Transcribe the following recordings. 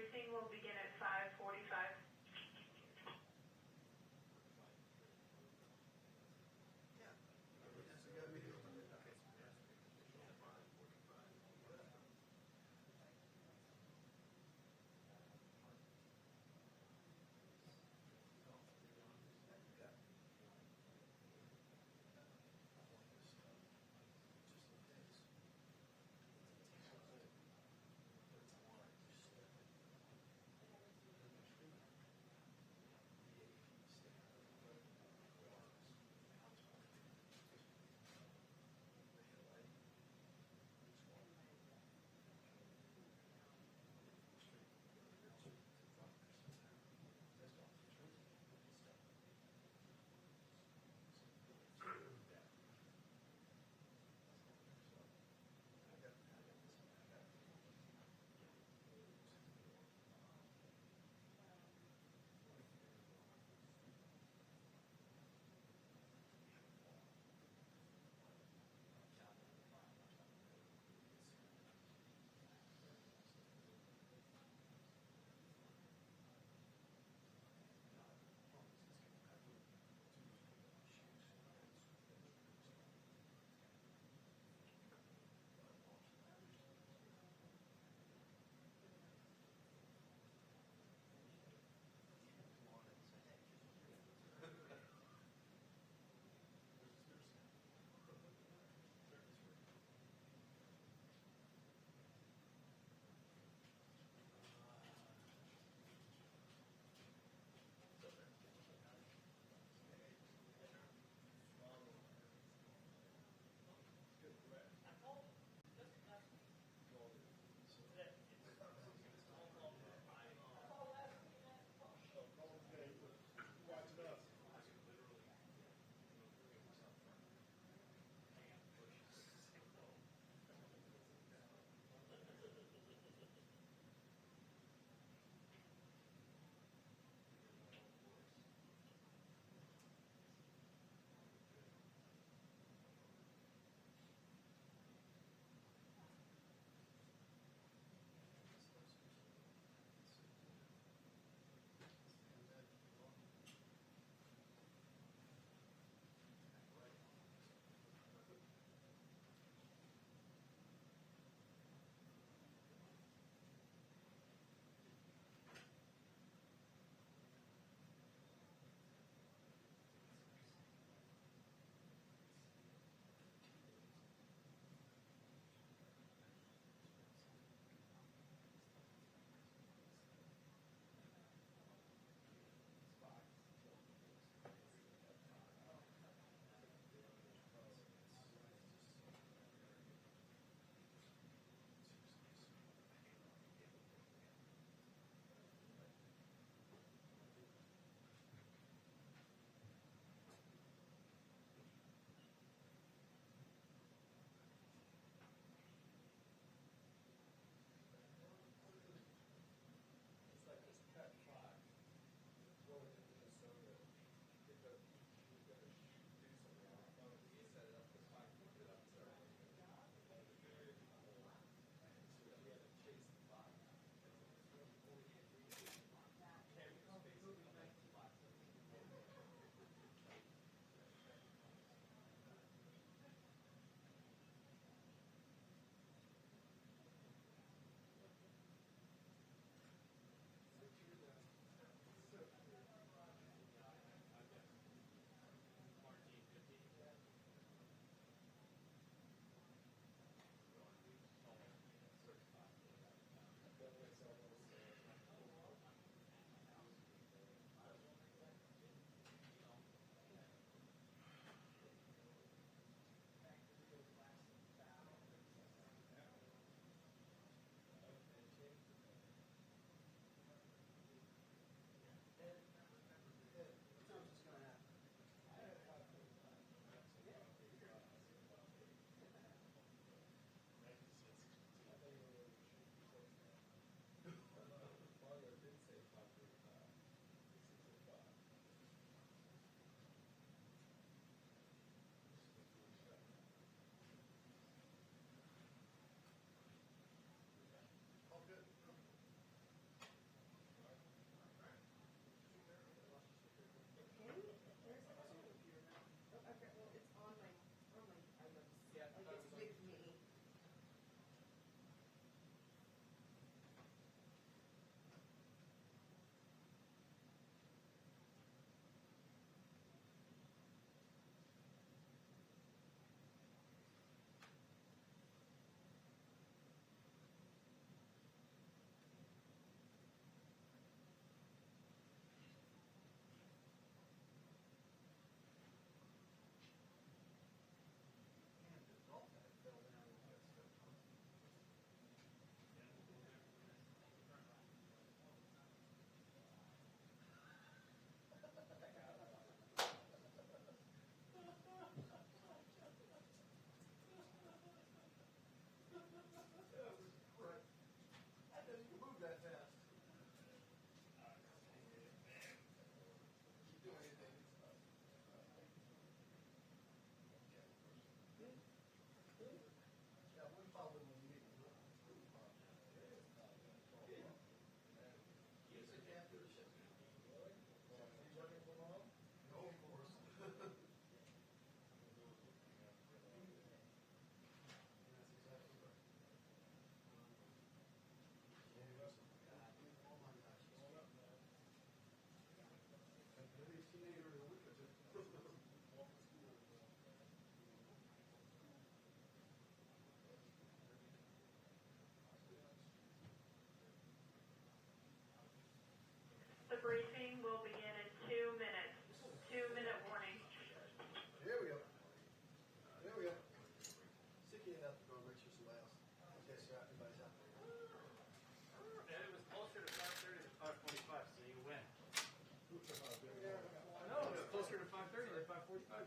Everything will begin at 5:45.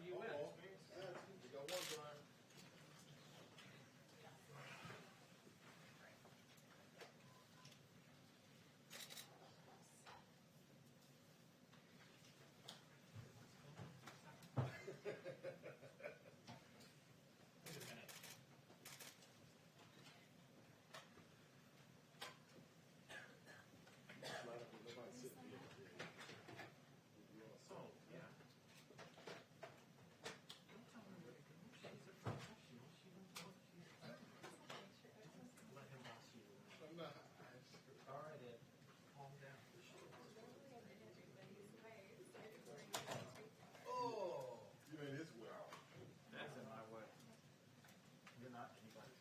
you win. You got one, Brian. Wait a minute. Nobody sitting here. Oh, yeah. Don't tell her what to do. She's a professional. She knows what she's doing. Let him boss you. I'm not. All right, Ed. Calm down. Oh, you ain't his well. That's in my way. You're not anybody's.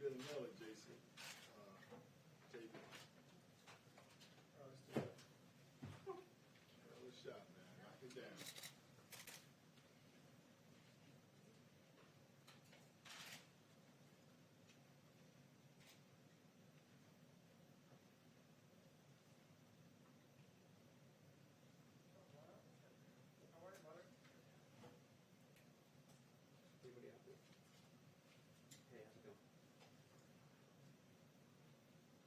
Billy Miller, Jason. JB. Oh, it's the shot, man. Knock it down. Anybody out there? Hey, how's it going?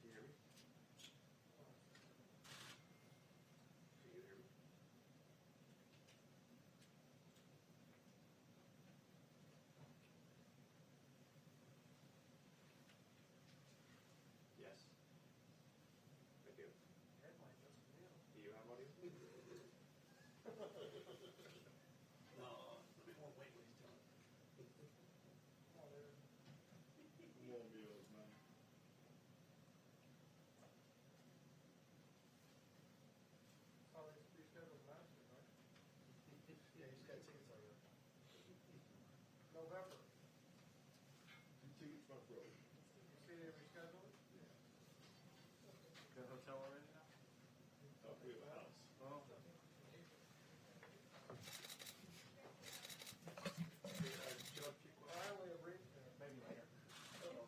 Do you hear me? Do you hear me? Yes. I do. Do you have audio? No, we won't wait what he's telling. Come on, Bills, man. Yeah, he's got tickets already. November. Two tickets front row. You see they rescheduled it? The hotel already now? Oh, we have a house. Oh. Well, I only agreed, Maybe later. uh-oh.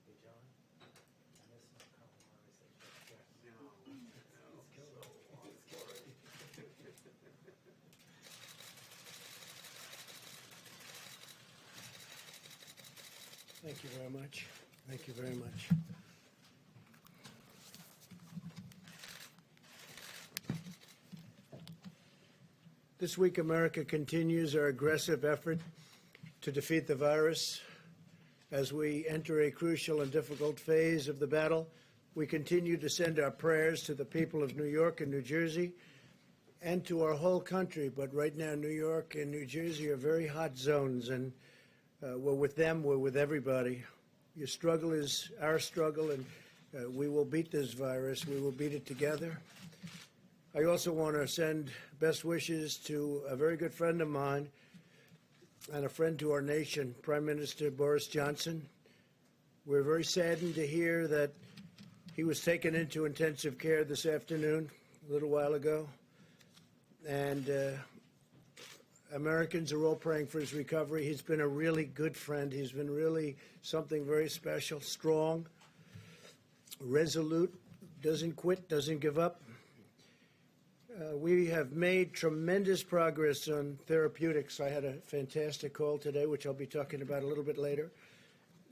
Hey, John. I miss my conversation. Thank you very much. Thank you very much. This week, America continues our aggressive effort to defeat the virus. As we enter a crucial and difficult phase of the battle, we continue to send our prayers to the people of New York and New Jersey and to our whole country. But right now, New York and New Jersey are very hot zones, and we're with them, we're with everybody. Your struggle is our struggle, and we will beat this virus. We will beat it together. I also want to send best wishes to a very good friend of mine and a friend to our nation, Prime Minister Boris Johnson. We're very saddened to hear that he was taken into intensive care this afternoon, a little while ago. And Americans are all praying for his recovery. He's been a really good friend. He's been really something very special, strong, resolute, doesn't quit, doesn't give up. We have made tremendous progress on therapeutics. I had a fantastic call today, which I'll be talking about a little bit later.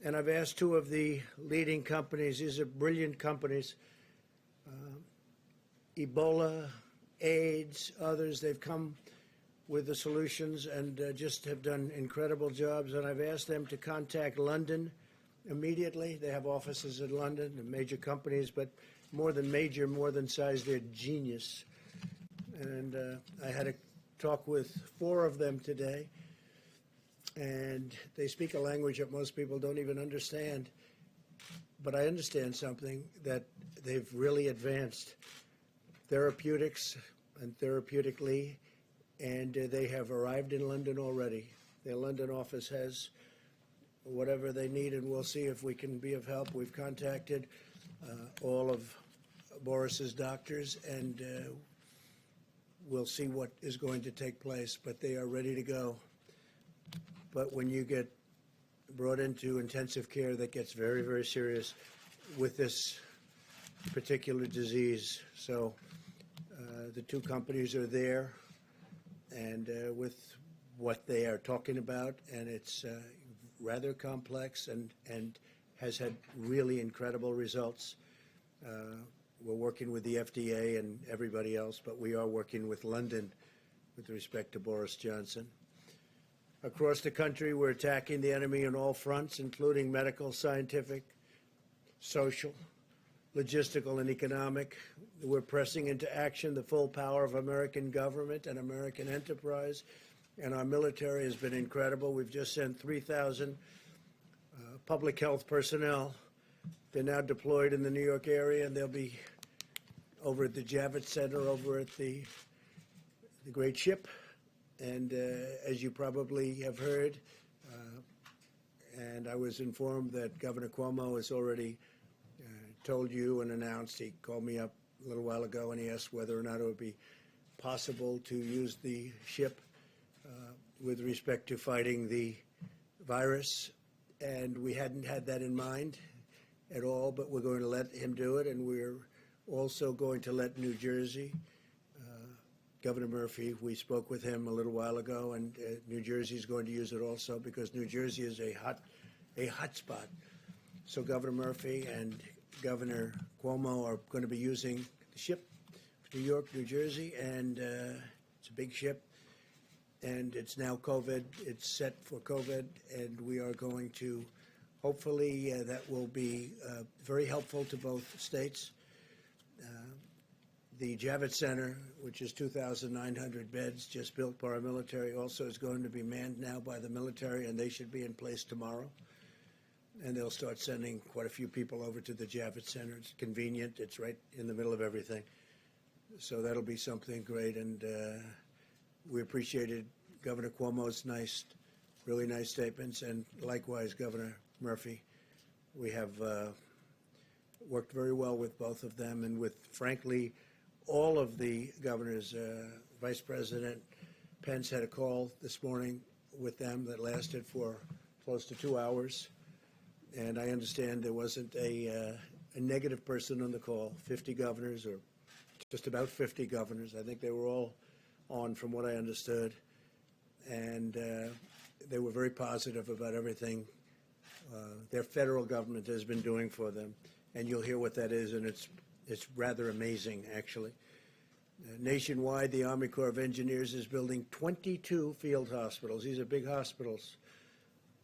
And I've asked two of the leading companies, these are brilliant companies, Ebola, AIDS, others, they've come with the solutions and just have done incredible jobs. And I've asked them to contact London immediately. They have offices in London, and major companies, but more than major, more than size, they're genius. And I had a talk with 4 of them today, and they speak a language that most people don't even understand. But I understand something, that they've really advanced therapeutics and therapeutically, and they have arrived in London already. Their London office has whatever they need, and we'll see if we can be of help. We've contacted all of Boris's doctors, and we'll see what is going to take place, but they are ready to go. But when you get brought into intensive care, that gets very, very serious with this particular disease. So the 2 companies are there, and with what they are talking about, and it's rather complex and has had really incredible results. We're working with the FDA and everybody else, but we are working with London with respect to Boris Johnson. Across the country, we're attacking the enemy on all fronts, including medical, scientific, social, logistical, and economic. We're pressing into action the full power of American government and American enterprise, and our military has been incredible. We've just sent 3,000 public health personnel. They're now deployed in the New York area, and they'll be over at the Javits Center, over at the Great Ship. And as you probably have heard, and I was informed that Governor Cuomo has already told you and announced, he called me up a little while ago and he asked whether or not it would be possible to use the ship with respect to fighting the virus. And we hadn't had that in mind at all, but we're going to let him do it, and we're also going to let New Jersey, Governor Murphy, we spoke with him a little while ago, and New Jersey is going to use it also because New Jersey is a hot spot. So Governor Murphy and Governor Cuomo are going to be using the ship, New York, New Jersey, and it's a big ship, and it's now COVID. It's set for COVID, and we are going to, hopefully, that will be very helpful to both states. The Javits Center, which is 2,900 beds, just built by our military, also is going to be manned now by the military, and they should be in place tomorrow. And they'll start sending quite a few people over to the Javits Center. It's convenient. It's right in the middle of everything. So that'll be something great. And we appreciated Governor Cuomo's really nice statements, and likewise Governor Murphy. We have worked very well with both of them, and with, frankly, all of the governors. Vice President Pence had a call this morning with them that lasted for close to 2 hours, and I understand there wasn't a negative person on the call. 50 governors, or just about 50 governors. I think they were all on, from what I understood, and they were very positive about everything their federal government has been doing for them, and you'll hear what that is, and it's rather amazing, actually. Nationwide, the Army Corps of Engineers is building 22 field hospitals. These are big hospitals,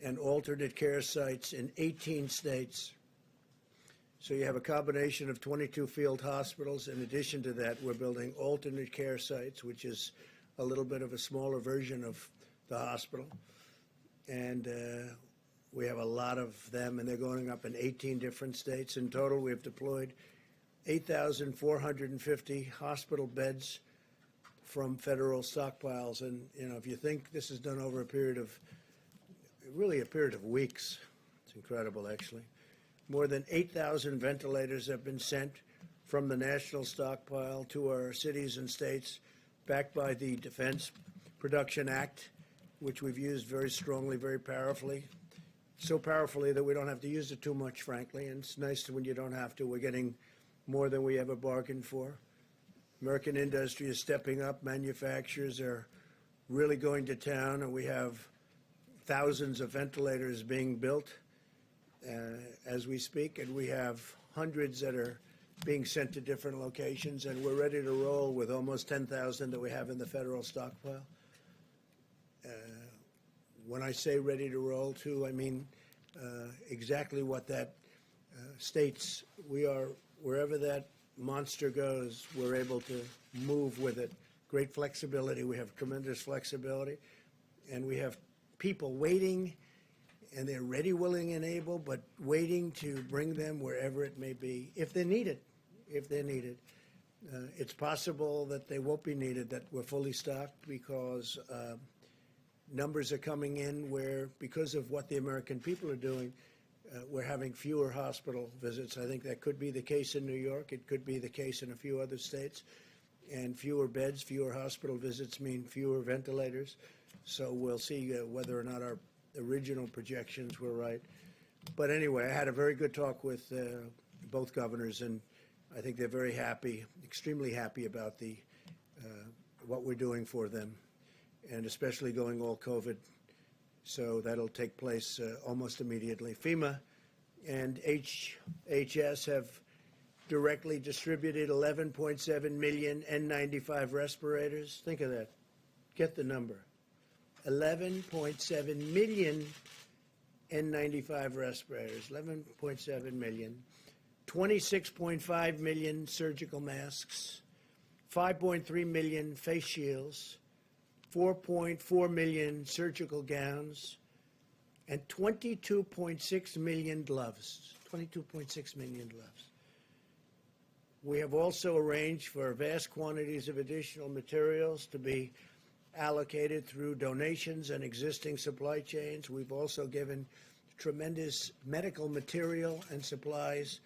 and alternate care sites in 18 states. So you have a combination of 22 field hospitals. In addition to that, we're building alternate care sites, which is a little bit of a smaller version of the hospital. And we have a lot of them, and they're going up in 18 different states. In total, we have deployed 8,450 hospital beds from federal stockpiles. And, you know, if you think this is done over a period of weeks, it's incredible, actually. More than 8,000 ventilators have been sent from the national stockpile to our cities and states, backed by the Defense Production Act, which we've used very strongly, very powerfully. So powerfully that we don't have to use it too much, frankly, and it's nice when you don't have to. We're getting more than we ever bargained for. American industry is stepping up. Manufacturers are really going to town, and we have thousands of ventilators being built as we speak, and we have hundreds that are being sent to different locations, and we're ready to roll with almost 10,000 that we have in the federal stockpile. When I say ready to roll, too, I mean exactly what that states. We are, wherever that monster goes, we're able to move with it. Great flexibility. We have tremendous flexibility, and we have people waiting, and they're ready, willing, and able, but waiting to bring them wherever it may be, if they're needed. If they're needed. It's possible that they won't be needed, that we're fully stocked, because numbers are coming in where, because of what the American people are doing, we're having fewer hospital visits. I think that could be the case in New York. It could be the case in a few other states. And fewer beds, fewer hospital visits mean fewer ventilators. So we'll see whether or not our original projections were right. But anyway, I had a very good talk with both governors, and I think they're very happy, extremely happy about the what we're doing for them, and especially going all COVID. So that'll take place almost immediately. FEMA and HHS have directly distributed 11.7 million N95 respirators. Think of that. Get the number. 11.7 million N95 respirators. 11.7 million. 26.5 million surgical masks. 5.3 million face shields. 4.4 million surgical gowns, and 22.6 million gloves. 22.6 million gloves. We have also arranged for vast quantities of additional materials to be allocated through donations and existing supply chains. We've also given tremendous medical material and supplies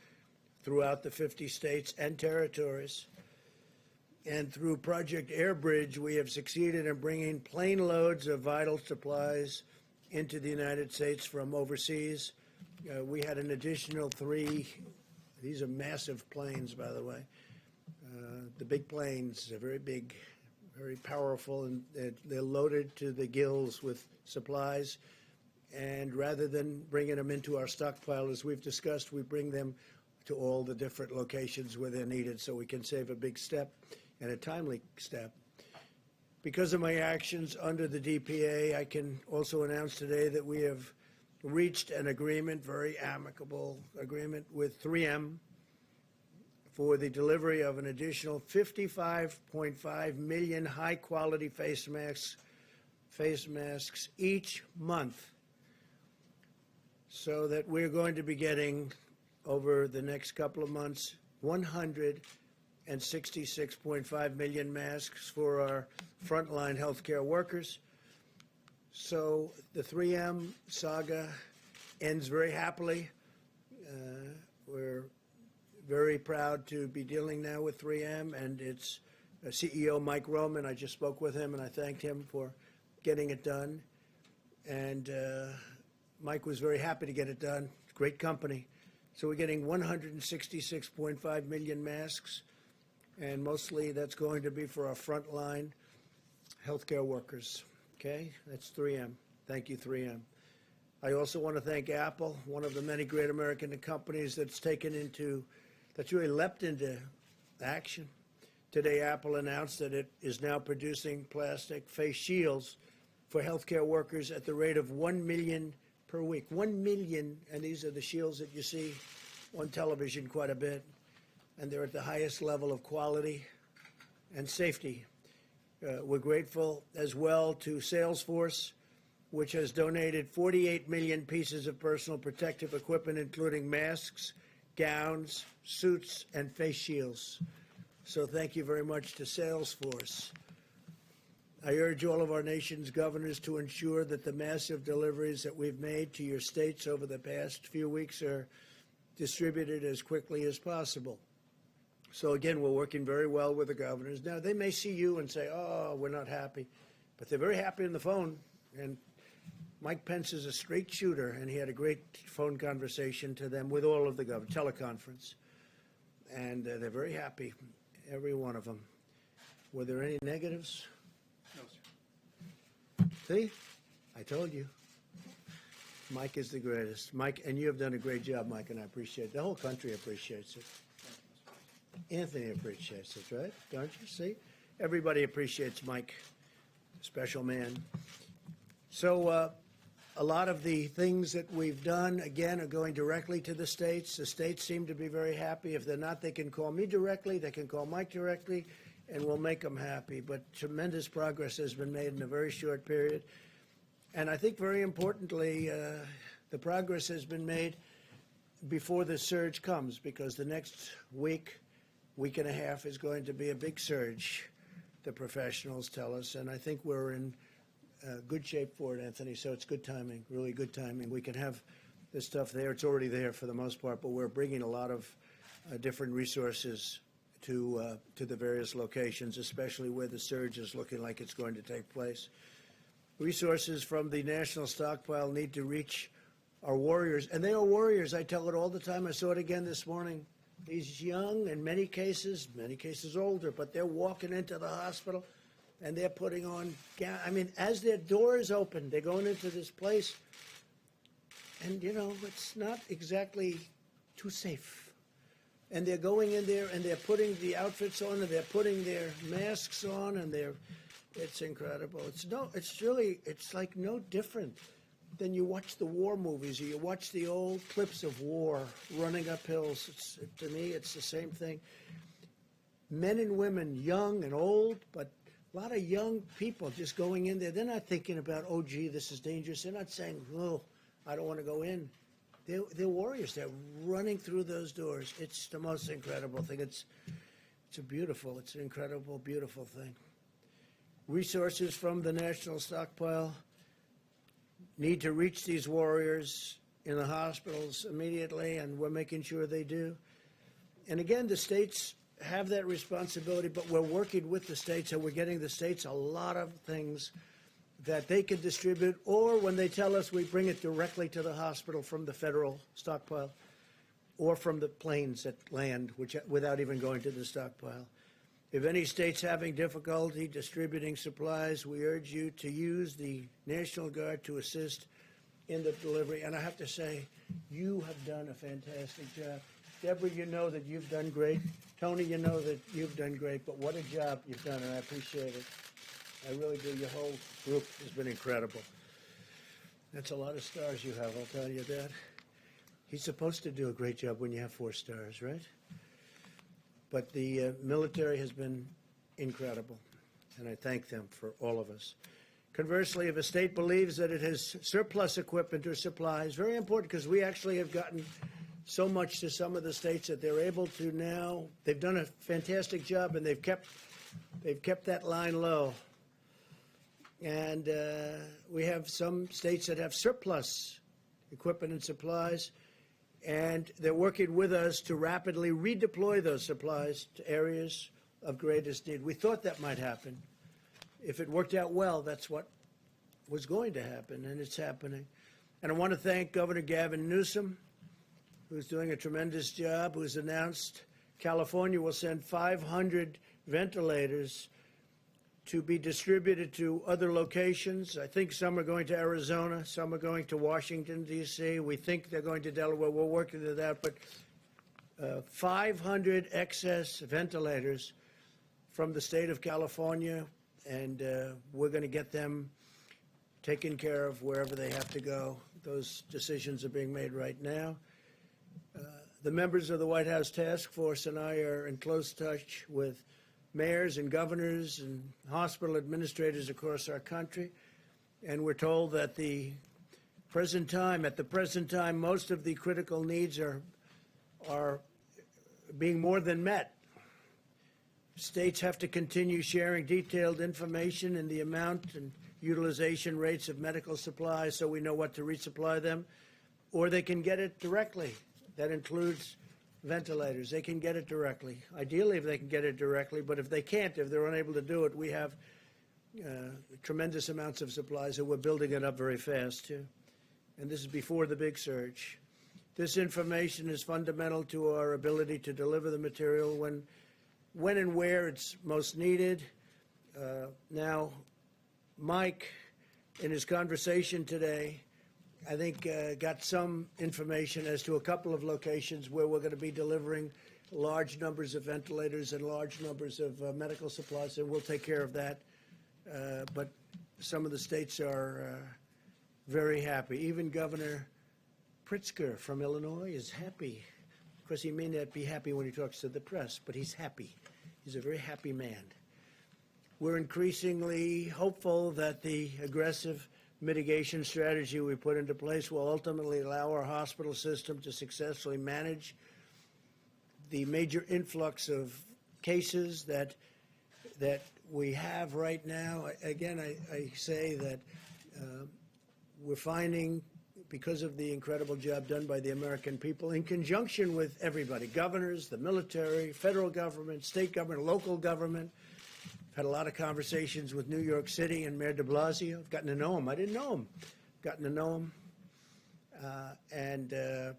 throughout the 50 states and territories. And through Project Airbridge, we have succeeded in bringing plane loads of vital supplies into the United States from overseas. We had an additional 3. These are massive planes, by the way. The big planes are very big, very powerful, and they're loaded to the gills with supplies. And rather than bringing them into our stockpile, as we've discussed, we bring them to all the different locations where they're needed, so we can save a big step and a timely step. Because of my actions under the DPA, I can also announce today that we have reached an agreement, very amicable agreement, with 3M for the delivery of an additional 55.5 million high-quality face masks each month, so that we're going to be getting, over the next couple of months, 166.5 million masks for our frontline healthcare workers. So the 3M saga ends very happily. We're very proud to be dealing now with 3M and its CEO, Mike Roman. I just spoke with him, and I thanked him for getting it done. And Mike was very happy to get it done. Great company. So we're getting 166.5 million masks, and mostly that's going to be for our frontline healthcare workers. Okay? That's 3M. Thank you, 3M. I also want to thank Apple, one of the many great American companies that's really leapt into action. Today, Apple announced that it is now producing plastic face shields for healthcare workers at the rate of 1 million per week. 1 million, and these are the shields that you see on television quite a bit, and they're at the highest level of quality and safety. We're grateful as well to Salesforce, which has donated 48 million pieces of personal protective equipment, including masks, gowns, suits, and face shields. So thank you very much to Salesforce. I urge all of our nation's governors to ensure that the massive deliveries that we've made to your states over the past few weeks are distributed as quickly as possible. So again, we're working very well with the governors. Now, they may see you and say, oh, we're not happy, but they're very happy on the phone. And Mike Pence is a straight shooter, and he had a great phone conversation to them with all of the governors, teleconference. And they're very happy, every one of them. Were there any negatives? No, sir. See? I told you. Mike is the greatest. Mike, and you have done a great job, Mike, and I appreciate it. The whole country appreciates it. Anthony appreciates it, right? Don't you? See? Everybody appreciates Mike, special man. So a lot of the things that we've done, again, are going directly to the states. The states seem to be very happy. If they're not, they can call me directly. They can call Mike directly, and we'll make them happy. But tremendous progress has been made in a very short period. And I think very importantly, the progress has been made before the surge comes, because the next week and a half is going to be a big surge, the professionals tell us. And I think we're in good shape for it, Anthony. So it's good timing, really good timing. We can have this stuff there. It's already there for the most part, but we're bringing a lot of different resources to the various locations, especially where the surge is looking like it's going to take place. Resources from the national stockpile need to reach our warriors, and they are warriors. I tell it all the time. I saw it again this morning. These young, in many cases older, but they're walking into the hospital and they're putting on, I mean, as their doors open, they're going into this place, and, you know, it's not exactly too safe. And they're going in there and they're putting the outfits on and they're putting their masks on and it's incredible. It's like no different than you watch the war movies or you watch the old clips of war running up hills. To me, it's the same thing. Men and women, young and old, but a lot of young people just going in there. They're not thinking about, oh, gee, this is dangerous. They're not saying, oh, I don't want to go in. They're warriors. They're running through those doors. It's the most incredible thing. It's an incredible, beautiful thing. Resources from the national stockpile need to reach these warriors in the hospitals immediately, and we're making sure they do. And again, the states have that responsibility, but we're working with the states, and we're getting the states a lot of things that they can distribute, or when they tell us, we bring it directly to the hospital from the federal stockpile or from the planes that land, without even going to the stockpile. If any state's having difficulty distributing supplies, we urge you to use the National Guard to assist in the delivery. And I have to say, you have done a fantastic job. Deborah, you know that you've done great. Tony, you know that you've done great. But what a job you've done, and I appreciate it. I really do. Your whole group has been incredible. That's a lot of stars you have, I'll tell you that. He's supposed to do a great job when you have 4 stars, right? But the military has been incredible, and I thank them for all of us. Conversely, if a state believes that it has surplus equipment or supplies, very important, because we actually have gotten so much to some of the states that they're able to now, they've done a fantastic job, and they've kept that line low. And we have some states that have surplus equipment and supplies, and they're working with us to rapidly redeploy those supplies to areas of greatest need. We thought that might happen. If it worked out well, that's what was going to happen, and it's happening. And I want to thank Governor Gavin Newsom, who's doing a tremendous job, who's announced California will send 500 ventilators to be distributed to other locations. I think some are going to Arizona, some are going to Washington, D.C. We think they're going to Delaware. We're working to that. But 500 excess ventilators from the state of California, and we're going to get them taken care of wherever they have to go. Those decisions are being made right now. The members of the White House Task Force and I are in close touch with mayors and governors and hospital administrators across our country, and we're told that at the present time, most of the critical needs are being more than met. States have to continue sharing detailed information in the amount and utilization rates of medical supplies so we know what to resupply them, or they can get it directly That includes ventilators. They can get it directly. Ideally, if they can get it directly, but if they can't, if they're unable to do it, we have tremendous amounts of supplies, and we're building it up very fast, too. And this is before the big surge. This information is fundamental to our ability to deliver the material when and where it's most needed. Now, Mike, in his conversation today, I think got some information as to a couple of locations where we're going to be delivering large numbers of ventilators and large numbers of medical supplies, and we'll take care of that. But some of the states are very happy. Even Governor Pritzker from Illinois is happy. Of course, he may not be happy when he talks to the press, but he's happy. He's a very happy man. We're increasingly hopeful that the aggressive mitigation strategy we put into place will ultimately allow our hospital system to successfully manage the major influx of cases that we have right now. Again, I say that we're finding, because of the incredible job done by the American people, in conjunction with everybody, governors, the military, federal government, state government, local government. I've had a lot of conversations with New York City and Mayor de Blasio. I've gotten to know him. I didn't know him. Gotten to know him. And a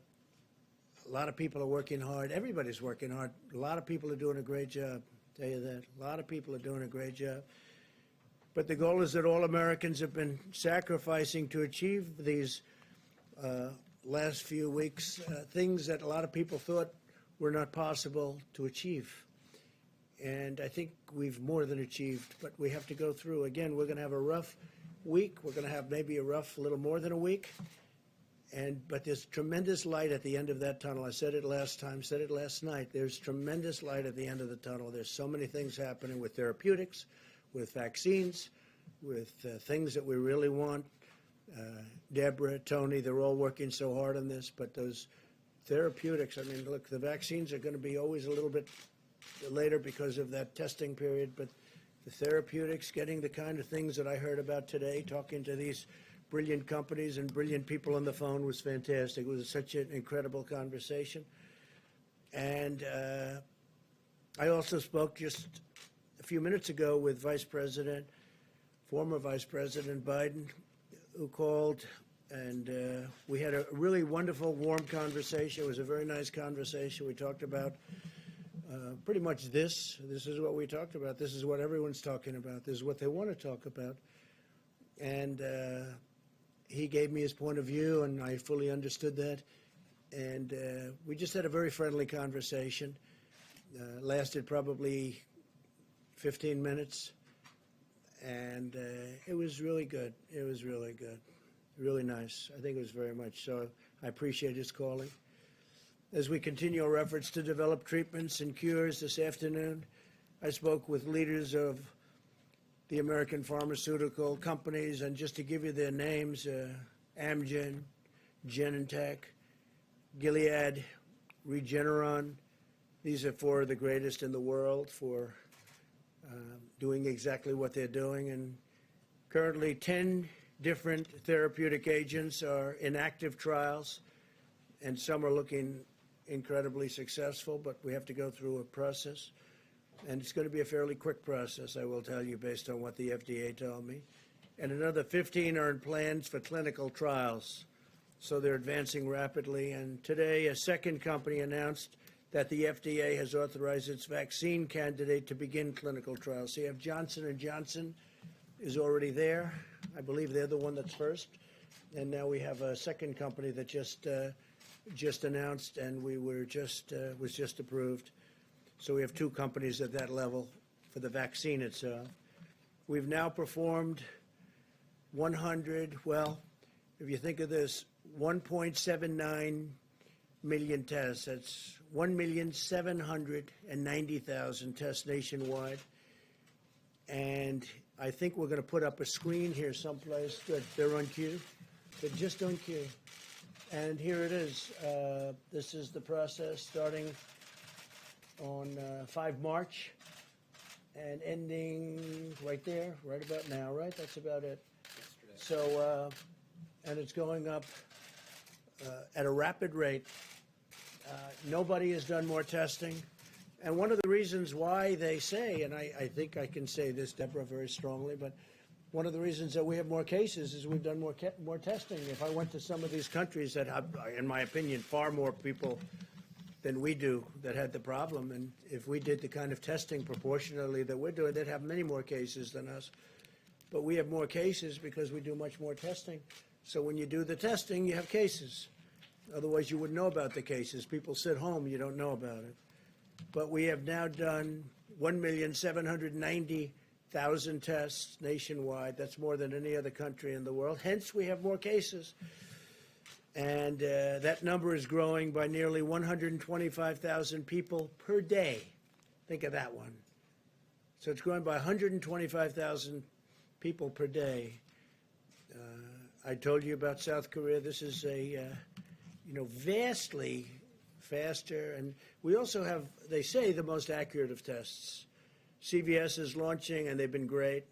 lot of people are working hard. Everybody's working hard. A lot of people are doing a great job. I'll tell you that. A lot of people are doing a great job. But the goal is that all Americans have been sacrificing to achieve these last few weeks, things that a lot of people thought were not possible to achieve. And I think we've more than achieved, but we have to go through. Again, we're going to have a rough week. We're going to have maybe a little more than a week. But there's tremendous light at the end of that tunnel. I said it last time, said it last night. There's tremendous light at the end of the tunnel. There's so many things happening with therapeutics, with vaccines, with things that we really want. Deborah, Tony, they're all working so hard on this. But those therapeutics, I mean, look, the vaccines are going to be always a little bit later because of that testing period. But the therapeutics, getting the kind of things that I heard about today, talking to these brilliant companies and brilliant people on the phone was fantastic. It was such an incredible conversation. And I also spoke just a few minutes ago with former Vice President Biden, who called, and we had a really wonderful, warm conversation. It was a very nice conversation. We talked about pretty much this. This is what we talked about. This is what everyone's talking about. This is what they want to talk about. And he gave me his point of view, and I fully understood that. And we just had a very friendly conversation. Lasted probably 15 minutes. And it was really good. It was really good. Really nice. I think it was very much so. I appreciate his calling. As we continue our efforts to develop treatments and cures this afternoon, I spoke with leaders of the American pharmaceutical companies, and just to give you their names, Amgen, Genentech, Gilead, Regeneron. These are four of the greatest in the world for doing exactly what they're doing. And currently 10 different therapeutic agents are in active trials, and some are looking incredibly successful, but we have to go through a process. And it's going to be a fairly quick process, I will tell you, based on what the FDA told me. And another 15 are in plans for clinical trials. So they're advancing rapidly. And today, a second company announced that the FDA has authorized its vaccine candidate to begin clinical trials. So you have Johnson & Johnson is already there. I believe they're the one that's first. And now we have a second company that just announced, and was just approved. So we have two companies at that level for the vaccine itself. We've now performed 100, well, if you think of this, 1.79 million tests. That's 1,790,000 tests nationwide. And I think we're going to put up a screen here someplace. Good, they're on cue. They're just on cue. And here it is. This is the process starting on 5 March and ending right there, right about now, right? That's about it. So, and it's going up at a rapid rate. Nobody has done more testing. And one of the reasons why they say, and I think I can say this, Deborah, very strongly, but one of the reasons that we have more cases is we've done more testing. If I went to some of these countries that have, in my opinion, far more people than we do that had the problem, and if we did the kind of testing proportionally that we're doing, they'd have many more cases than us. But we have more cases because we do much more testing. So when you do the testing, you have cases. Otherwise, you wouldn't know about the cases. People sit home, you don't know about it. But we have now done 1,790,000 tests nationwide. That's more than any other country in the world. Hence, we have more cases. And that number is growing by nearly 125,000 people per day. Think of that one. So it's growing by 125,000 people per day. I told you about South Korea. This is a, vastly faster. And we also have, they say, the most accurate of tests. CVS is launching, and they've been great.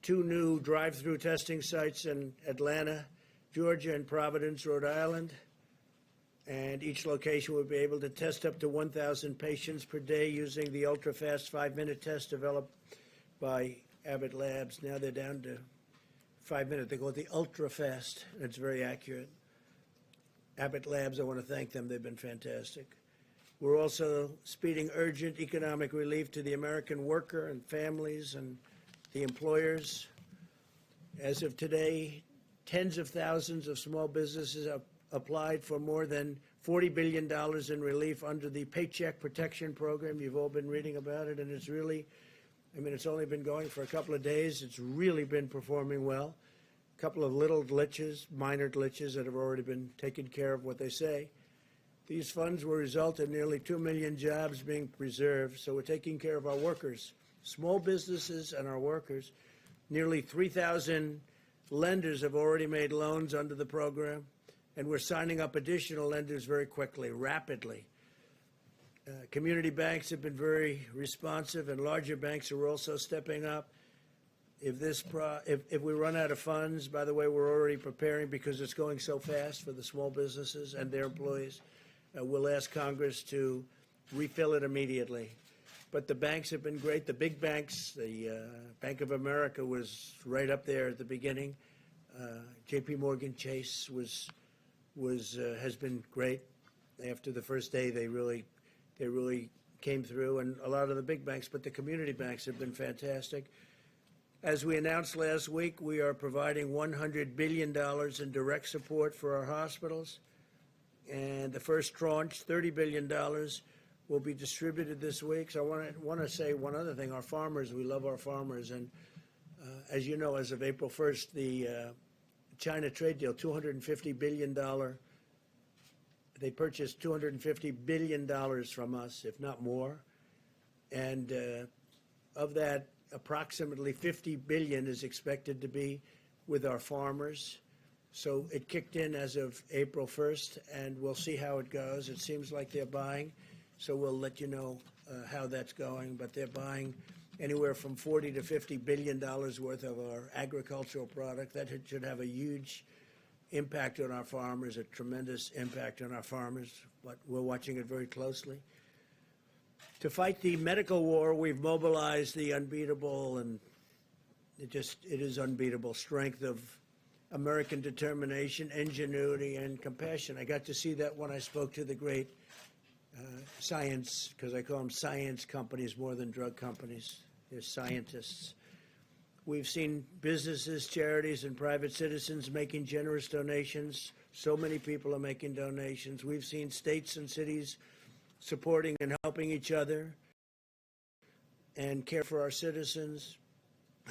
2 new drive-through testing sites in Atlanta, Georgia, and Providence, Rhode Island. And each location will be able to test up to 1,000 patients per day using the ultra-fast 5-minute test developed by Abbott Labs. Now they're down to 5 minutes. They call it the ultra-fast. It's very accurate. Abbott Labs, I want to thank them. They've been fantastic. We're also speeding urgent economic relief to the American worker and families and the employers. As of today, tens of thousands of small businesses have applied for more than $40 billion in relief under the Paycheck Protection Program. You've all been reading about it, and it's really, it's only been going for a couple of days. It's really been performing well. A couple of little glitches, minor glitches that have already been taken care of, what they say. These funds will result in nearly 2 million jobs being preserved, so we're taking care of our workers, small businesses and our workers. Nearly 3,000 lenders have already made loans under the program, and we're signing up additional lenders very quickly, rapidly. Community banks have been very responsive, and larger banks are also stepping up. If we run out of funds, by the way, we're already preparing because it's going so fast for the small businesses and their employees. We'll ask Congress to refill it immediately. But the banks have been great. The big banks, the Bank of America was right up there at the beginning. J.P. Morgan Chase has been great. After the first day, they really came through, and a lot of the big banks, but the community banks have been fantastic. As we announced last week, we are providing $100 billion in direct support for our hospitals. And the first tranche, $30 billion, will be distributed this week. So I want to say one other thing. Our farmers, we love our farmers. And as you know, as of April 1st, the China trade deal, $250 billion, they purchased $250 billion from us, if not more. And of that, approximately $50 billion is expected to be with our farmers. So it kicked in as of April 1st, and we'll see how it goes. It seems like they're buying, so we'll let you know how that's going. But they're buying anywhere from $40 to $50 billion worth of our agricultural product. That should have a huge impact on our farmers, a tremendous impact on our farmers, but we're watching it very closely. To fight the medical war, we've mobilized the unbeatable, and it is unbeatable strength of American determination, ingenuity, and compassion. I got to see that when I spoke to the great science, because I call them science companies more than drug companies. They're scientists. We've seen businesses, charities, and private citizens making generous donations. So many people are making donations. We've seen states and cities supporting and helping each other and care for our citizens.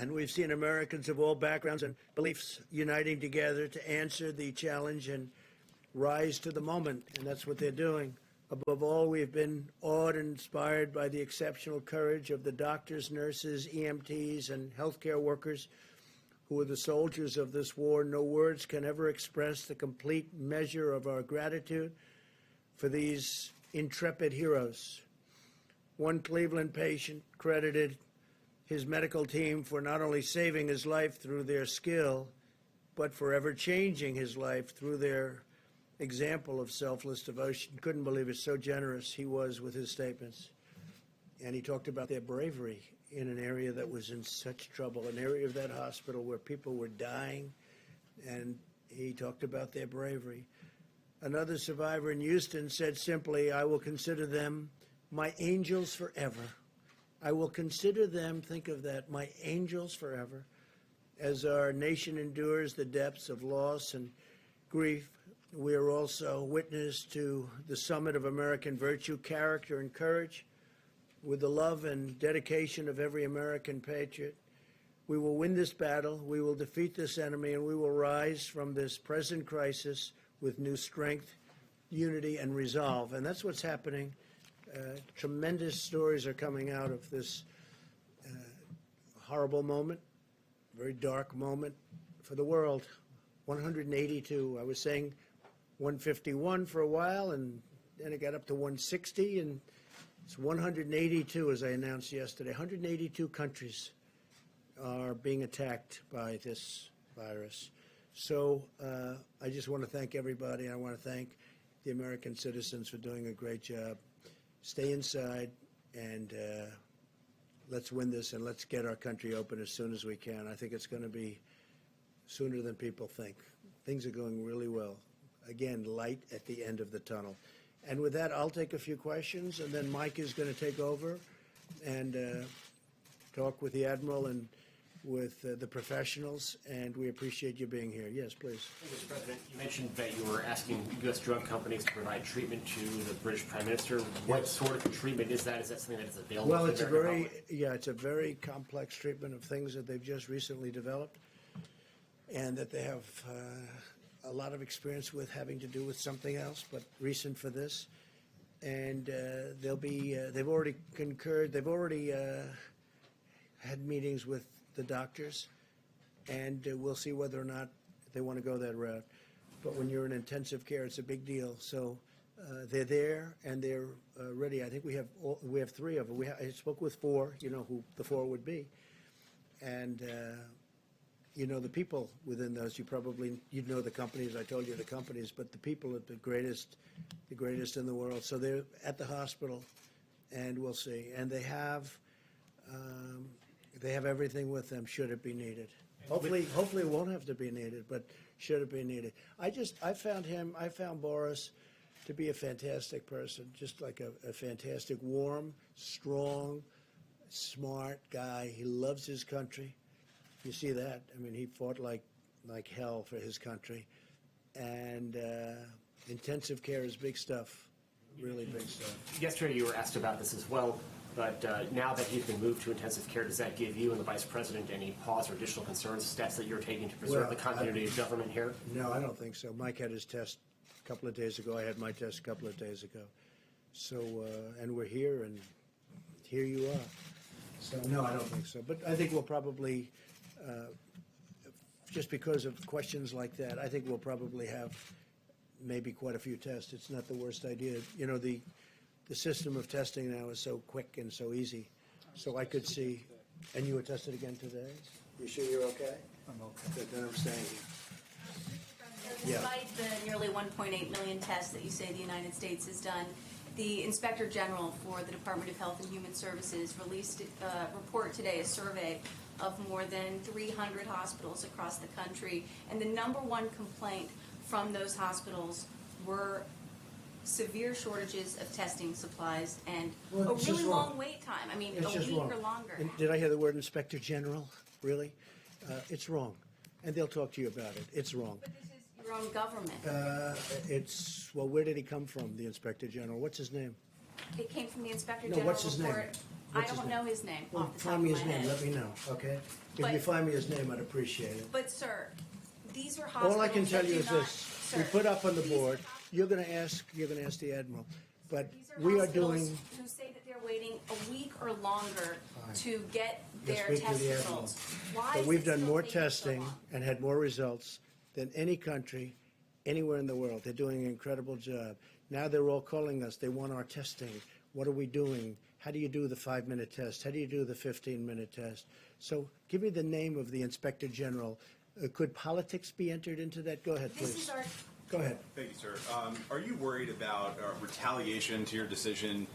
And we've seen Americans of all backgrounds and beliefs uniting together to answer the challenge and rise to the moment, and that's what they're doing. Above all, we've been awed and inspired by the exceptional courage of the doctors, nurses, EMTs, and healthcare workers who are the soldiers of this war. No words can ever express the complete measure of our gratitude for these intrepid heroes. One Cleveland patient credited his medical team for not only saving his life through their skill, but forever changing his life through their example of selfless devotion. Couldn't believe it, so generous he was with his statements. And he talked about their bravery in an area that was in such trouble, an area of that hospital where people were dying, and he talked about their bravery. Another survivor in Houston said simply, I will consider them my angels forever. I will consider them, think of that, my angels forever. As our nation endures the depths of loss and grief, we are also witness to the summit of American virtue, character, and courage. With the love and dedication of every American patriot, we will win this battle, we will defeat this enemy, and we will rise from this present crisis with new strength, unity, and resolve. And that's what's happening. Tremendous stories are coming out of this horrible moment, very dark moment for the world. 182. I was saying 151 for a while, and then it got up to 160, and it's 182, as I announced yesterday. 182 countries are being attacked by this virus. So I just want to thank everybody. I want to thank the American citizens for doing a great job. Stay inside, and let's win this, and let's get our country open as soon as we can. I think it's going to be sooner than people think. Things are going really well. Again, light at the end of the tunnel. And with that, I'll take a few questions, and then Mike is going to take over and talk with the Admiral and with the professionals, and we appreciate you being here. Yes, please. Mr. President, you mentioned that you were asking U.S. drug companies to provide treatment to the British Prime Minister. What sort of treatment is that? Is that something that is available? Well, to it's the a American very, public? yeah, it's a very complex treatment of things that they've just recently developed, and that they have a lot of experience with, having to do with something else, but recent for this. And they'll be, they've already concurred, they've already had meetings with the doctors, and we'll see whether or not they want to go that route. But when you're in intensive care, it's a big deal. So they're there, and they're ready. I think we have three of them. I spoke with four, you know who the four would be. And you know the people within those. You'd know the companies. I told you the companies, but the people are the greatest in the world. So they're at the hospital, and we'll see. And they have everything with them should it be needed. Hopefully it won't have to be needed, but should it be needed. I found Boris to be a fantastic person, just like a fantastic, warm, strong, smart guy. He loves his country. You see that? I mean, he fought like hell for his country. And intensive care is big stuff, really big stuff. Yesterday you were asked about this as well, but now that he's been moved to intensive care, does that give you and the Vice President any pause or additional concerns, steps that you're taking to preserve the continuity of government here? No, I don't think so. Mike had his test a couple of days ago. I had my test a couple of days ago. So, and we're here, and here you are. So, no, I don't think so. But I think we'll probably, just because of questions like that, I think we'll probably have maybe quite a few tests. It's not the worst idea. You know, the system of testing now is so quick and so easy. So I could see, and you were tested again today? You sure you're okay? I'm okay. Good, then I'm staying here. Despite the nearly 1.8 million tests that you say the United States has done, the Inspector General for the Department of Health and Human Services released a report today, a survey of more than 300 hospitals across the country. And the number one complaint from those hospitals were severe shortages of testing supplies and Well, a it's really just long wrong. wait time. I mean, It's a just week wrong. or longer. And did I hear the word Inspector General? Really? It's wrong. And they'll talk to you about it. It's wrong. But this is your own government. Well, where did he come from, the Inspector General? What's his name? It came from the Inspector No, General what's his name? report. What's I his don't name? know his name Well, off the top find of me my his name. head. Let me know, okay? If But- you find me his name, I'd appreciate it. But sir, these are hospitals All I can tell that you do is not- this: we sir, put up on the these board. are You're going to ask the Admiral, but These are we are hospitals doing. who say that they're waiting a week or longer Fine. to get You'll their speak to test the Admiral. results. Why But is we've it done still more taking so testing long? and had more results than any country anywhere in the world. They're doing an incredible job. Now they're all calling us. They want our testing. What are we doing? How do you do the 5-minute test? How do you do the 15-minute test? So give me the name of the Inspector General. Could politics be entered into that? Go ahead, This please. is our Go ahead. Thank you, sir. Are you worried about retaliation to your decision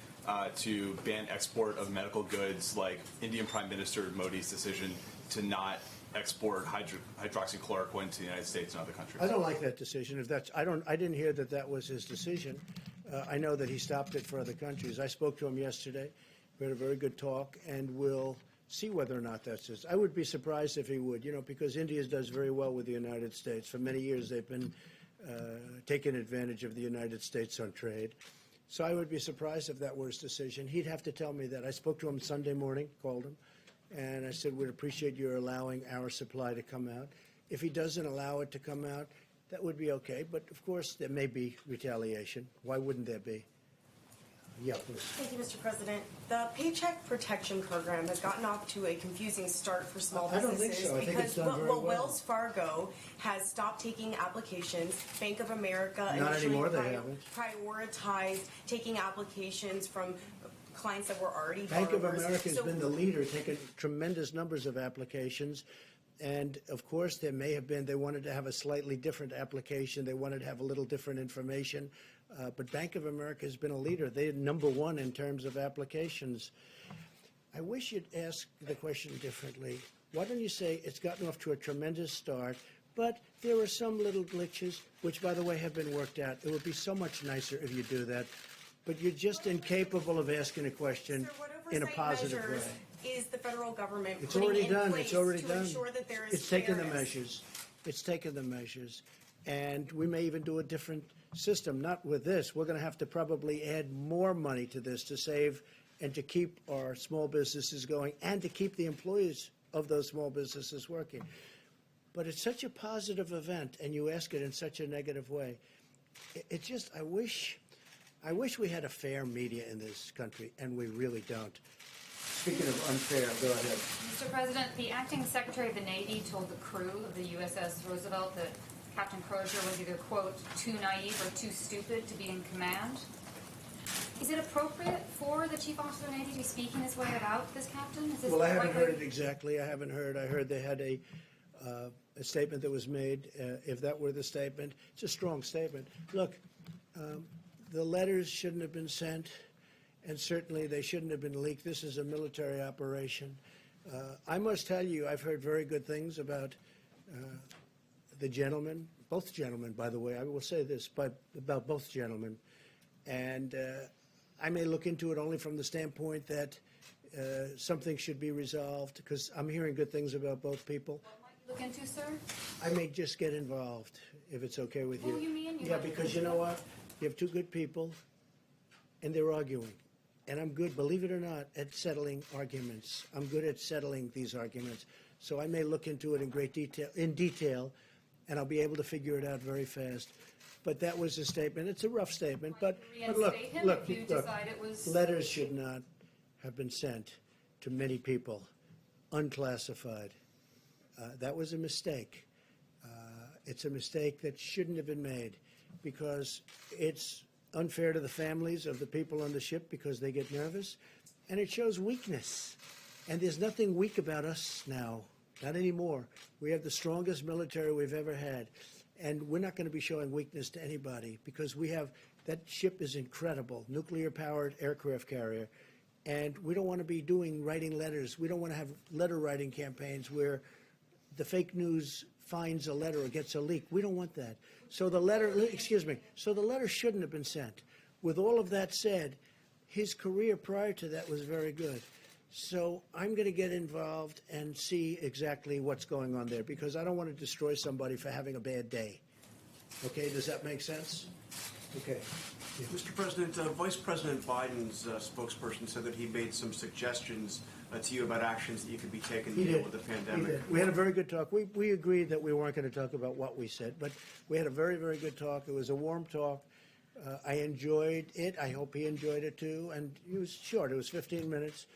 to ban export of medical goods, like Indian Prime Minister Modi's decision to not export hydroxychloroquine to the United States and other countries? I don't like that decision. I didn't hear that that was his decision. I know that he stopped it for other countries. I spoke to him yesterday. We had a very good talk, and we'll see whether or not that's his. I would be surprised if he would, because India does very well with the United States. For many years, they've been taking advantage of the United States on trade. So I would be surprised if that were his decision. He'd have to tell me that. I spoke to him Sunday morning, called him, and I said, we'd appreciate your allowing our supply to come out. If he doesn't allow it to come out, that would be okay. But, of course, there may be retaliation. Why wouldn't there be? Yeah, please. Thank you, Mr. President. The Paycheck Protection Program has gotten off to a confusing start for small I don't businesses think so. I think it's because done very well. Wells Fargo has stopped taking applications. Bank of America Not initially anymore, they haven't. prioritized taking applications from clients that were already Bank of borrowers. America has So- been the leader, taking tremendous numbers of applications. And, of course, there may have been, they wanted to have a slightly different application. They wanted to have a little different information. But Bank of America has been a leader. They're number one in terms of applications. I wish you'd ask the question differently. Why don't you say it's gotten off to a tremendous start, but there are some little glitches, which, by the way, have been worked out. It would be so much nicer if you do that. But you're just incapable of asking a question Sir, what in a oversight positive measures way. is the federal government It's putting already in done. place It's already to done. ensure that there is It's taken the fairness? measures. It's taken the measures. And we may even do a different system. Not with this. We're going to have to probably add more money to this to save and to keep our small businesses going and to keep the employees of those small businesses working. But it's such a positive event, and you ask it in such a negative way. It just, I wish we had a fair media in this country, and we really don't. Speaking of unfair, go ahead. Mr. President, the acting Secretary of the Navy told the crew of the USS Roosevelt that Captain Crozier was either, quote, too naive or too stupid to be in command. Is it appropriate for the Chief Officer of the Navy to be speaking this way about this captain? Is this Well, I the haven't right heard way- it exactly. I haven't heard. I heard they had a statement that was made. If that were the statement, it's a strong statement. Look, the letters shouldn't have been sent, and certainly they shouldn't have been leaked. This is a military operation. I must tell you, I've heard very good things about the gentleman, both gentlemen, by the way. I will say this about both gentlemen. And I may look into it only from the standpoint that something should be resolved, because I'm hearing good things about both people. What might you look into, sir? I may just get involved, if it's okay with you. Who you mean? Yeah, because you know what? You have two good people, and they're arguing. And I'm good, believe it or not, at settling arguments. I'm good at settling these arguments. So I may look into it in detail, and I'll be able to figure it out very fast. But that was a statement. It's a rough statement, but look, Reinstate him look, if you look. decide it was- Letters should not have been sent to many people, unclassified. That was a mistake. It's a mistake that shouldn't have been made, because it's unfair to the families of the people on the ship because they get nervous, and it shows weakness. And there's nothing weak about us now, not anymore. We have the strongest military we've ever had, and we're not going to be showing weakness to anybody, because we have, that ship is incredible, nuclear-powered aircraft carrier, and we don't want to be writing letters. We don't want to have letter-writing campaigns where the fake news finds a letter or gets a leak. We don't want that. So the letter, so the letter shouldn't have been sent. With all of that said, his career prior to that was very good. So I'm going to get involved and see exactly what's going on there, because I don't want to destroy somebody for having a bad day. Okay, does that make sense? Okay. Yeah. Mr. President, Vice President Biden's spokesperson said that he made some suggestions to you about actions that you could be taken to deal with the pandemic. He did. We had a very good talk. We agreed that we weren't going to talk about what we said, but we had a very, very good talk. It was a warm talk. I enjoyed it. I hope he enjoyed it too. And it was short. It was 15 minutes.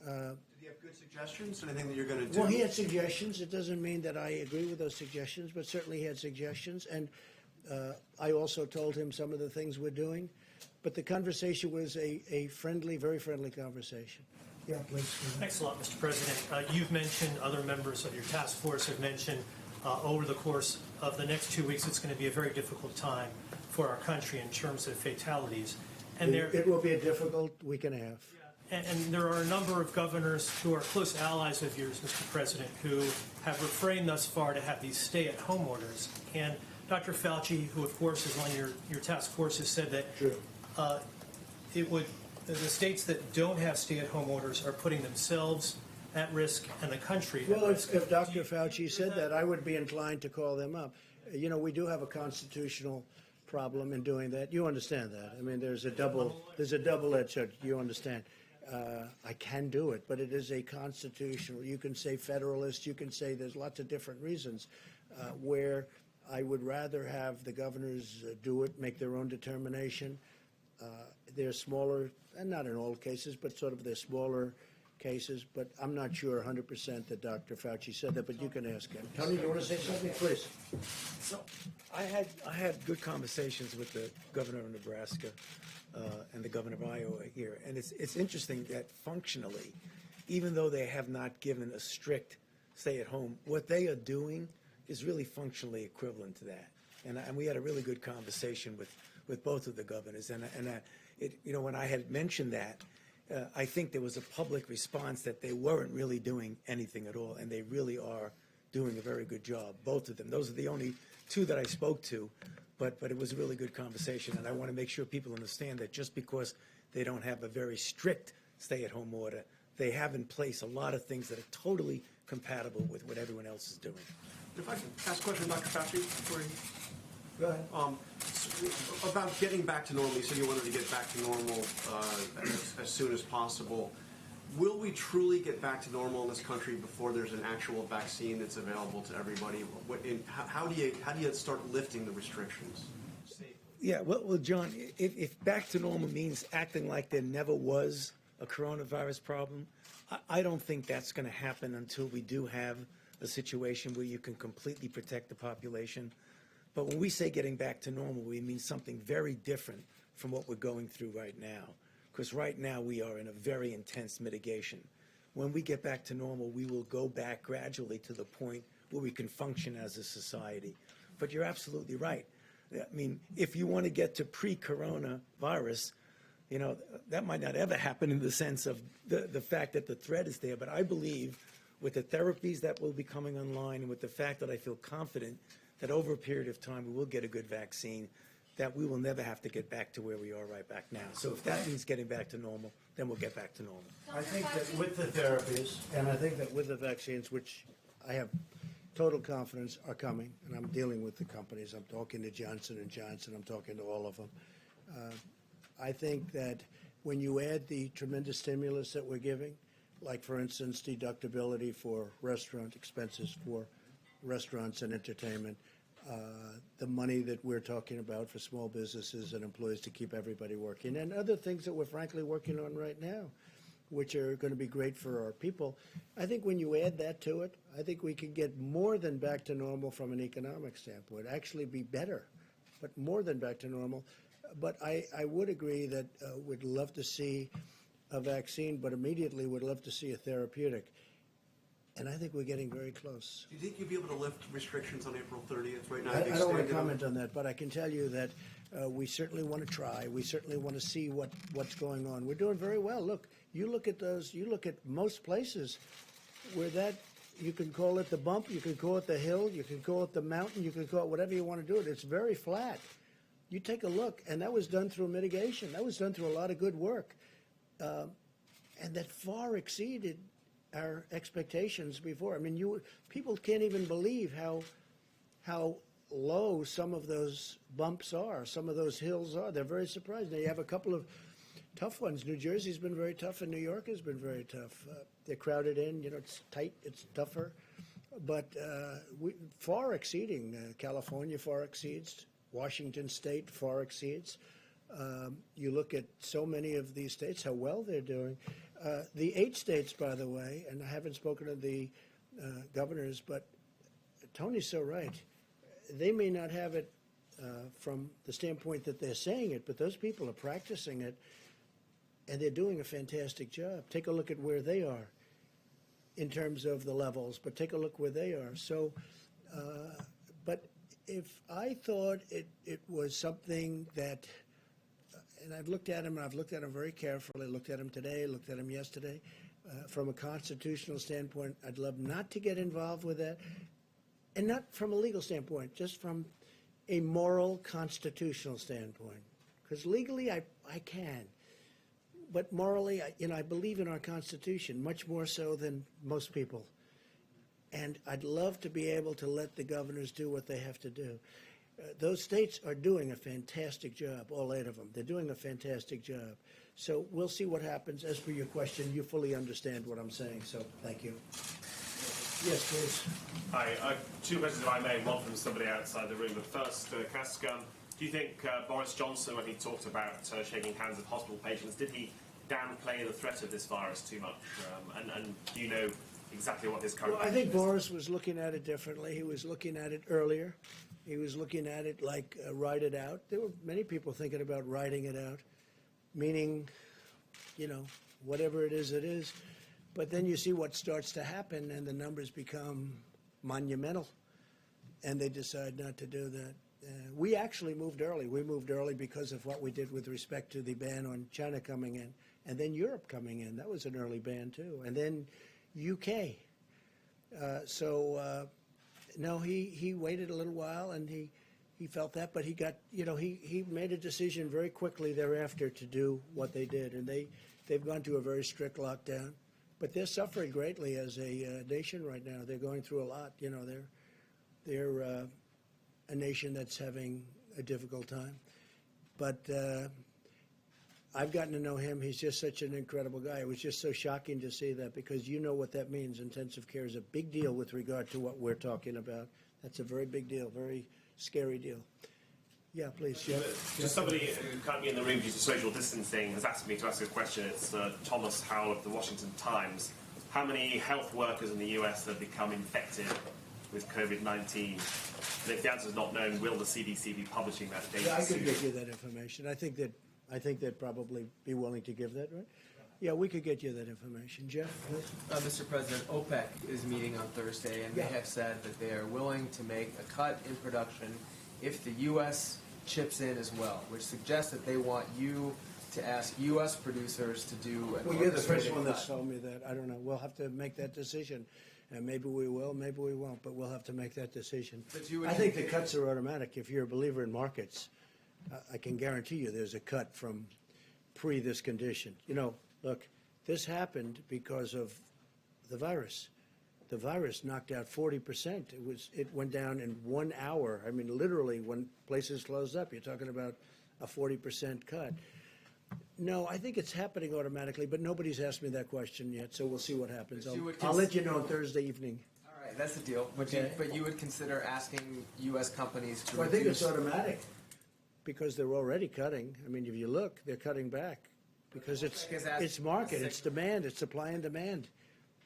Did he have good suggestions? Anything that you're going to do? Well, he had suggestions. It doesn't mean that I agree with those suggestions, but certainly he had suggestions. And I also told him some of the things we're doing. But the conversation was a friendly, very friendly conversation. Yeah, please. Thanks a lot, Mr. President. You've mentioned, other members of your task force have mentioned over the course of the next 2 weeks, it's going to be a very difficult time for our country in terms of fatalities. And It will be a difficult week and a half. and there are a number of governors who are close allies of yours, Mr. President, who have refrained thus far to have these stay-at-home orders. And Dr. Fauci, who of course is on your task force, has said that the states that don't have stay-at-home orders are putting themselves at risk and the country at Well, risk. if Dr. Fauci said that, I would be inclined to call them up. You know, we do have a constitutional problem in doing that. You understand that. I mean, there's a double-edged sword. You understand. I can do it, but it is a constitutional. You can say federalist. You can say there's lots of different reasons where I would rather have the governors do it, make their own determination. They're smaller, and not in all cases, but sort of they're smaller cases. But I'm not sure 100% that Dr. Fauci said that, but you can ask him. Tony, do you want to say something, please? So I had good conversations with the governor of Nebraska and the governor of Iowa here, and it's interesting that functionally, even though they have not given a strict stay-at-home, what they are doing is really functionally equivalent to that. And we had a really good conversation with both of the governors, and when I had mentioned that, I think there was a public response that they weren't really doing anything at all, and they really are doing a very good job, both of them. Those are the only two that I spoke to, but it was a really good conversation, and I want to make sure people understand that just because they don't have a very strict stay-at-home order, they have in place a lot of things that are totally compatible with what everyone else is doing. If I can ask a question, Dr. Fauci, before you... Go ahead. About getting back to normal, you said you wanted to get back to normal as soon as possible. Will we truly get back to normal in this country before there's an actual vaccine that's available to everybody? How do you start lifting the restrictions? Yeah, well, John, if back to normal means acting like there never was a coronavirus problem, I don't think that's going to happen until we do have a situation where you can completely protect the population. But when we say getting back to normal, we mean something very different from what we're going through right now. Because right now we are in a very intense mitigation. When we get back to normal, we will go back gradually to the point where we can function as a society. But you're absolutely right. I mean, if you want to get to pre-coronavirus, you know, that might not ever happen in the sense of the fact that the threat is there. But I believe with the therapies that will be coming online and with the fact that I feel confident that over a period of time we will get a good vaccine, that we will never have to get back to where we are right back now. So if that means getting back to normal, then we'll get back to normal. I think that with the therapies, and I think that with the vaccines, which I have total confidence are coming, and I'm dealing with the companies. I'm talking to Johnson & Johnson. I'm talking to all of them. I think that when you add the tremendous stimulus that we're giving, like, for instance, deductibility for restaurant expenses for restaurants and entertainment, the money that we're talking about for small businesses and employees to keep everybody working, and other things that we're frankly working on right now, which are going to be great for our people. I think when you add that to it, I think we can get more than back to normal from an economic standpoint, actually be better, but more than back to normal. But I would agree that we'd love to see a vaccine, but immediately would love to see a therapeutic. And I think we're getting very close. Do you think you'll be able to lift restrictions on April 30th right now? I don't want to comment on that, but I can tell you that we certainly want to try. We certainly want to see what's going on. We're doing very well. Look, you look at those. You look at most places where that, you can call it the bump, you can call it the hill, you can call it the mountain, you can call it whatever you want to do it. It's very flat. You take a look, and that was done through mitigation. That was done through a lot of good work, and that far exceeded our expectations before. I mean, people can't even believe how low some of those bumps are, some of those hills are. They're very surprised. Now, you have a couple of tough ones. New Jersey's been very tough, and New York has been very tough. They're crowded in. You know, it's tight. It's tougher. But far exceeding. California far exceeds. Washington State far exceeds. You look at so many of these states, how well they're doing. The 8 states, by the way, and I haven't spoken to the governors, but Tony's so right. They may not have it from the standpoint that they're saying it, but those people are practicing it, and they're doing a fantastic job. Take a look at where they are in terms of the levels, but take a look where they are. So But if I thought it was something that, and I've looked at him, and I've looked at him very carefully, looked at him today, looked at him yesterday, from a constitutional standpoint, I'd love not to get involved with that, and not from a legal standpoint, just from a moral constitutional standpoint. Because legally, I can. But morally, I believe in our Constitution much more so than most people. And I'd love to be able to let the governors do what they have to do. Those states are doing a fantastic job, all 8 of them. They're doing a fantastic job. So we'll see what happens. As for your question, you fully understand what I'm saying, so thank you. Yes, please. Hi. 2 questions, if I may, one from somebody outside the room. But first, can I ask, do you think Boris Johnson, when he talked about shaking hands with hospital patients, did he downplay the threat of this virus too much? And do you know exactly what his current Well, I think Boris was looking at it differently. He was looking at it earlier. He was looking at it like ride it out. There were many people thinking about riding it out, meaning, whatever it is. But then you see what starts to happen, and the numbers become monumental, and they decide not to do that. We actually moved early. We moved early because of what we did with respect to the ban on China coming in, and then Europe coming in. That was an early ban, too. And then UK. No, he waited a little while, and he felt that, but he got, he made a decision very quickly thereafter to do what they did, and they've gone to a very strict lockdown. But they're suffering greatly as a nation right now. They're going through a lot. They're a nation that's having a difficult time. But I've gotten to know him. He's just such an incredible guy. It was just so shocking to see that, because you know what that means. Intensive care is a big deal with regard to what we're talking about. That's a very big deal, very scary deal. Yeah, please, Jeff. Just somebody who can't be in the room due to social distancing has asked me to ask a question. It's Thomas Howell of the Washington Times. How many health workers in the US have become infected with COVID-19? And if the answer is not known, will the CDC be publishing that data I soon? could get you that information. I think they'd probably be willing to give that, right? Yeah, we could get you that information. Jeff, please. Mr. President, OPEC is meeting on Thursday, and they have said that they are willing to make a cut in production if the U.S. chips in as well, which suggests that they want you to ask U.S. producers to do an Well, you're the first orchestrated one cut. that's told me that. I don't know. We'll have to make that decision. And maybe we will, maybe we won't, but we'll have to make that decision. But you would- I think the cuts are automatic. If you're a believer in markets, I can guarantee you there's a cut from pre this condition. Look, this happened because of the virus. The virus knocked out 40%. It went down in 1 hour. I mean, literally, when places closed up, you're talking about a 40% cut. No, I think it's happening automatically, but nobody's asked me that question yet, so we'll see what happens. I'll let you know on Thursday evening. All right, that's the deal. Okay. But you would consider asking U.S. companies to Well, I think reduce... it's automatic, because they're already cutting. I mean, if you look, they're cutting back, because it's market, it's demand, it's supply and demand.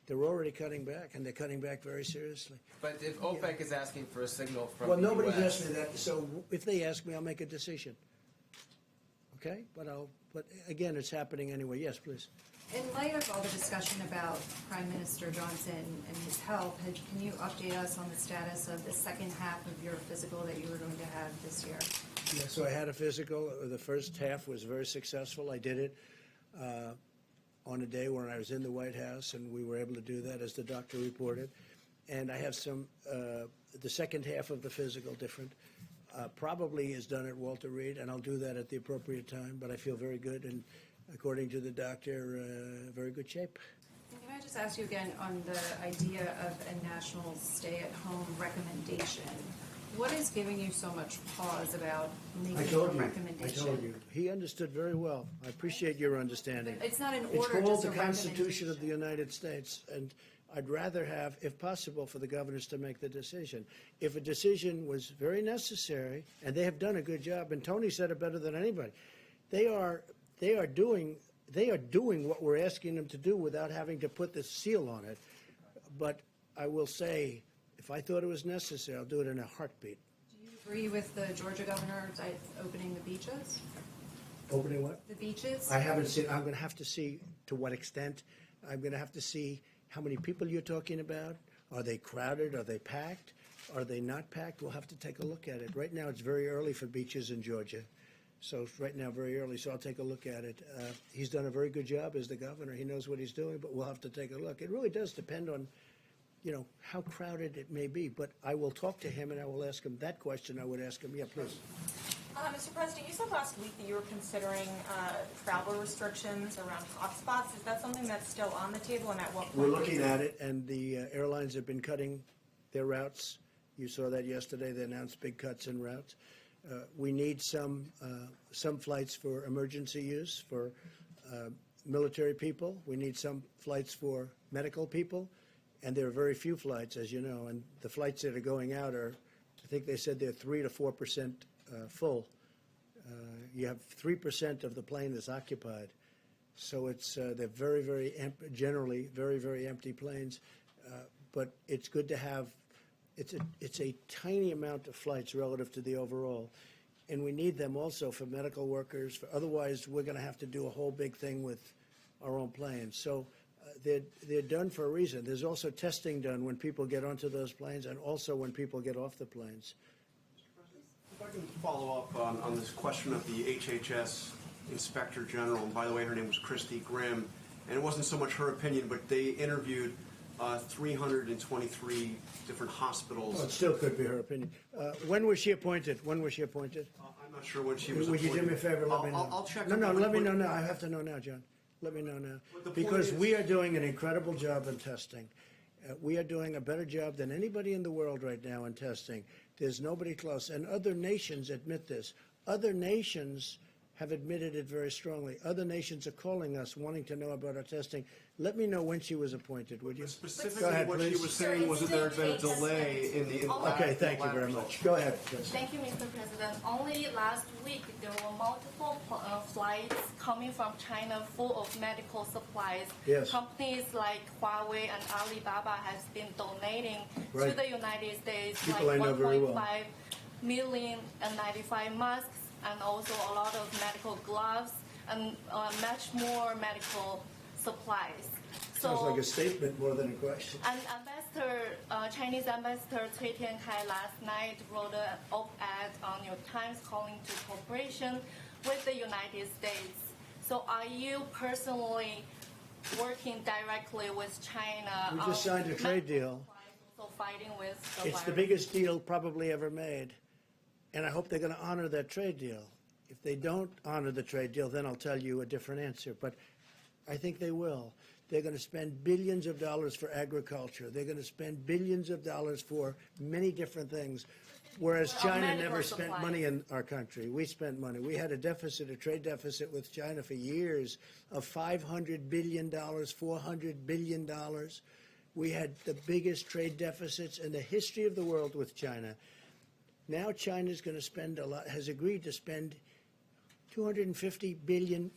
They're already cutting back, and they're cutting back very seriously. But if OPEC is asking for a signal from Well, the nobody's U.S. asked me that, so if they ask me, I'll make a decision. Okay? But again, it's happening anyway. Yes, please. In light of all the discussion about Prime Minister Johnson and his health, can you update us on the status of the second half of your physical that you were going to have this year? Yeah, so I had a physical. The first half was very successful. I did it on a day when I was in the White House, and we were able to do that, as the doctor reported. And I have the second half of the physical different. Probably is done at Walter Reed, and I'll do that at the appropriate time, but I feel very good, and according to the doctor, very good shape. And can I just ask you again on the idea of a national stay-at-home recommendation? What is giving you so much pause about making a recommendation? I told you. He understood very well. I appreciate your understanding. It's not an It's order, called just the a Constitution of the United States, and I'd rather have, if possible, for the governors to make the decision. If a decision was very necessary, and they have done a good job, and Tony said it better than anybody, they are doing what we're asking them to do without having to put the seal on it. But I will say, if I thought it was necessary, I'll do it in a heartbeat. Do you agree with the Georgia governor opening the beaches? Opening what? The beaches? I haven't seen. I'm going to have to see to what extent. I'm going to have to see how many people you're talking about. Are they crowded? Are they packed? Are they not packed? We'll have to take a look at it. Right now, it's very early for beaches in Georgia. So right now, very early, so I'll take a look at it. He's done a very good job as the governor. He knows what he's doing, but we'll have to take a look. It really does depend on, how crowded it may be. But I will talk to him and I will ask him that question. I would ask him, yeah, please. Mr. President, you said last week that you were considering travel restrictions around hotspots. Is that something that's still on the table, and at what point? We're looking at it, and the airlines have been cutting their routes. You saw that yesterday. They announced big cuts in routes. We need some flights for emergency use for military people. We need some flights for medical people, and there are very few flights, as you know. And the flights that are going out are, I think they said they're 3 to 4% full. You have 3% of the plane that's occupied, so it's they're very generally very empty planes. But it's good to have. It's a tiny amount of flights relative to the overall, and we need them also for medical workers. Otherwise, we're going to have to do a whole big thing with our own planes. So they're done for a reason. There's also testing done when people get onto those planes, and also when people get off the planes. If I can follow up on this question of the HHS Inspector General, and by the way, her name was Christy Grimm, and it wasn't so much her opinion, but they interviewed 323 different hospitals. Well, it still could be her opinion. When was she appointed? I'm not sure when she was Would appointed. you do me a favor? Let me know. I'll check. No, let me know now. I have to know now, John. Let me know now. Because we are doing an incredible job in testing. We are doing a better job than anybody in the world right now in testing. There's nobody close. And other nations admit this. Other nations have admitted it very strongly. Other nations are calling us, wanting to know about our testing. Let me know when she was appointed, would you? Specifically, Go ahead, what please. she was saying was that there had been a delay in the Okay, thank you very much. Go ahead. Thank you, Mr. President. Only last week, there were multiple flights coming from China full of medical supplies. Yes. Companies like Huawei and Alibaba has been donating Right. to the United States People I know very well. 1.5 million N95 masks, and also a lot of medical gloves and much more medical supplies. Sounds like a statement more than a question. And Chinese Ambassador Cui Tiankai last night wrote an op-ed on New York Times calling to cooperation with the United States. So are you personally working directly with China? We just signed a trade deal. Also fighting with the It's the virus? biggest deal probably ever made. And I hope they're going to honor that trade deal. If they don't honor the trade deal, then I'll tell you a different answer. But I think they will. They're going to spend billions of dollars for agriculture. They're going to spend billions of dollars for many different things, whereas China medical never spent supplies. money in our country. We spent money. We had a trade deficit with China for years of $500 billion, $400 billion. We had the biggest trade deficits in the history of the world with China. Now China's going to spend a lot, has agreed to spend $250 billion,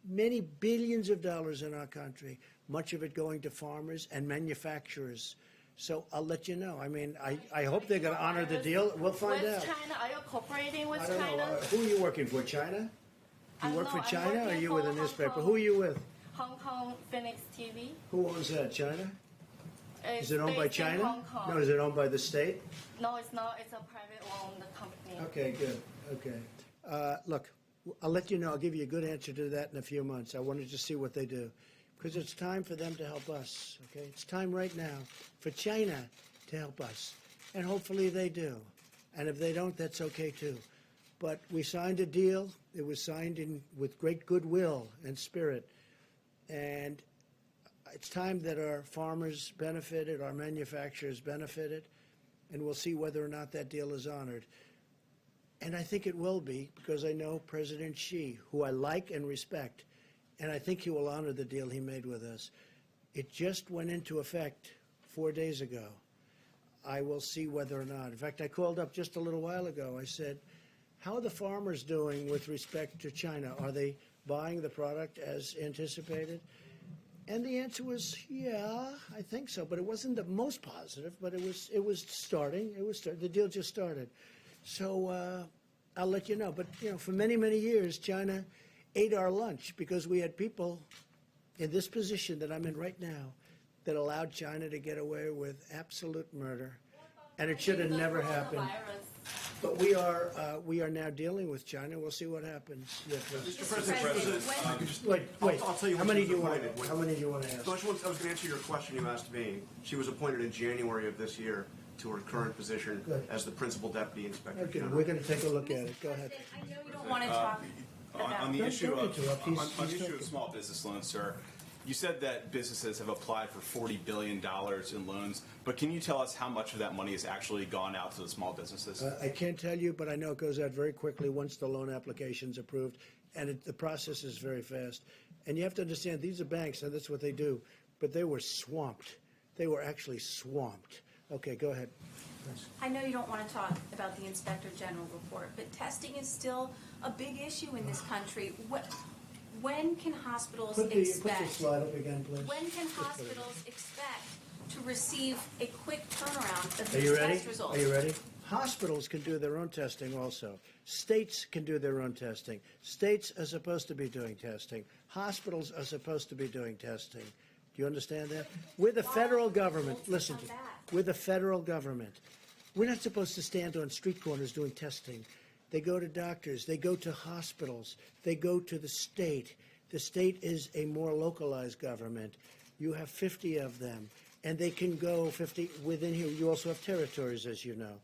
many billions of dollars in our country, much of it going to farmers and manufacturers. So I'll let you know. I mean, I hope they're going to honor the deal. We'll find with out. China, are you cooperating with I don't China? know. Who are you working for, China? You work for I'm China or are working you for with a Hong newspaper? Kong. Who are you with? Hong Kong Phoenix TV. Who owns that, China? It's Is it owned by based in China? Hong Kong. No, is it owned by the state? No, it's not. It's a private-owned company. Okay, good. Okay. Look, I'll let you know. I'll give you a good answer to that in a few months. I wanted to see what they do because it's time for them to help us. Okay, it's time right now for China to help us, and hopefully they do. And if they don't, that's okay too. But we signed a deal. It was signed with great goodwill and spirit, and it's time that our farmers benefited, our manufacturers benefited, and we'll see whether or not that deal is honored. And I think it will be, because I know President Xi, who I like and respect, and I think he will honor the deal he made with us. It just went into effect 4 days ago. I will see whether or not. In fact, I called up just a little while ago. I said, how are the farmers doing with respect to China? Are they buying the product as anticipated? And the answer was, yeah, I think so. But it wasn't the most positive, but it was starting. The deal just started. So I'll let you know. But, for many, many years, China ate our lunch because we had people in this position that I'm in right now that allowed China to get away with absolute murder. and it should have never happened. But we are now dealing with China. We'll see what happens. Yeah, Mr. President, wait. I'll tell you How when many she do was you want? appointed. How many do you want to ask? No, I was going to answer your question you asked me. She was appointed in January of this year to her current position Good. as the Principal Deputy Inspector Okay, General. we're going to take a look at it. Go ahead. I know you don't want to talk On the Don't issue interrupt. of He's on the issue talking. of small business loans, sir, you said that businesses have applied for $40 billion in loans, but can you tell us how much of that money has actually gone out to the small businesses? I can't tell you, but I know it goes out very quickly once the loan application's approved, and the process is very fast. And you have to understand, these are banks, and that's what they do, but they were swamped. They were actually swamped. Okay, go ahead. I know you don't want to talk about the Inspector General report, but testing is still a big issue in this country. When can hospitals Put the expect? slide up again, please. When can hospitals expect to receive a quick turnaround of Are these you ready? test results? Are you ready? Hospitals can do their own testing also. States can do their own testing. States are supposed to be doing testing. Hospitals are supposed to be doing testing. Do you understand that? We're the federal government. Listen to me. We're the federal government. We're not supposed to stand on street corners doing testing. They go to doctors. They go to hospitals. They go to the state. The state is a more localized government. You have 50 of them, and they can go 50 within here. You also have territories, as you know,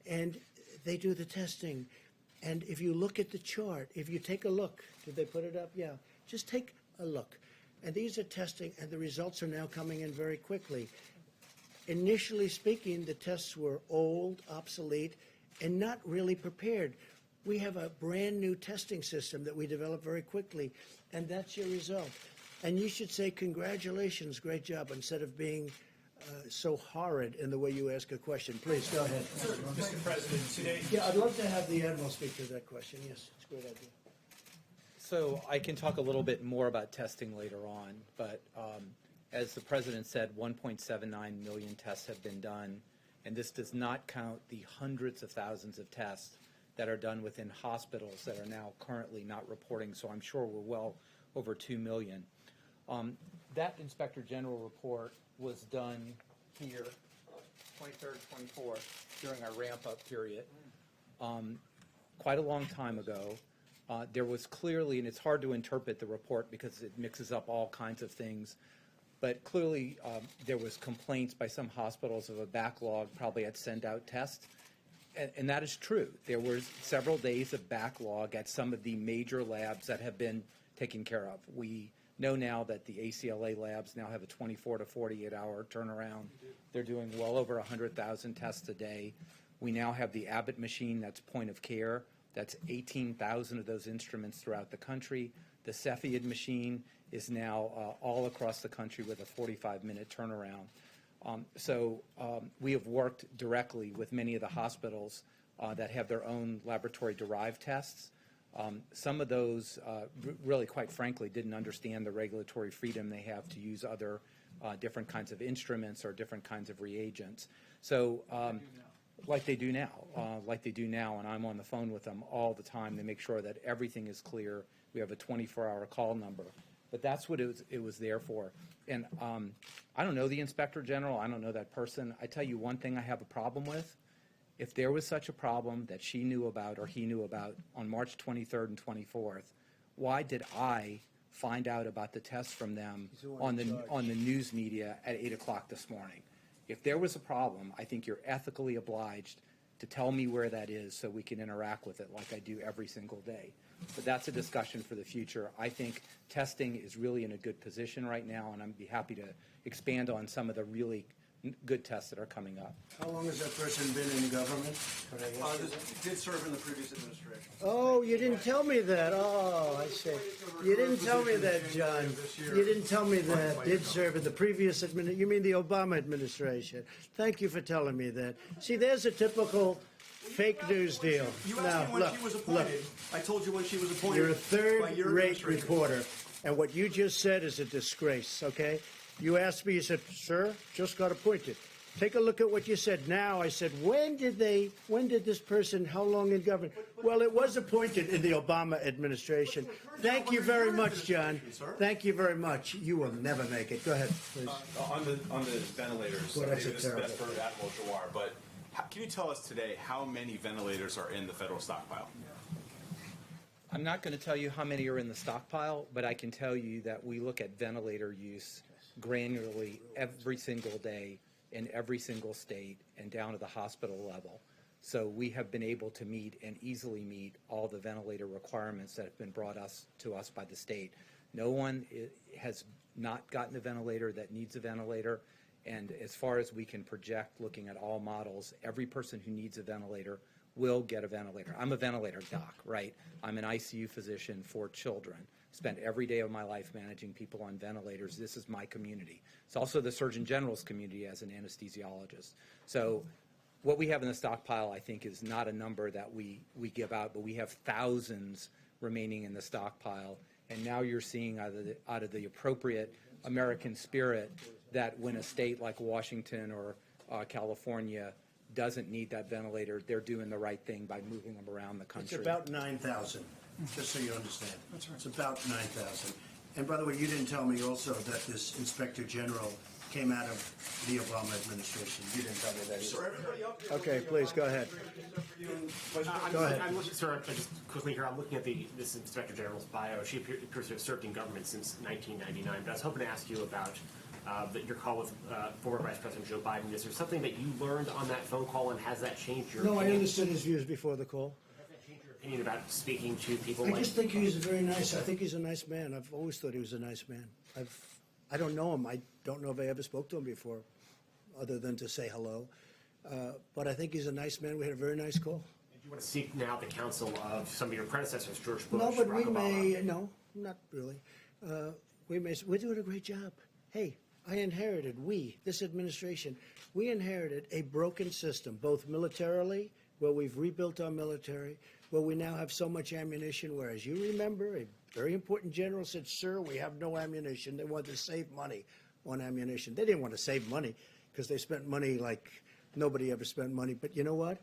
and they do the testing. And if you look at the chart, if you take a look, did they put it up? Yeah. Just take a look. And these are testing, and the results are now coming in very quickly. Initially speaking, the tests were old, obsolete, and not really prepared. We have a brand new testing system that we developed very quickly, and that's your result. And you should say, congratulations, great job, instead of being so horrid in the way you ask a question. Please, go ahead. Mr. President, today. Yeah, I'd love to have the Admiral speak to that question. Yes, it's a great idea. So I can talk a little bit more about testing later on, but as the President said, 1.79 million tests have been done, and this does not count the hundreds of thousands of tests that are done within hospitals that are now currently not reporting, so I'm sure we're well over 2 million. That Inspector General report was done here, 23rd, 24th, during our ramp-up period, quite a long time ago. There was clearly, and it's hard to interpret the report because it mixes up all kinds of things, but clearly there was complaints by some hospitals of a backlog, probably at send-out tests, and that is true. There were several days of backlog at some of the major labs that have been taken care of. We know now that the ACLA labs now have a 24 to 48-hour turnaround. They're doing well over 100,000 tests a day. We now have the Abbott machine that's point of care. That's 18,000 of those instruments throughout the country. The Cepheid machine is now all across the country with a 45-minute turnaround. So we have worked directly with many of the hospitals that have their own laboratory-derived tests. Some of those really, quite frankly, didn't understand the regulatory freedom they have to use other different kinds of instruments or different kinds of reagents. So like they do now, and I'm on the phone with them all the time to make sure that everything is clear. We have a 24-hour call number. But that's what it was there for. And I don't know the Inspector General. I don't know that person. I tell you one thing I have a problem with. If there was such a problem that she knew about or he knew about on March 23rd and 24th, why did I find out about the tests from them on the news media at 8 o'clock this morning? If there was a problem, I think you're ethically obliged to tell me where that is so we can interact with it like I do every single day. But that's a discussion for the future. I think testing is really in a good position right now, and I'd be happy to expand on some of the really good tests that are coming up. How long has that person been in government? Did serve in the previous administration. Oh, you didn't tell me that. Oh, I see. You didn't tell me that, John. You didn't tell me that. Did serve in the previous administration. You mean the Obama administration. Thank you for telling me that. See, there's a typical fake news deal. You asked me when she was appointed. I told you when she was appointed. You're a third-rate reporter, and what you just said is a disgrace, okay? You asked me, you said, sir, just got appointed. Take a look at what you said now. I said, when did this person, how long in government? Well, it was appointed in the Obama administration. Thank you very much, John. Thank you very much. You will never make it. Go ahead, please. On the ventilators, Well, maybe that's a this is best terrible for Admiral Giroir, but Can you tell us today how many ventilators are in the federal stockpile? I'm not going to tell you how many are in the stockpile, but I can tell you that we look at ventilator use granularly every single day in every single state and down to the hospital level. So we have been able to meet and easily meet all the ventilator requirements that have been brought to us by the state. No one has not gotten a ventilator that needs a ventilator. And as far as we can project, looking at all models, every person who needs a ventilator will get a ventilator. I'm a ventilator doc, right? I'm an ICU physician for children. Spent every day of my life managing people on ventilators. This is my community. It's also the Surgeon General's community as an anesthesiologist. So what we have in the stockpile, I think, is not a number that we give out, but we have thousands remaining in the stockpile. And now you're seeing out of the appropriate American spirit that when a state like Washington or California doesn't need that ventilator, they're doing the right thing by moving them around the country. It's about 9,000, just so you understand. That's right. It's about 9,000. And by the way, you didn't tell me also that this Inspector General came out of the Obama administration. You didn't tell me that either. Okay, please, go ahead. Go ahead. I'm looking, sir, just quickly here, I'm looking at this Inspector General's bio. She appears to have served in government since 1999, but I was hoping to ask you about your call with former Vice President Joe Biden. Is there something that you learned on that phone call, and has that changed your opinion? No, I understood his views before the call. Has that changed your opinion about speaking to people I just think he's very nice. I think he's a nice man. I've always thought he was a nice man. I don't know him. I don't know if I ever spoke to him before, other than to say hello. But I think he's a nice man. We had a very nice call. Do you want to seek now the counsel of some of your predecessors, George Bush, No, but Barack we Obama? may, no, not really. We're doing a great job. Hey, this administration, we inherited a broken system, both militarily, where we've rebuilt our military, where we now have so much ammunition, where, as you remember, a very important general said, sir, we have no ammunition. They want to save money on ammunition. They didn't want to save money because they spent money like nobody ever spent money. But you know what?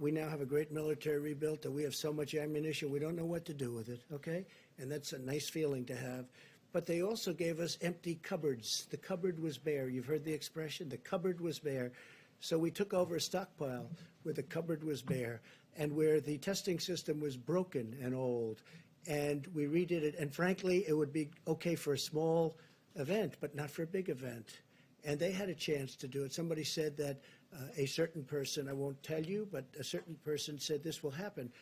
We now have a great military rebuilt, and we have so much ammunition, we don't know what to do with it, okay? And that's a nice feeling to have. But they also gave us empty cupboards. The cupboard was bare. You've heard the expression? The cupboard was bare. So we took over a stockpile where the cupboard was bare and where the testing system was broken and old. And we redid it. And frankly, it would be okay for a small event, but not for a big event. And they had a chance to do it. Somebody said that a certain person, I won't tell you, but a certain person said this will happen.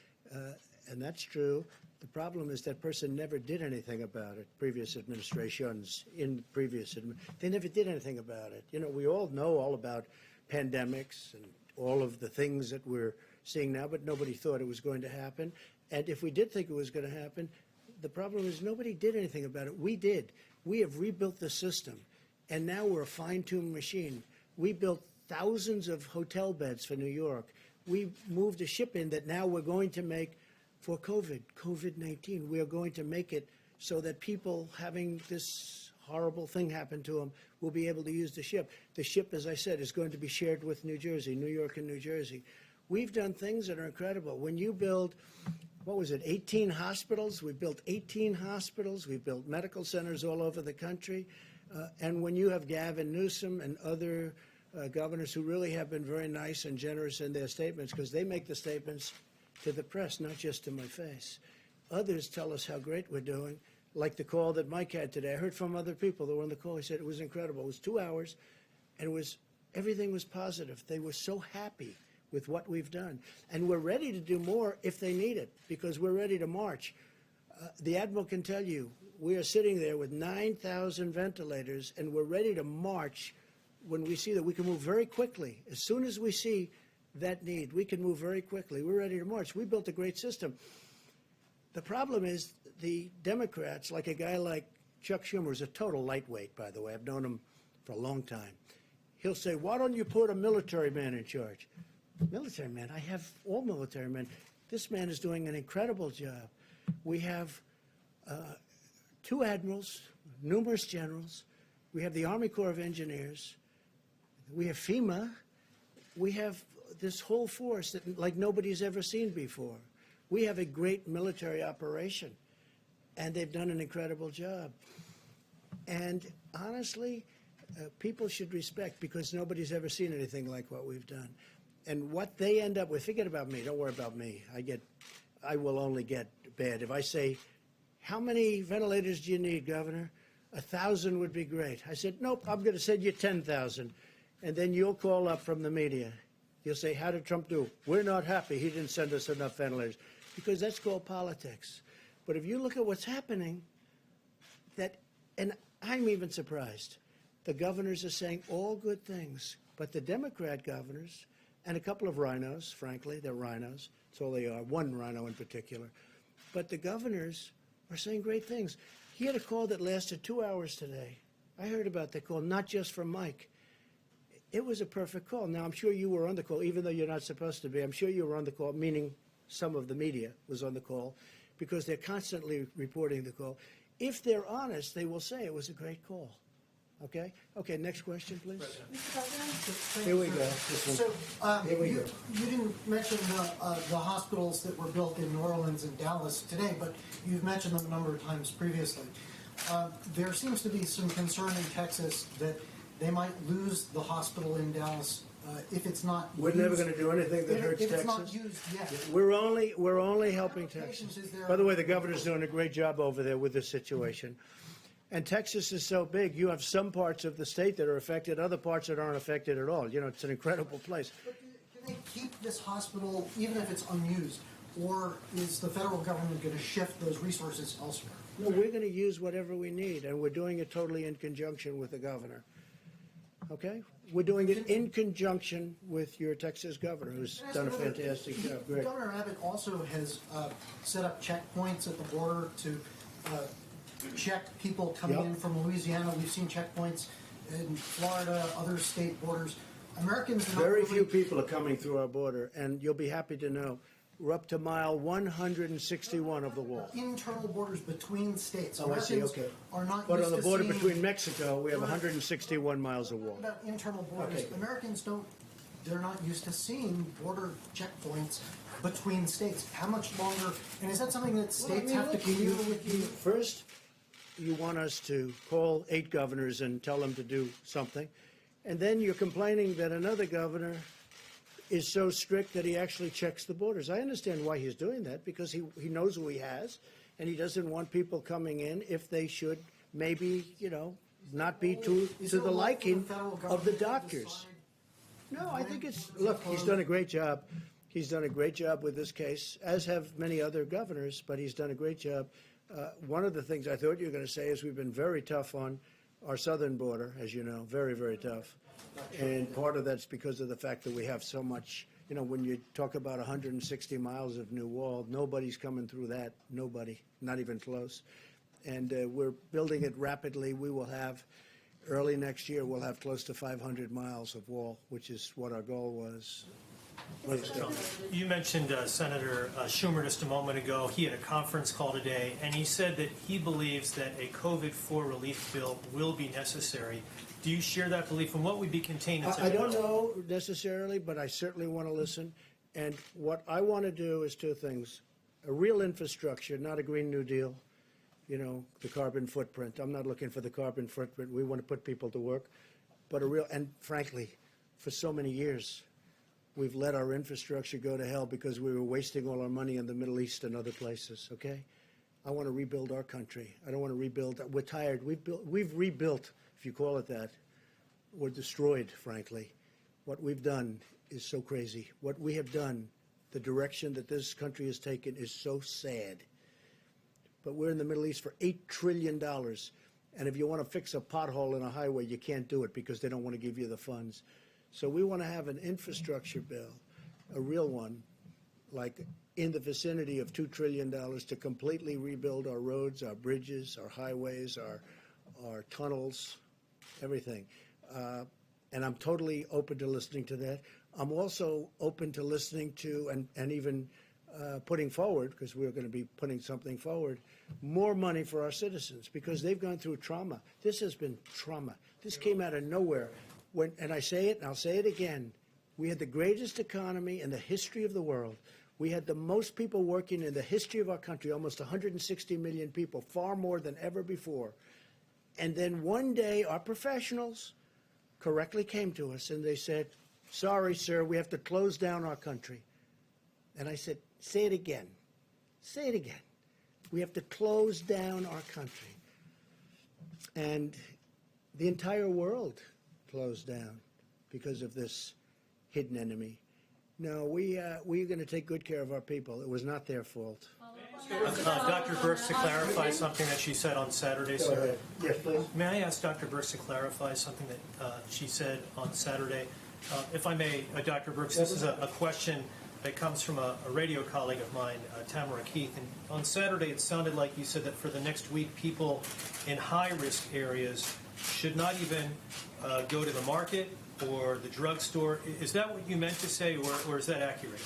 And that's true. The problem is that person never did anything about it. Previous administrations, they never did anything about it. You know, we all know all about pandemics and all of the things that we're seeing now, but nobody thought it was going to happen. And if we did think it was going to happen, the problem is nobody did anything about it. We did. We have rebuilt the system, and now we're a fine-tuned machine. We built thousands of hotel beds for New York. We moved a ship in that now we're going to make for COVID-19. We are going to make it so that people having this horrible thing happen to them will be able to use the ship. The ship, as I said, is going to be shared with New Jersey, New York and New Jersey. We've done things that are incredible. When you build, 18 hospitals? We built 18 hospitals. We built medical centers all over the country. And when you have Gavin Newsom and other governors who really have been very nice and generous in their statements, because they make the statements to the press, not just to my face. Others tell us how great we're doing, like the call that Mike had today. I heard from other people that were on the call. He said it was incredible. It was 2 hours, and everything was positive. They were so happy with what we've done. And we're ready to do more if they need it, because we're ready to march. The Admiral can tell you, we are sitting there with 9,000 ventilators, and we're ready to march when we see that we can move very quickly. As soon as we see that need, we can move very quickly. We're ready to march. We built a great system. The problem is the Democrats, like a guy like Chuck Schumer, who's a total lightweight, by the way. I've known him for a long time. He'll say, why don't you put a military man in charge? Military man? I have all military men. This man is doing an incredible job. We have 2 admirals, numerous generals. We have the Army Corps of Engineers. We have FEMA. We have this whole force that like nobody's ever seen before. We have a great military operation, and they've done an incredible job. And honestly, people should respect, because nobody's ever seen anything like what we've done. And what they end up with, forget about me, don't worry about me. I will only get bad. If I say, how many ventilators do you need, Governor? 1,000 would be great. I said, nope, I'm going to send you 10,000. And then you'll call up from the media. You'll say, how did Trump do? We're not happy. He didn't send us enough ventilators. Because that's called politics. But if you look at what's happening, and I'm even surprised, the governors are saying all good things. But the Democrat governors, and a couple of rhinos, frankly, they're rhinos. That's all they are, one rhino in particular. But the governors are saying great things. He had a call that lasted 2 hours today. I heard about that call, not just from Mike. It was a perfect call. Now, I'm sure you were on the call, even though you're not supposed to be. I'm sure you were on the call, meaning some of the media was on the call, because they're constantly reporting the call. If they're honest, they will say it was a great call. Okay? Okay, next question, please. Here we go. This one. Here we go. You didn't mention the hospitals that were built in New Orleans and Dallas today, but you've mentioned them a number of times previously. There seems to be some concern in Texas that they might lose the hospital in Dallas if it's not We're never going to do anything that hurts if Texas. it's not used yet. We're only helping Texas. By the way, the governor's doing a great job over there with this situation. And Texas is so big, you have some parts of the state that are affected, other parts that aren't affected at all. You know, it's an incredible place. But can they keep this hospital even if it's unused? Or is the federal government going to shift those resources elsewhere? No, we're going to use whatever we need, and we're doing it totally in conjunction with the governor. Okay? We're doing it in conjunction with your Texas governor, who's done a fantastic job. Great. Governor Abbott also has set up checkpoints at the border to check people coming in from Louisiana. We've seen checkpoints in Florida, other state borders. Americans are not Very really, few people are coming through our border, and you'll be happy to know we're up to mile 161 of the wall. internal borders between states. Oh, I see, Americans okay. are not But used on the to border seeing- between Mexico, we have 161 miles of wall. About internal borders, Okay. Americans they're not used to seeing border checkpoints between states. How much longer, and is that something that states have to continue with you? First, you want us to call 8 governors and tell them to do something. And then you're complaining that another governor is so strict that he actually checks the borders. I understand why he's doing that, because he knows who he has, and he doesn't want people coming in if they should maybe, not be to the liking of the doctors. No, I think look, he's done a great job. He's done a great job with this case, as have many other governors, but he's done a great job. One of the things I thought you were going to say is we've been very tough on our southern border, as you know, very, very tough. And part of that's because of the fact that we have so much, when you talk about 160 miles of new wall, nobody's coming through that, nobody, not even close. And we're building it rapidly. We will have, early next year, we'll have close to 500 miles of wall, which is what our goal was. You mentioned Senator Schumer just a moment ago. He had a conference call today, and he said that he believes that a COVID-4 relief bill will be necessary. Do you share that belief, and what would be contained in such I a don't bill? know necessarily, but I certainly want to listen. And what I want to do is 2 things. A real infrastructure, not a Green New Deal, the carbon footprint. I'm not looking for the carbon footprint. We want to put people to work. But and frankly, for so many years, we've let our infrastructure go to hell because we were wasting all our money in the Middle East and other places, okay? I want to rebuild our country. I don't want to rebuild. We're tired. We've rebuilt, if you call it that. We're destroyed, frankly. What we've done is so crazy. What we have done, the direction that this country has taken is so sad. But we're in the Middle East for $8 trillion. And if you want to fix a pothole in a highway, you can't do it because they don't want to give you the funds. So we want to have an infrastructure bill, a real one, like in the vicinity of $2 trillion to completely rebuild our roads, our bridges, our highways, our tunnels, everything. And I'm totally open to listening to that. I'm also open to listening to and even putting forward, because we're going to be putting something forward, more money for our citizens because they've gone through trauma. This has been trauma. This came out of nowhere. And I say it, and I'll say it again, we had the greatest economy in the history of the world. We had the most people working in the history of our country, almost 160 million people, far more than ever before. And then one day, our professionals correctly came to us and they said, sorry, sir, we have to close down our country. And I said, say it again. Say it again. We have to close down our country. And the entire world closed down because of this hidden enemy. No, we're going to take good care of our people. It was not their fault. Dr. Birx to clarify something that she said on Saturday, Go sir. ahead. Yes, please. May I ask Dr. Birx to clarify something that she said on Saturday? If I may, Dr. Birx, this is a question that comes from a radio colleague of mine, Tamara Keith. And on Saturday, it sounded like you said that for the next week, people in high-risk areas should not even go to the market or the drugstore. Is that what you meant to say, or is that accurate?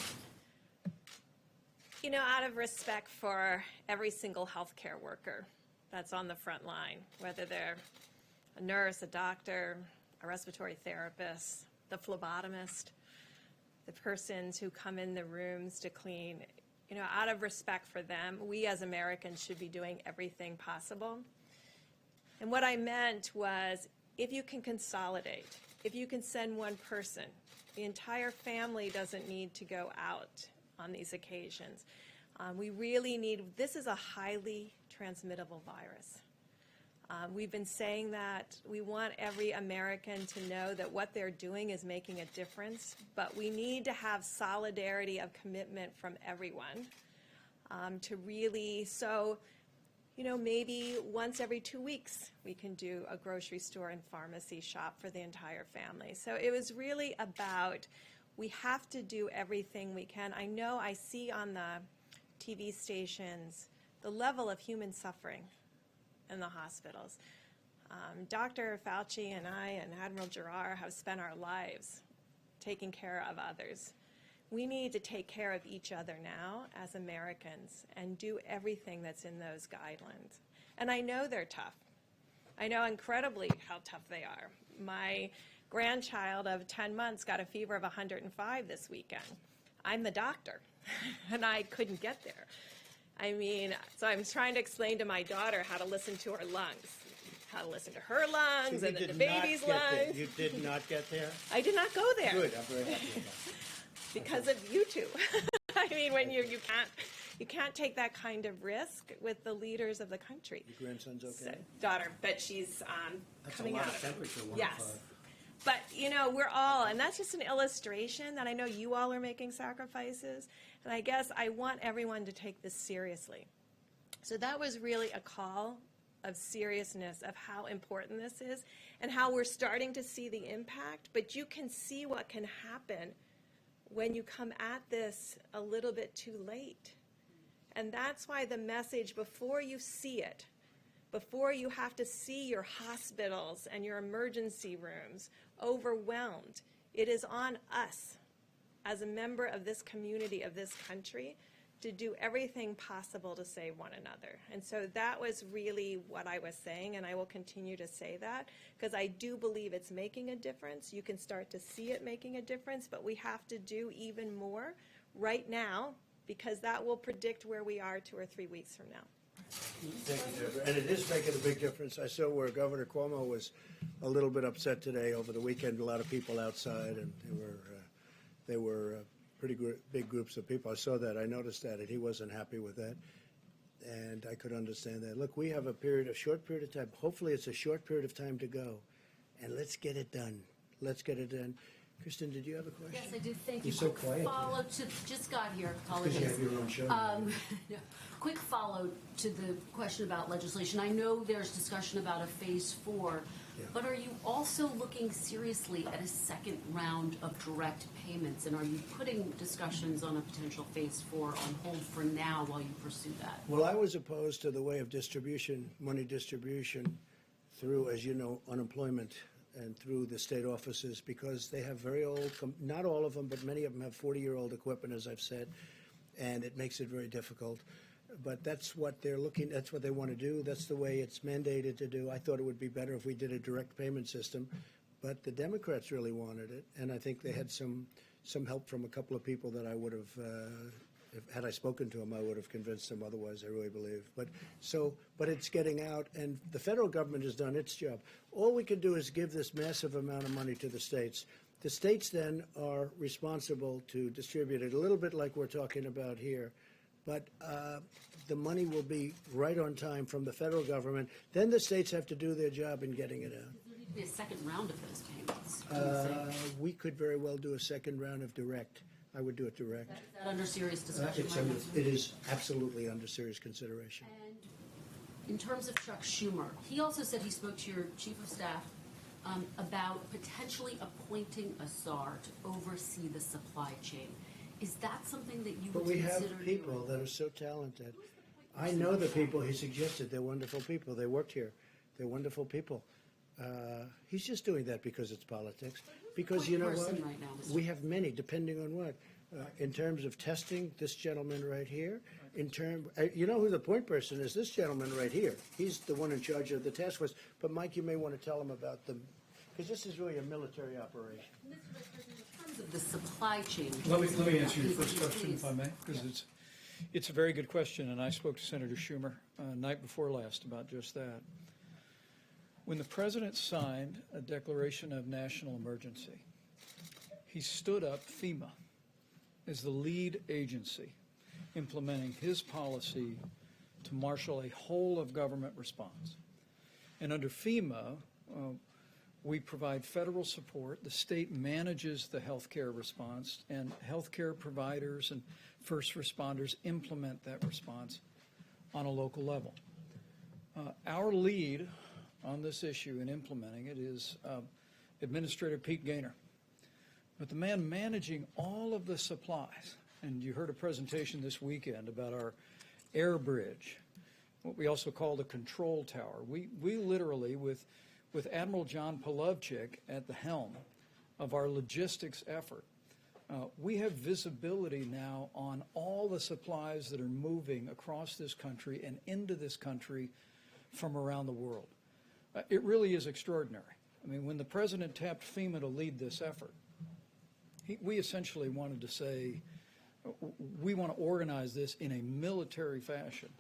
You know, out of respect for every single healthcare worker that's on the front line, whether they're a nurse, a doctor, a respiratory therapist, the phlebotomist, the persons who come in the rooms to clean, you know, out of respect for them, we as Americans should be doing everything possible. And what I meant was, if you can consolidate, if you can send one person, the entire family doesn't need to go out on these occasions. We really need, this is a highly transmittable virus. We've been saying that we want every American to know that what they're doing is making a difference, but we need to have solidarity of commitment from everyone to really, so, you know, maybe once every 2 weeks we can do a grocery store and pharmacy shop for the entire family. So it was really about, we have to do everything we can. I know I see on the TV stations the level of human suffering in the hospitals. Dr. Fauci and I and Admiral Giroir have spent our lives taking care of others. We need to take care of each other now as Americans and do everything that's in those guidelines. And I know they're tough. I know incredibly how tough they are. My grandchild of 10 months got a fever of 105 this weekend. I'm the doctor, and I couldn't get there. I mean, so I'm trying to explain to my daughter how to listen to her lungs, how to listen to her lungs, So and then the baby's lungs. You did not get there? I did not go there. Good, I'm very happy with that. Because of you two. I mean, when you can't take that kind of risk with the leaders of the country. Your grandson's okay? Daughter, but she's That's coming a lot out of temperature, 105. Yes. But, you know, we're all, and that's just an illustration that I know you all are making sacrifices, and I guess I want everyone to take this seriously. So that was really a call of seriousness of how important this is and how we're starting to see the impact, but you can see what can happen when you come at this a little bit too late. And that's why the message, before you see it, before you have to see your hospitals and your emergency rooms overwhelmed, it is on us as a member of this community, of this country, to do everything possible to save one another. And so that was really what I was saying, and I will continue to say that, because I do believe it's making a difference. You can start to see it making a difference, but we have to do even more right now, because that will predict where we are 2 or 3 weeks from now. Thank you, Deborah. And it is making a big difference. I saw where Governor Cuomo was a little bit upset today over the weekend. A lot of people outside, and they were pretty big groups of people. I saw that. I noticed that, and he wasn't happy with that. And I could understand that. Look, we have a short period of time. Hopefully, it's a short period of time to go, and let's get it done. Let's get it done. Kristen, did you have a question? Yes, I did. Thank you. You're so quiet. Follow to just got here. Because you have your own show. Quick follow to the question about legislation. I know there's discussion about a phase 4, but are you also looking seriously at a second round of direct payments? And are you putting discussions on a potential phase 4 on hold for now while you pursue that? Well, I was opposed to the way of distribution, money distribution through, as you know, unemployment and through the state offices, because they have very old, not all of them, but many of them have 40-year-old equipment, as I've said, and it makes it very difficult. But that's what they're looking, that's what they want to do. That's the way it's mandated to do. I thought it would be better if we did a direct payment system, but the Democrats really wanted it, and I think they had some help from a couple of people that I would have, had I spoken to them, I would have convinced them otherwise, I really believe. But it's getting out, and the federal government has done its job. All we can do is give this massive amount of money to the states The states then are responsible to distribute it, a little bit like we're talking about here. But the money will be right on time from the federal government. Then the states have to do their job in getting it out. There need to be a second round of those payments. We could very well do a second round of direct. I would do it direct. Is that under serious discussion right now? It is absolutely under serious consideration. And in terms of Chuck Schumer, he also said he spoke to your chief of staff about potentially appointing a czar to oversee the supply chain. Is that something that you But would we consider have people that are so talented. I know the people he suggested. They're wonderful people. They worked here. They're wonderful people. He's just doing that because it's politics. Because you know what? Right now, We have many, depending on what. In terms of testing, this gentleman right here. You know who the point person is? This gentleman right here. He's the one in charge of the task force. But Mike, you may want to tell him about them, because this is really a military operation. In terms of the supply chain. Let me answer your first question, if I may, because it's a very good question, and I spoke to Senator Schumer night before last about just that. When the president signed a declaration of national emergency, he stood up FEMA as the lead agency implementing his policy to marshal a whole of government response. And under FEMA, we provide federal support. The state manages the healthcare response, and healthcare providers and first responders implement that response on a local level. Our lead on this issue in implementing it is Administrator Pete Gaynor. But the man managing all of the supplies, and you heard a presentation this weekend about our air bridge, what we also call the control tower. We literally, with Admiral John Polovchik at the helm of our logistics effort, we have visibility now on all the supplies that are moving across this country and into this country from around the world. It really is extraordinary. I mean, when the president tapped FEMA to lead this effort, we essentially wanted to say, we want to organize this in a military fashion.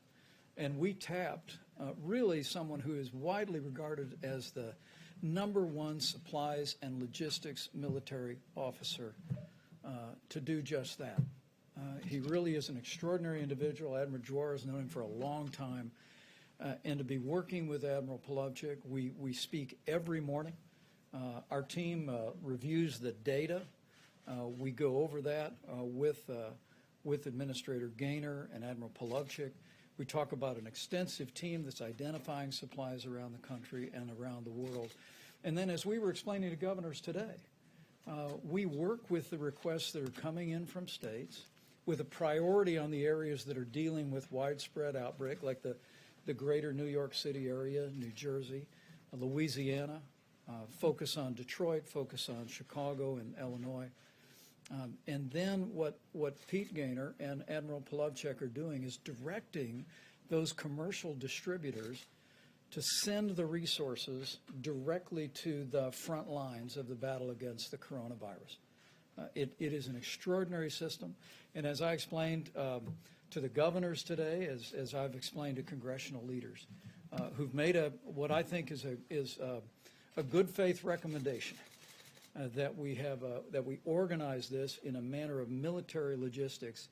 And we tapped really someone who is widely regarded as the #1 supplies and logistics military officer to do just that. He really is an extraordinary individual. Admiral Juar has known him for a long time. And to be working with Admiral Polovchik, we speak every morning. Our team reviews the data. We go over that with Administrator Gaynor and Admiral Polovchik. We talk about an extensive team that's identifying supplies around the country and around the world. And then, as we were explaining to governors today, we work with the requests that are coming in from states with a priority on the areas that are dealing with widespread outbreak, like the greater New York City area, New Jersey, Louisiana, focus on Detroit, focus on Chicago and Illinois. And then what Pete Gaynor and Admiral Polovchik are doing is directing those commercial distributors to send the resources directly to the front lines of the battle against the coronavirus. It is an extraordinary system. And as I explained to the governors today, as I've explained to congressional leaders, who've made what I think is a good faith recommendation, that we organize this in a manner of military logistics.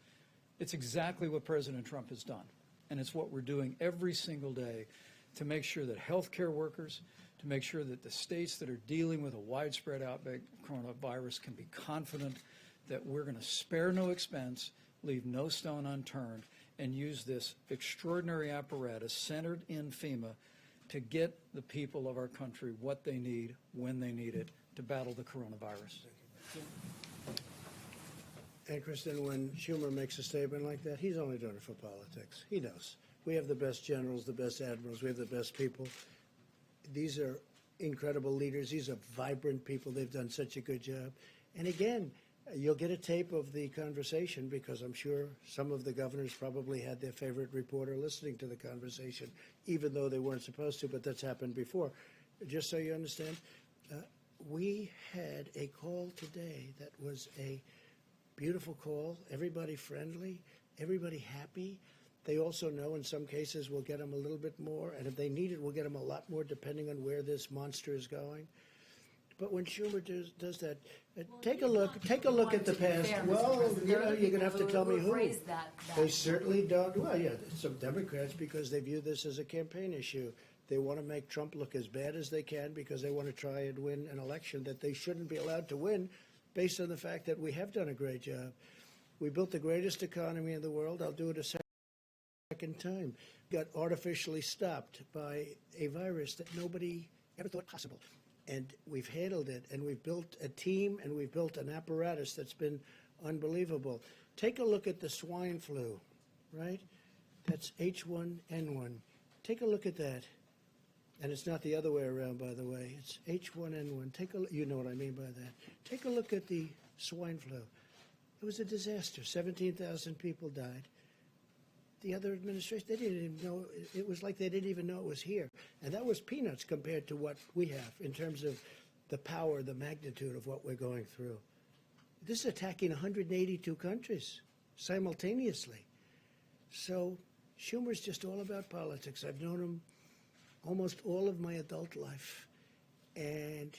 It's exactly what President Trump has done, and it's what we're doing every single day to make sure that healthcare workers, to make sure that the states that are dealing with a widespread outbreak of coronavirus can be confident that we're going to spare no expense, leave no stone unturned, and use this extraordinary apparatus centered in FEMA to get the people of our country what they need when they need it to battle the coronavirus. And Kristen, when Schumer makes a statement like that, he's only doing it for politics. He knows. We have the best generals, the best admirals, we have the best people. These are incredible leaders. These are vibrant people. They've done such a good job. And again, you'll get a tape of the conversation, because I'm sure some of the governors probably had their favorite reporter listening to the conversation, even though they weren't supposed to, but that's happened before. Just so you understand, we had a call today that was a beautiful call, everybody friendly, everybody happy. They also know in some cases we'll get them a little bit more, and if they need it, we'll get them a lot more depending on where this monster is going. But when Schumer does that, take a look at the past. Well, you know, you're going to have to tell me who. They certainly don't. Well, yeah, some Democrats, because they view this as a campaign issue. They want to make Trump look as bad as they can because they want to try and win an election that they shouldn't be allowed to win based on the fact that we have done a great job. We built the greatest economy in the world. I'll do it a second time. Got artificially stopped by a virus that nobody ever thought possible. And we've handled it, and we've built a team, and we've built an apparatus that's been unbelievable. Take a look at the swine flu, right? That's H1N1. Take a look at that. And it's not the other way around, by the way. It's H1N1. You know what I mean by that. Take a look at the swine flu. It was a disaster. 17,000 people died. The other administration, they didn't even know. It was like they didn't even know it was here. And that was peanuts compared to what we have in terms of the power, the magnitude of what we're going through. This is attacking 182 countries simultaneously. So Schumer's just all about politics. I've known him almost all of my adult life. And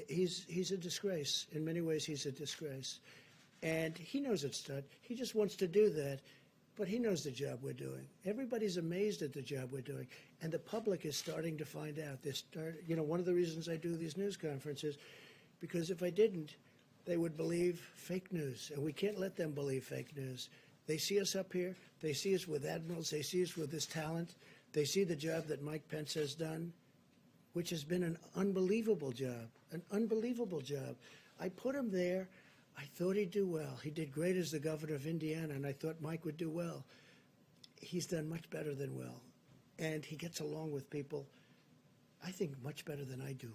he's a disgrace. In many ways, he's a disgrace. And he knows it's done. He just wants to do that. But he knows the job we're doing. Everybody's amazed at the job we're doing. And the public is starting to find out. You know, one of the reasons I do these news conferences, because if I didn't, they would believe fake news. And we can't let them believe fake news. They see us up here. They see us with admirals. They see us with this talent. They see the job that Mike Pence has done, which has been an unbelievable job, an unbelievable job. I put him there. I thought he'd do well. He did great as the governor of Indiana, and I thought Mike would do well. He's done much better than well. And he gets along with people, I think, much better than I do.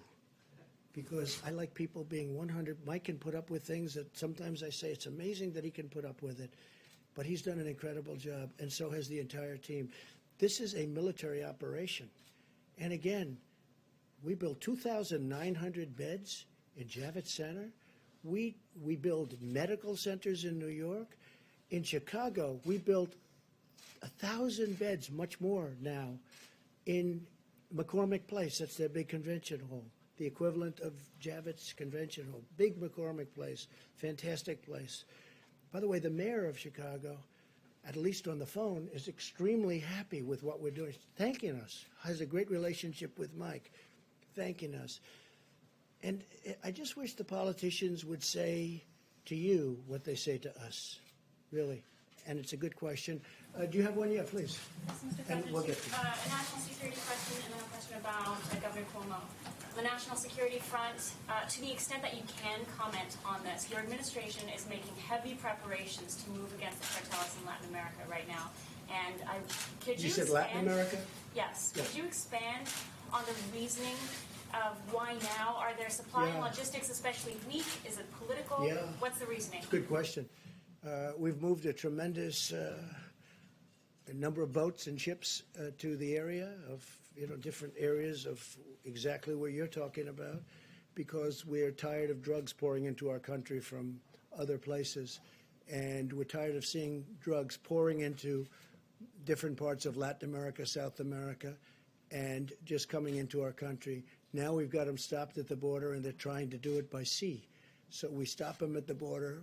Because I like people being 100. Mike can put up with things that sometimes I say it's amazing that he can put up with it. But he's done an incredible job, and so has the entire team. This is a military operation. And again, we built 2,900 beds in Javits Center. We build medical centers in New York. In Chicago, we built 1,000 beds, much more now, in McCormick Place. That's their big convention hall, the equivalent of Javits Convention Hall. Big McCormick Place, fantastic place. By the way, the mayor of Chicago, at least on the phone, is extremely happy with what we're doing, thanking us, has a great relationship with Mike, thanking us. And I just wish the politicians would say to you what they say to us, really. And it's a good question. Do you have one? Yeah, please. Yes, Mr. And President, we'll get to a national security question and then a question about Governor Cuomo. The national security front, to the extent that you can comment on this, your administration is making heavy preparations to move against the cartels in Latin America right now. And could you said expand, Latin America? Yes. Yeah. Could you expand on the reasoning of why now? Are there supply and logistics especially weak? Is it political? Yeah. What's the reasoning? It's a good question. We've moved a tremendous number of boats and ships to the area of, different areas of exactly where you're talking about, because we're tired of drugs pouring into our country from other places. And we're tired of seeing drugs pouring into different parts of Latin America, South America, and just coming into our country. Now we've got them stopped at the border, and they're trying to do it by sea. So we stop them at the border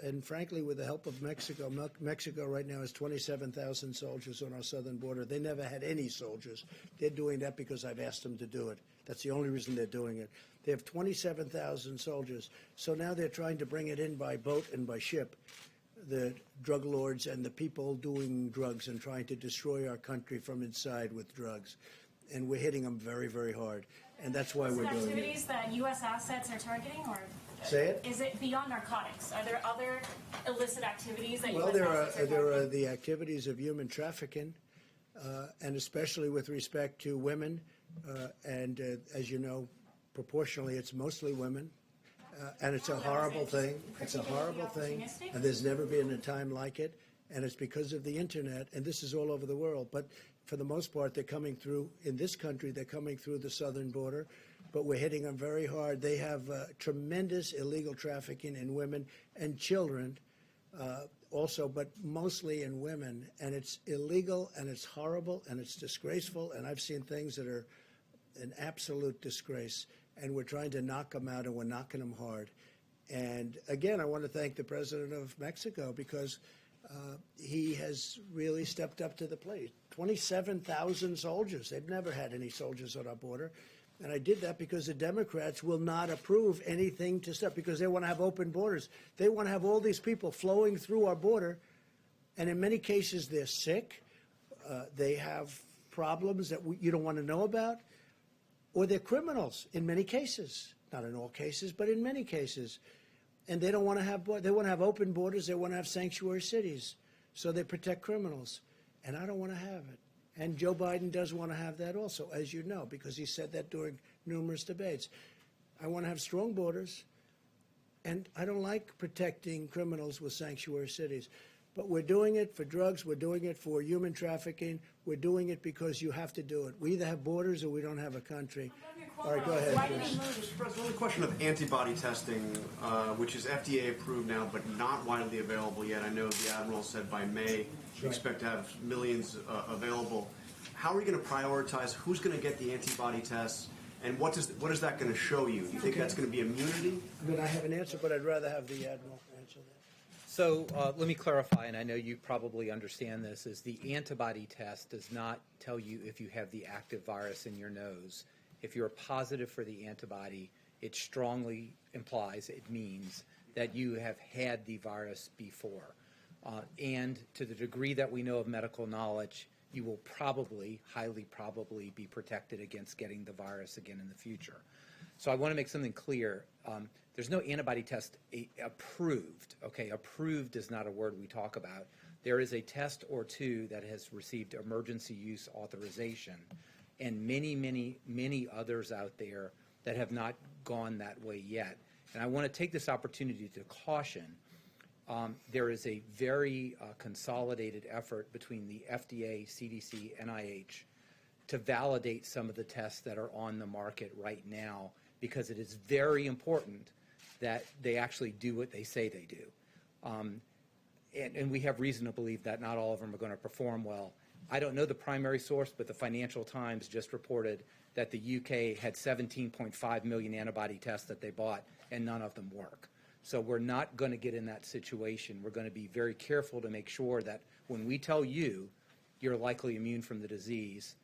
and frankly, with the help of Mexico. Mexico right now has 27,000 soldiers on our southern border. They never had any soldiers. They're doing that because I've asked them to do it. That's the only reason they're doing it. They have 27,000 soldiers. So now they're trying to bring it in by boat and by ship, the drug lords and the people doing drugs and trying to destroy our country from inside with drugs. And we're hitting them very, very hard. And that's why we're doing it. Activities that U.S. assets are targeting, or Say it? is it beyond narcotics? Are there other illicit activities that Well, U.S. assets are there are targeting? the activities of human trafficking, and especially with respect to women. And as you know, proportionally, it's mostly women. And it's a horrible thing. It's a horrible thing. And there's never been a time like it. And it's because of the internet. And this is all over the world. But for the most part, they're coming through, in this country, they're coming through the southern border. But we're hitting them very hard. They have tremendous illegal trafficking in women and children also, but mostly in women. And it's illegal, and it's horrible, and it's disgraceful. And I've seen things that are an absolute disgrace. and we're trying to knock them out, and we're knocking them hard. And again, I want to thank the president of Mexico because he has really stepped up to the plate. 27,000 soldiers. They've never had any soldiers on our border. And I did that because the Democrats will not approve anything to stop, because they want to have open borders. They want to have all these people flowing through our border. And in many cases, they're sick. They have problems that you don't want to know about. Or they're criminals in many cases. Not in all cases, but in many cases. And they don't want to have, they want to have open borders. They want to have sanctuary cities. So they protect criminals. And I don't want to have it. And Joe Biden does want to have that also, as you know, because he said that during numerous debates. I want to have strong borders. And I don't like protecting criminals with sanctuary cities. But we're doing it for drugs. We're doing it for human trafficking. We're doing it because you have to do it. We either have borders or we don't have a country. All right, go ahead, Chris. Mr. President, on the question of antibody testing, which is FDA approved now but not widely available yet. I know the Admiral said by May we expect to have millions available. How are you going to prioritize who's going to get the antibody tests, and what is that going to show you? Do you think that's going to be immunity? I mean, I have an answer, but I'd rather have the Admiral answer that. So let me clarify, and I know you probably understand this, is the antibody test does not tell you if you have the active virus in your nose. If you're positive for the antibody, it strongly implies, it means that you have had the virus before. And to the degree that we know of medical knowledge, you will probably, highly probably, be protected against getting the virus again in the future. So I want to make something clear. There's no antibody test approved. Okay, approved is not a word we talk about. There is a test or two that has received emergency use authorization, and many, many, many others out there that have not gone that way yet. And I want to take this opportunity to caution. There is a very consolidated effort between the FDA, CDC, NIH to validate some of the tests that are on the market right now, because it is very important that they actually do what they say they do. And we have reason to believe that not all of them are going to perform well. I don't know the primary source, but the Financial Times just reported that the UK had 17.5 million antibody tests that they bought, and none of them work. So we're not going to get in that situation. We're going to be very careful to make sure that when we tell you you're likely immune from the disease,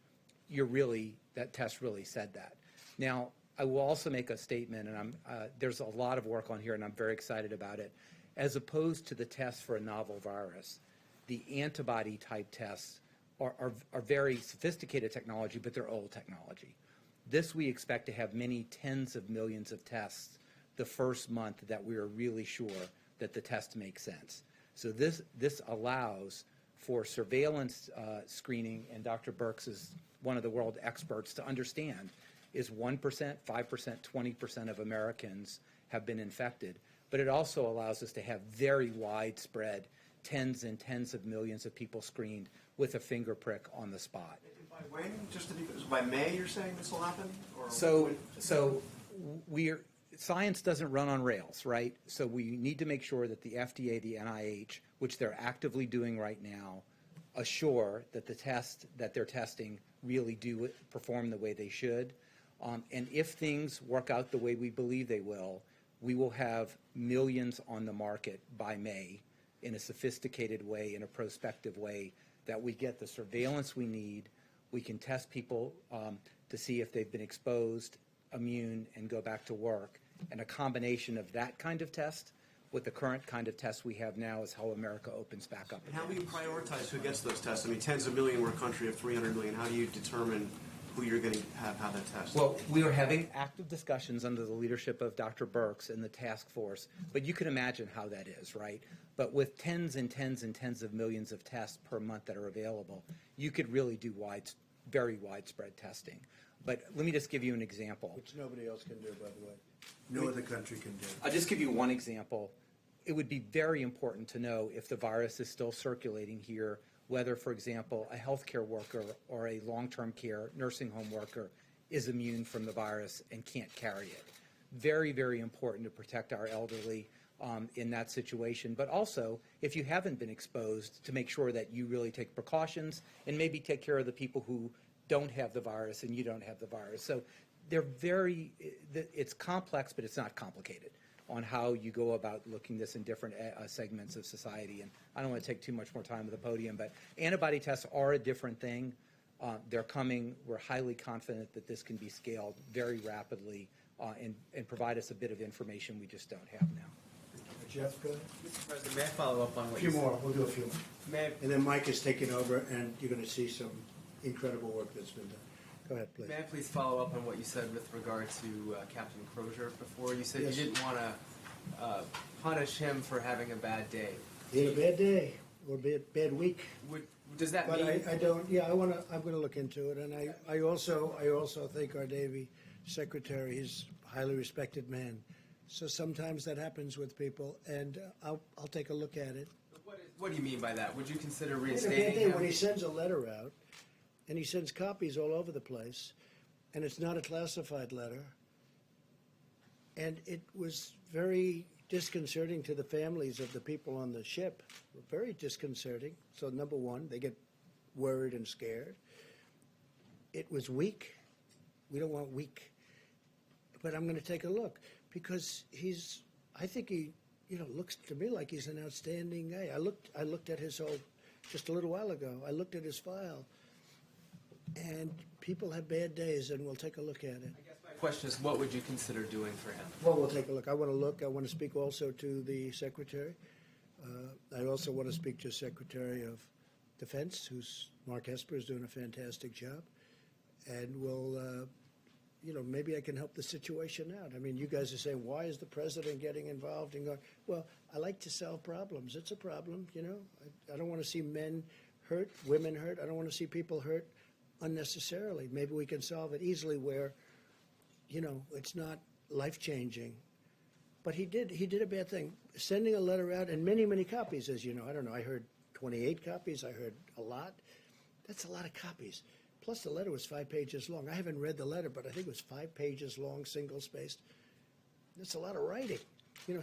that test really said that. Now, I will also make a statement, and there's a lot of work on here, and I'm very excited about it. As opposed to the tests for a novel virus, the antibody type tests are very sophisticated technology, but they're old technology. This we expect to have many tens of millions of tests the first month that we are really sure that the test makes sense. So this allows for surveillance screening, and Dr. Birx is one of the world experts to understand, is 1%, 5%, 20% of Americans have been infected. But it also allows us to have very widespread tens and tens of millions of people screened with a finger prick on the spot. By when? Just to be, by May, you're saying this will happen? Or So science doesn't run on rails, right? So we need to make sure that the FDA, the NIH, which they're actively doing right now, assure that the tests that they're testing really do perform the way they should. And if things work out the way we believe they will, we will have millions on the market by May in a sophisticated way, in a prospective way, that we get the surveillance we need. We can test people to see if they've been exposed, immune, and go back to work. And a combination of that kind of test with the current kind of test we have now is how America opens back up. And how do you prioritize who gets those tests? I mean, tens of million, we're a country of 300 million. How do you determine who you're going to have that test? Well, we are having active discussions under the leadership of Dr. Birx and the task force, but you can imagine how that is, right? But with tens and tens and tens of millions of tests per month that are available, you could really do very widespread testing. But let me just give you an example. Which nobody else can do, by the way. No other country can do. I'll just give you one example. It would be very important to know if the virus is still circulating here, whether, for example, a healthcare worker or a long-term care nursing home worker is immune from the virus and can't carry it. Very, very important to protect our elderly in that situation. But also, if you haven't been exposed, to make sure that you really take precautions and maybe take care of the people who don't have the virus and you don't have the virus. So they're very, it's complex, but it's not complicated on how you go about looking this in different segments of society. And I don't want to take too much more time at the podium, but antibody tests are a different thing. They're coming. We're highly confident that this can be scaled very rapidly and provide us a bit of information we just don't have now. Jeff, go ahead. Mr. President, may I follow up on A what few you said? more. We'll do a few more. May I, And then Mike is taking over, and you're going to see some incredible work that's been done. Go ahead, please. may I please follow up on what you said with regard to Captain Crozier before? You said Yes. you didn't want to punish him for having a bad day. He had a bad day or a bad week. Does that But mean? I don't. Yeah, I'm going to look into it, and I also think our Navy secretary is a highly respected man. So sometimes that happens with people, and I'll take a look at it. What do you mean by that? Would you consider He had a bad reinstating day him? when he sends a letter out, and he sends copies all over the place, and it's not a classified letter, and it was very disconcerting to the families of the people on the ship. Very disconcerting. So number one, they get worried and scared. It was weak. We don't want weak. But I'm going to take a look because I think he, looks to me like he's an outstanding guy. I looked at his whole, just a little while ago, I looked at his file. And people have bad days, and we'll take a look at it. My question is, what would you consider doing for him? Well, we'll take a look. I want to look. I want to speak also to the Secretary. I also want to speak to Secretary of Defense, Mark Esper is doing a fantastic job. And we'll, maybe I can help the situation out. I mean, you guys are saying, why is the president getting involved and going? Well, I like to solve problems. It's a problem, I don't want to see men hurt, women hurt. I don't want to see people hurt unnecessarily. Maybe we can solve it easily where, it's not life-changing. But he did a bad thing. Sending a letter out, and many, many copies, as you know. I don't know, I heard 28 copies. I heard a lot. That's a lot of copies. Plus, the letter was 5 pages long. I haven't read the letter, but I think it was 5 pages long, single-spaced. That's a lot of writing.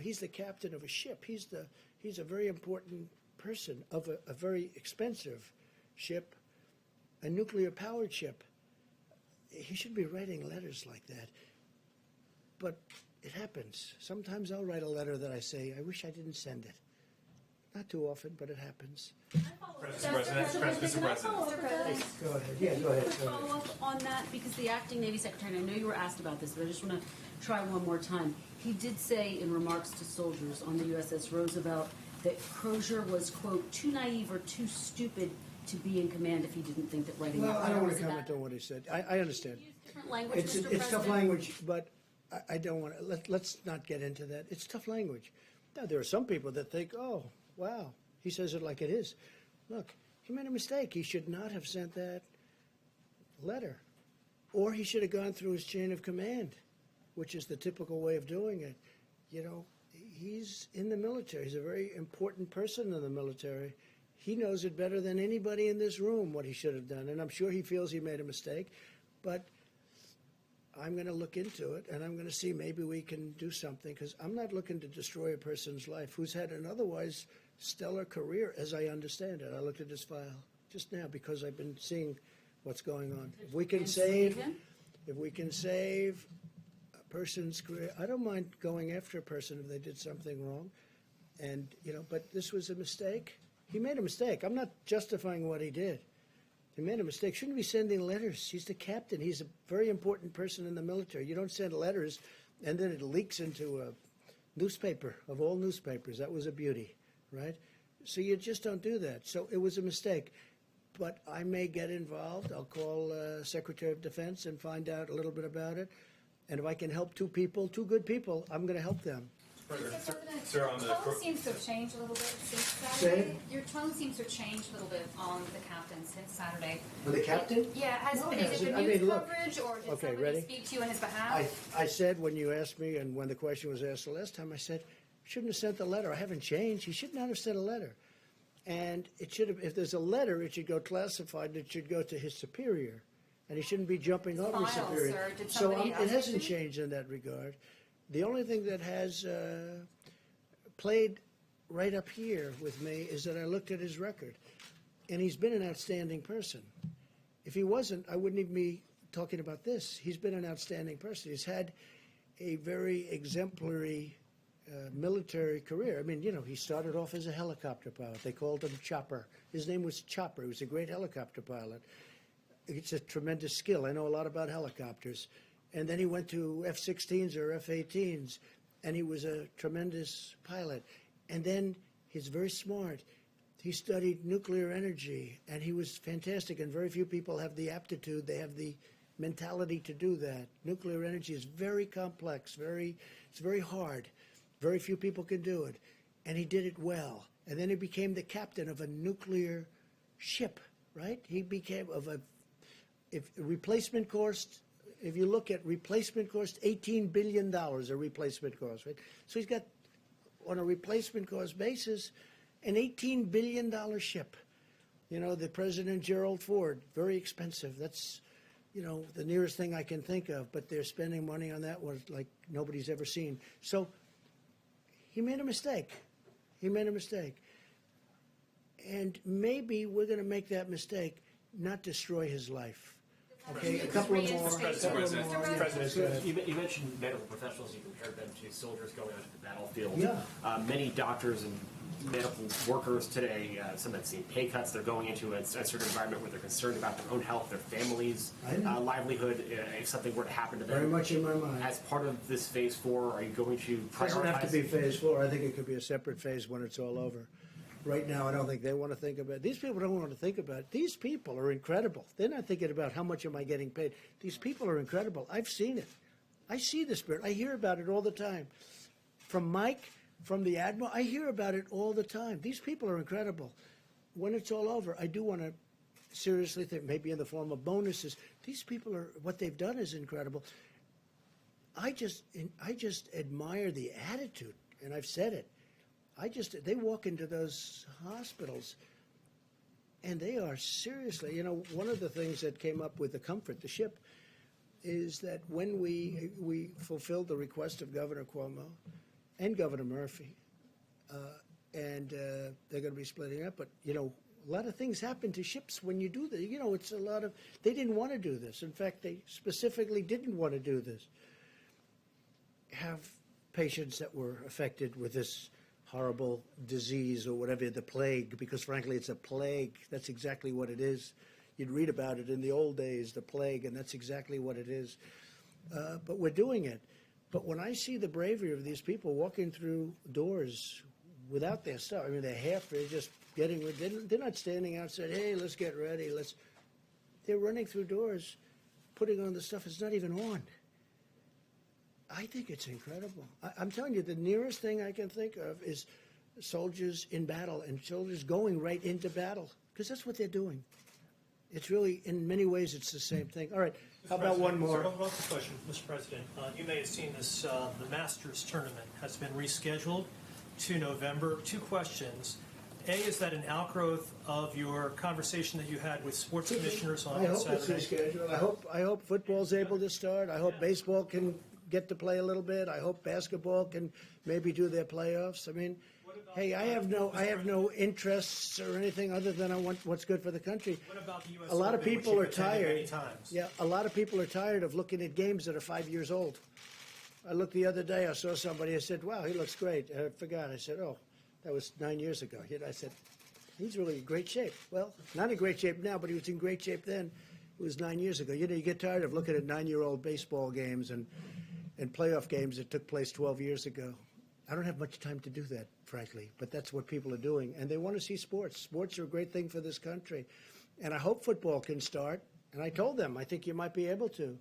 He's the captain of a ship. He's a very important person of a very expensive ship, a nuclear-powered ship. He should be writing letters like that. But it happens. Sometimes I'll write a letter that I say, I wish I didn't send it. Not too often, but it happens. Mr. President. Go ahead. Yeah, go ahead. Follow up on that, because the acting Navy Secretary, and I know you were asked about this, but I just want to try one more time. He did say in remarks to soldiers on the USS Roosevelt that Crozier was, quote, too naive or too stupid to be in command if he didn't think that writing Well, that I letter don't want was to a comment bad. on what he said. I understand. Different language, It's Mr. tough President. language, but I don't want to. Let's not get into that. It's tough language. Now, there are some people that think, oh, wow, he says it like it is. Look, he made a mistake. He should not have sent that letter. Or he should have gone through his chain of command, which is the typical way of doing it. He's in the military. He's a very important person in the military. He knows it better than anybody in this room what he should have done. And I'm sure he feels he made a mistake. But I'm going to look into it, and I'm going to see maybe we can do something, because I'm not looking to destroy a person's life who's had an otherwise stellar career, as I understand it. I looked at his file just now because I've been seeing what's going on. If we can save a person's career, I don't mind going after a person if they did something wrong. And, but this was a mistake. He made a mistake. I'm not justifying what he did. He made a mistake. Shouldn't be sending letters. He's the captain. He's a very important person in the military. You don't send letters and then it leaks into a newspaper of all newspapers. That was a beauty, right? So you just don't do that. So it was a mistake. But I may get involved. I'll call Secretary of Defense and find out a little bit about it. And if I can help two good people, I'm going to help them. Sir, on the tone seems to have changed a little bit since Say Saturday. it. Your tone seems to have changed a little bit on the captain since Saturday. On the captain? Yeah, No, is it hasn't. the I news mean, look. coverage, or did Okay, somebody ready? speak to you on his behalf? I said when you asked me and when the question was asked the last time, I said, shouldn't have sent the letter. I haven't changed. He should not have sent a letter. And it should have, if there's a letter, it should go classified, and it should go to his superior. And he shouldn't be jumping over his File, superior. sir. Did So somebody it ask hasn't you? changed in that regard. The only thing that has played right up here with me is that I looked at his record. And he's been an outstanding person. If he wasn't, I wouldn't even be talking about this. He's been an outstanding person. He's had a very exemplary military career. I mean, you know, he started off as a helicopter pilot. They called him Chopper. His name was Chopper. He was a great helicopter pilot. It's a tremendous skill. I know a lot about helicopters. And then he went to F-16s or F-18s, and he was a tremendous pilot. And then he's very smart. He studied nuclear energy, and he was fantastic, and very few people have the aptitude, they have the mentality to do that. Nuclear energy is very complex, it's very hard. Very few people can do it, and he did it well. And then he became the captain of a nuclear ship, right? He became if replacement cost, if you look at replacement cost, $18 billion a replacement cost, right? So he's got, on a replacement cost basis, an $18 billion ship. You know, the President Gerald Ford, very expensive. That's, you know, the nearest thing I can think of, but they're spending money on that one like nobody's ever seen. So he made a mistake. He made a mistake. And maybe we're going to make that mistake, not destroy his life. Okay, a couple of more. President, you mentioned medical professionals. You compared them to soldiers going onto the battlefield. Yeah. Many doctors and medical workers today, some have seen pay cuts. They're going into a certain environment where they're concerned about their own health, their families' livelihood, if something were to happen to them. Very much in my mind. As part of this phase 4, are you going to prioritize? It doesn't have to be phase 4. I think it could be a separate phase when it's all over. Right now, I don't think they want to think about it. These people don't want to think about it. These people are incredible. They're not thinking about how much am I getting paid. These people are incredible. I've seen it. I see the spirit. I hear about it all the time. From Mike, from the Admiral, I hear about it all the time. These people are incredible. When it's all over, I do want to seriously think, maybe in the form of bonuses. These people are, what they've done is incredible. I just admire the attitude, and I've said it. They walk into those hospitals, and they are seriously, you know, one of the things that came up with the Comfort, the ship, is that when we fulfilled the request of Governor Cuomo and Governor Murphy, and they're going to be splitting up, but, you know, a lot of things happen to ships when you do that. You know, it's a lot of, they didn't want to do this. In fact, they specifically didn't want to do this. Have patients that were affected with this horrible disease or whatever, the plague, because frankly it's a plague. That's exactly what it is. You'd read about it in the old days, the plague, and that's exactly what it is. But we're doing it. But when I see the bravery of these people walking through doors without their stuff, I mean, they're just getting, they're not standing outside, hey, let's get ready, they're running through doors, putting on the stuff it's not even on. I think it's incredible. I'm telling you, the nearest thing I can think of is soldiers in battle and soldiers going right into battle, because that's what they're doing. It's really, in many ways, it's the same thing. All right, how about one more? One more question, Mr. President. You may have seen this, the Masters tournament has been rescheduled to November. 2 questions. A, is that an outgrowth of your conversation that you had with sports commissioners on Saturday? I hope it's rescheduled. I hope football's able to start. I hope baseball can get to play a little bit. I hope basketball can maybe do their playoffs. I mean, hey, I have no interests or anything other than I want what's good for the country. What about the U.S. A lot of Open, people which are you've attended many tired. times? Yeah, a lot of people are tired of looking at games that are 5 years old. I looked the other day, I saw somebody, I said, wow, he looks great. I forgot. I said, oh, that was 9 years ago. I said, he's really in great shape. Well, not in great shape now, but he was in great shape then. It was 9 years ago. You know, you get tired of looking at 9-year-old baseball games and playoff games that took place 12 years ago. I don't have much time to do that, frankly, but that's what people are doing. And they want to see sports. Sports are a great thing for this country. And I hope football can start. And I told them, I think you might be able to.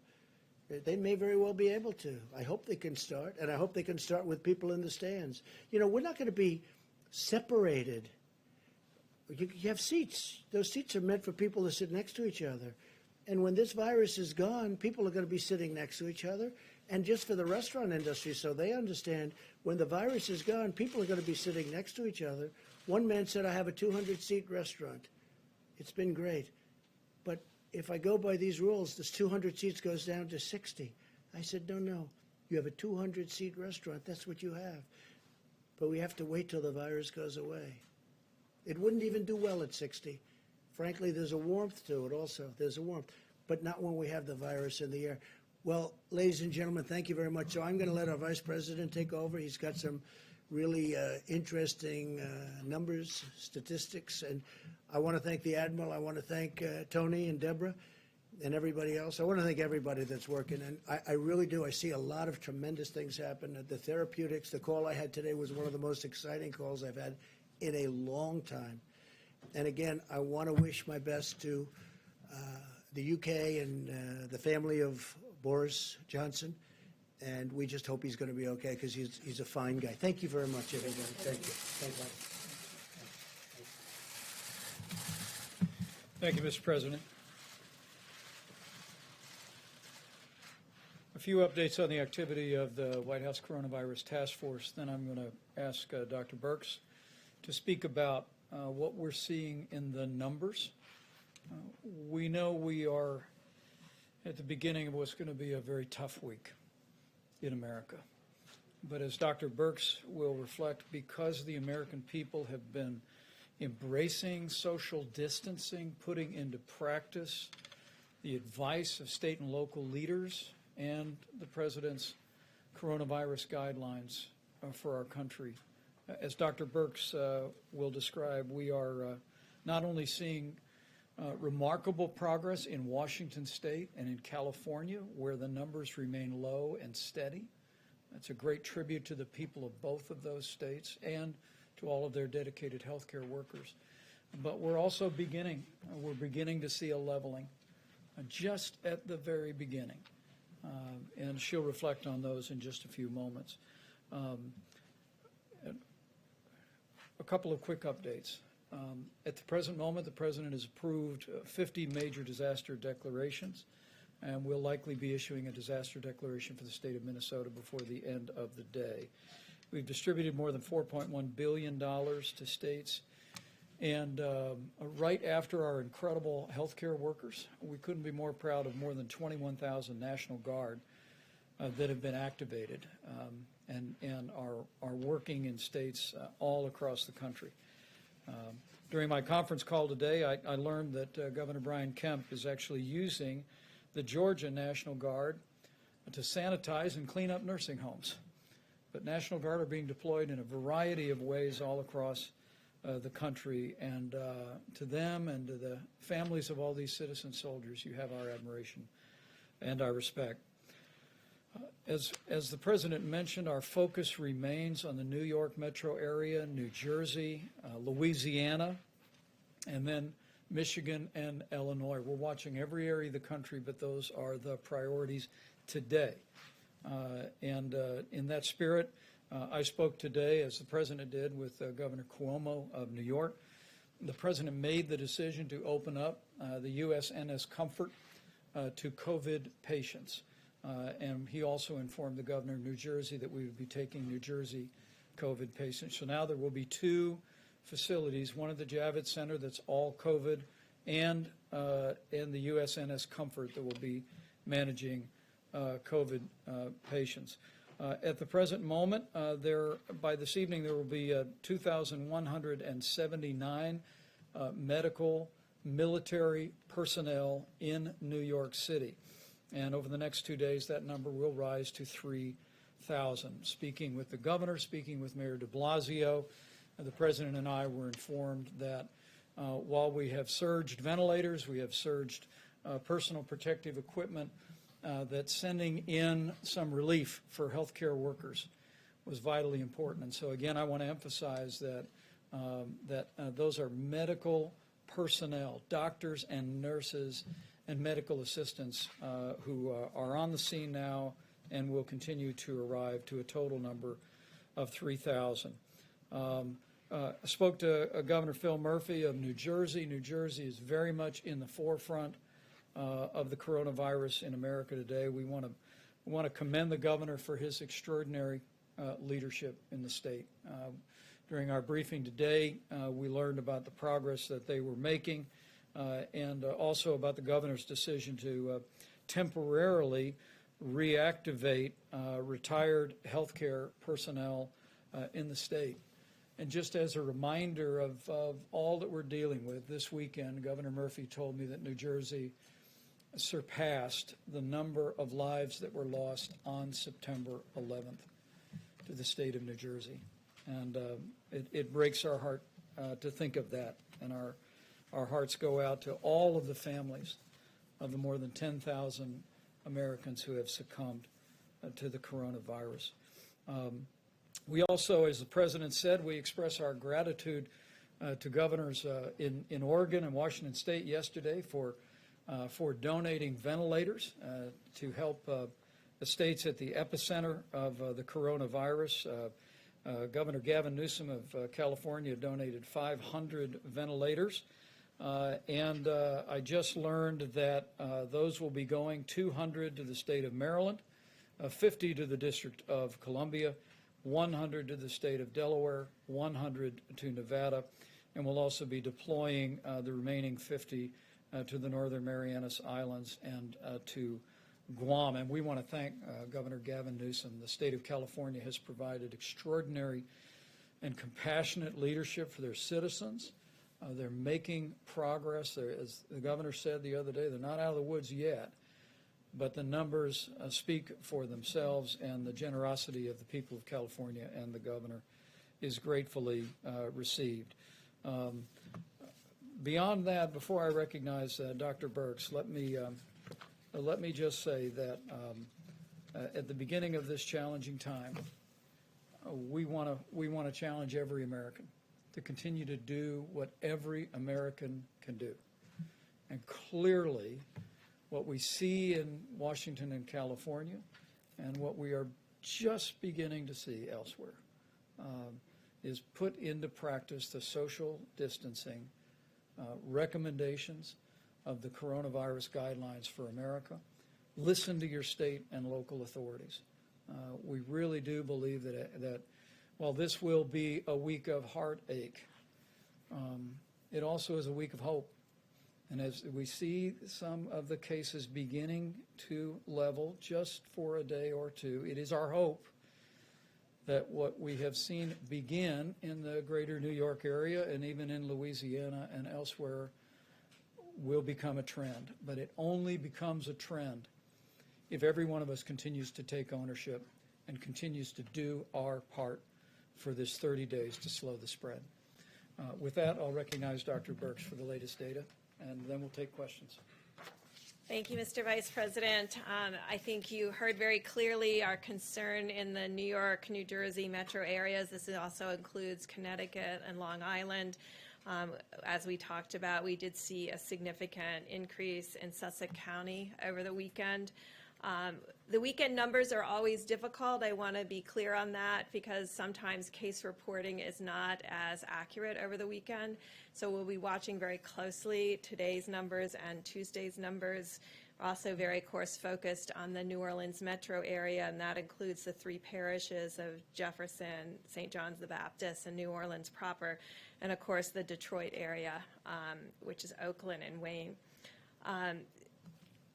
They may very well be able to. I hope they can start, and I hope they can start with people in the stands. You know, we're not going to be separated. You have seats. Those seats are meant for people to sit next to each other. And when this virus is gone, people are going to be sitting next to each other. And just for the restaurant industry, so they understand, when the virus is gone, people are going to be sitting next to each other. One man said, I have a 200-seat restaurant. It's been great. But if I go by these rules, this 200 seats goes down to 60. I said, no. You have a 200-seat restaurant. That's what you have. But we have to wait till the virus goes away. It wouldn't even do well at 60. Frankly, there's a warmth to it also. There's a warmth. but not when we have the virus in the air. Well, ladies and gentlemen, thank you very much. So I'm going to let our Vice President take over. He's got some really interesting numbers, statistics, and I want to thank the Admiral. I want to thank Tony and Deborah and everybody else. I want to thank everybody that's working, and I really do. I see a lot of tremendous things happen. The therapeutics, the call I had today was one of the most exciting calls I've had in a long time. And again, I want to wish my best to the UK and the family of Boris Johnson, and we just hope he's going to be okay because he's a fine guy. Thank you very much, everybody. Thank you. Thank you, Mr. President. A few updates on the activity of the White House Coronavirus Task Force. Then I'm going to ask Dr. Birx to speak about what we're seeing in the numbers. We know we are at the beginning of what's going to be a very tough week in America. But as Dr. Birx will reflect, because the American people have been embracing social distancing, putting into practice the advice of state and local leaders and the President's coronavirus guidelines for our country. As Dr. Birx will describe, we are not only seeing remarkable progress in Washington State and in California, where the numbers remain low and steady. That's a great tribute to the people of both of those states and to all of their dedicated healthcare workers. But we're also beginning to see a leveling just at the very beginning. And she'll reflect on those in just a few moments. A couple of quick updates. At the present moment, the President has approved 50 major disaster declarations, and we'll likely be issuing a disaster declaration for the state of Minnesota before the end of the day. We've distributed more than $4.1 billion to states, and right after our incredible healthcare workers, we couldn't be more proud of more than 21,000 National Guard that have been activated and are working in states all across the country. During my conference call today, I learned that Governor Brian Kemp is actually using the Georgia National Guard to sanitize and clean up nursing homes. But National Guard are being deployed in a variety of ways all across the country, and to them and to the families of all these citizen soldiers, you have our admiration and our respect. As the President mentioned, our focus remains on the New York metro area, New Jersey, Louisiana, and then Michigan and Illinois. We're watching every area of the country, but those are the priorities today. And in that spirit, I spoke today, as the President did, with Governor Cuomo of New York. The President made the decision to open up the USNS Comfort to COVID patients. And he also informed the governor of New Jersey that we would be taking New Jersey COVID patients. So now there will be two facilities, one at the Javits Center that's all COVID, and the USNS Comfort that will be managing COVID patients. At the present moment, by this evening, there will be 2,179 medical, military personnel in New York City. And over the next 2 days, that number will rise to 3,000. Speaking with the governor, speaking with Mayor de Blasio, the President and I were informed that while we have surged ventilators, we have surged personal protective equipment, that sending in some relief for healthcare workers was vitally important. And so again, I want to emphasize that those are medical personnel, doctors and nurses and medical assistants who are on the scene now and will continue to arrive to a total number of 3,000. I spoke to Governor Phil Murphy of New Jersey. New Jersey is very much in the forefront of the coronavirus in America today. We want to commend the governor for his extraordinary leadership in the state. During our briefing today, we learned about the progress that they were making and also about the governor's decision to temporarily reactivate retired healthcare personnel in the state. And just as a reminder of all that we're dealing with, this weekend, Governor Murphy told me that New Jersey surpassed the number of lives that were lost on September 11th to the state of New Jersey. And it breaks our heart to think of that. And our hearts go out to all of the families of the more than 10,000 Americans who have succumbed to the coronavirus. We also, as the President said, we express our gratitude to governors in Oregon and Washington State yesterday for donating ventilators to help the states at the epicenter of the coronavirus. Governor Gavin Newsom of California donated 500 ventilators. And I just learned that those will be going 200 to the state of Maryland, 50 to the District of Columbia, 100 to the state of Delaware, 100 to Nevada, and we'll also be deploying the remaining 50 to the Northern Marianas Islands and to Guam. And we want to thank Governor Gavin Newsom. The state of California has provided extraordinary and compassionate leadership for their citizens. They're making progress. As the governor said the other day, they're not out of the woods yet, but the numbers speak for themselves, and the generosity of the people of California and the governor is gratefully received. Beyond that, before I recognize Dr. Birx, let me just say that at the beginning of this challenging time, we want to challenge every American to continue to do what every American can do. And clearly, what we see in Washington and California, and what we are just beginning to see elsewhere, is put into practice the social distancing recommendations of the coronavirus guidelines for America. Listen to your state and local authorities. We really do believe that while this will be a week of heartache, it also is a week of hope. And as we see some of the cases beginning to level just for a day or two, it is our hope that what we have seen begin in the greater New York area and even in Louisiana and elsewhere will become a trend. But it only becomes a trend if every one of us continues to take ownership and continues to do our part for this 30 days to slow the spread. With that, I'll recognize Dr. Birx for the latest data, and then we'll take questions. Thank you, Mr. Vice President. I think you heard very clearly our concern in the New York, New Jersey metro areas. This also includes Connecticut and Long Island. As we talked about, we did see a significant increase in Sussex County over the weekend. The weekend numbers are always difficult. I want to be clear on that because sometimes case reporting is not as accurate over the weekend. So we'll be watching very closely today's numbers and Tuesday's numbers. We're also very course focused on the New Orleans metro area, and that includes the 3 parishes of Jefferson, St. John's the Baptist, and New Orleans proper, and of course the Detroit area, which is Oakland and Wayne.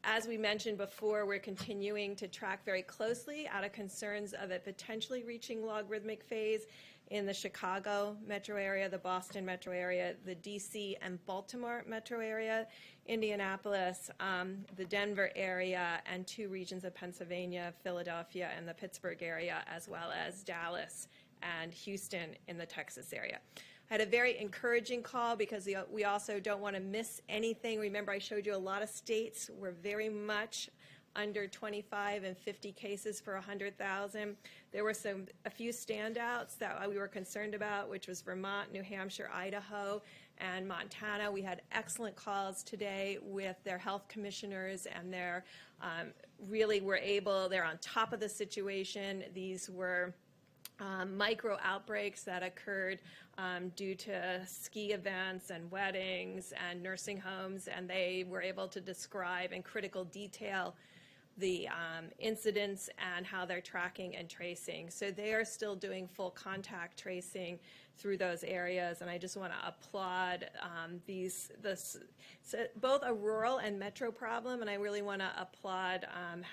As we mentioned before, we're continuing to track very closely out of concerns of it potentially reaching logarithmic phase in the Chicago metro area, the Boston metro area, the DC and Baltimore metro area, Indianapolis, the Denver area, and 2 regions of Pennsylvania, Philadelphia, and the Pittsburgh area, as well as Dallas and Houston in the Texas area. I had a very encouraging call because we also don't want to miss anything. Remember, I showed you a lot of states were very much under 25 and 50 cases per 100,000. There were a few standouts that we were concerned about, which was Vermont, New Hampshire, Idaho, and Montana. We had excellent calls today with their health commissioners, and they're they're on top of the situation. These were micro outbreaks that occurred due to ski events and weddings and nursing homes, and they were able to describe in critical detail the incidents and how they're tracking and tracing. So they are still doing full contact tracing through those areas, and I just want to applaud both a rural and metro problem, and I really want to applaud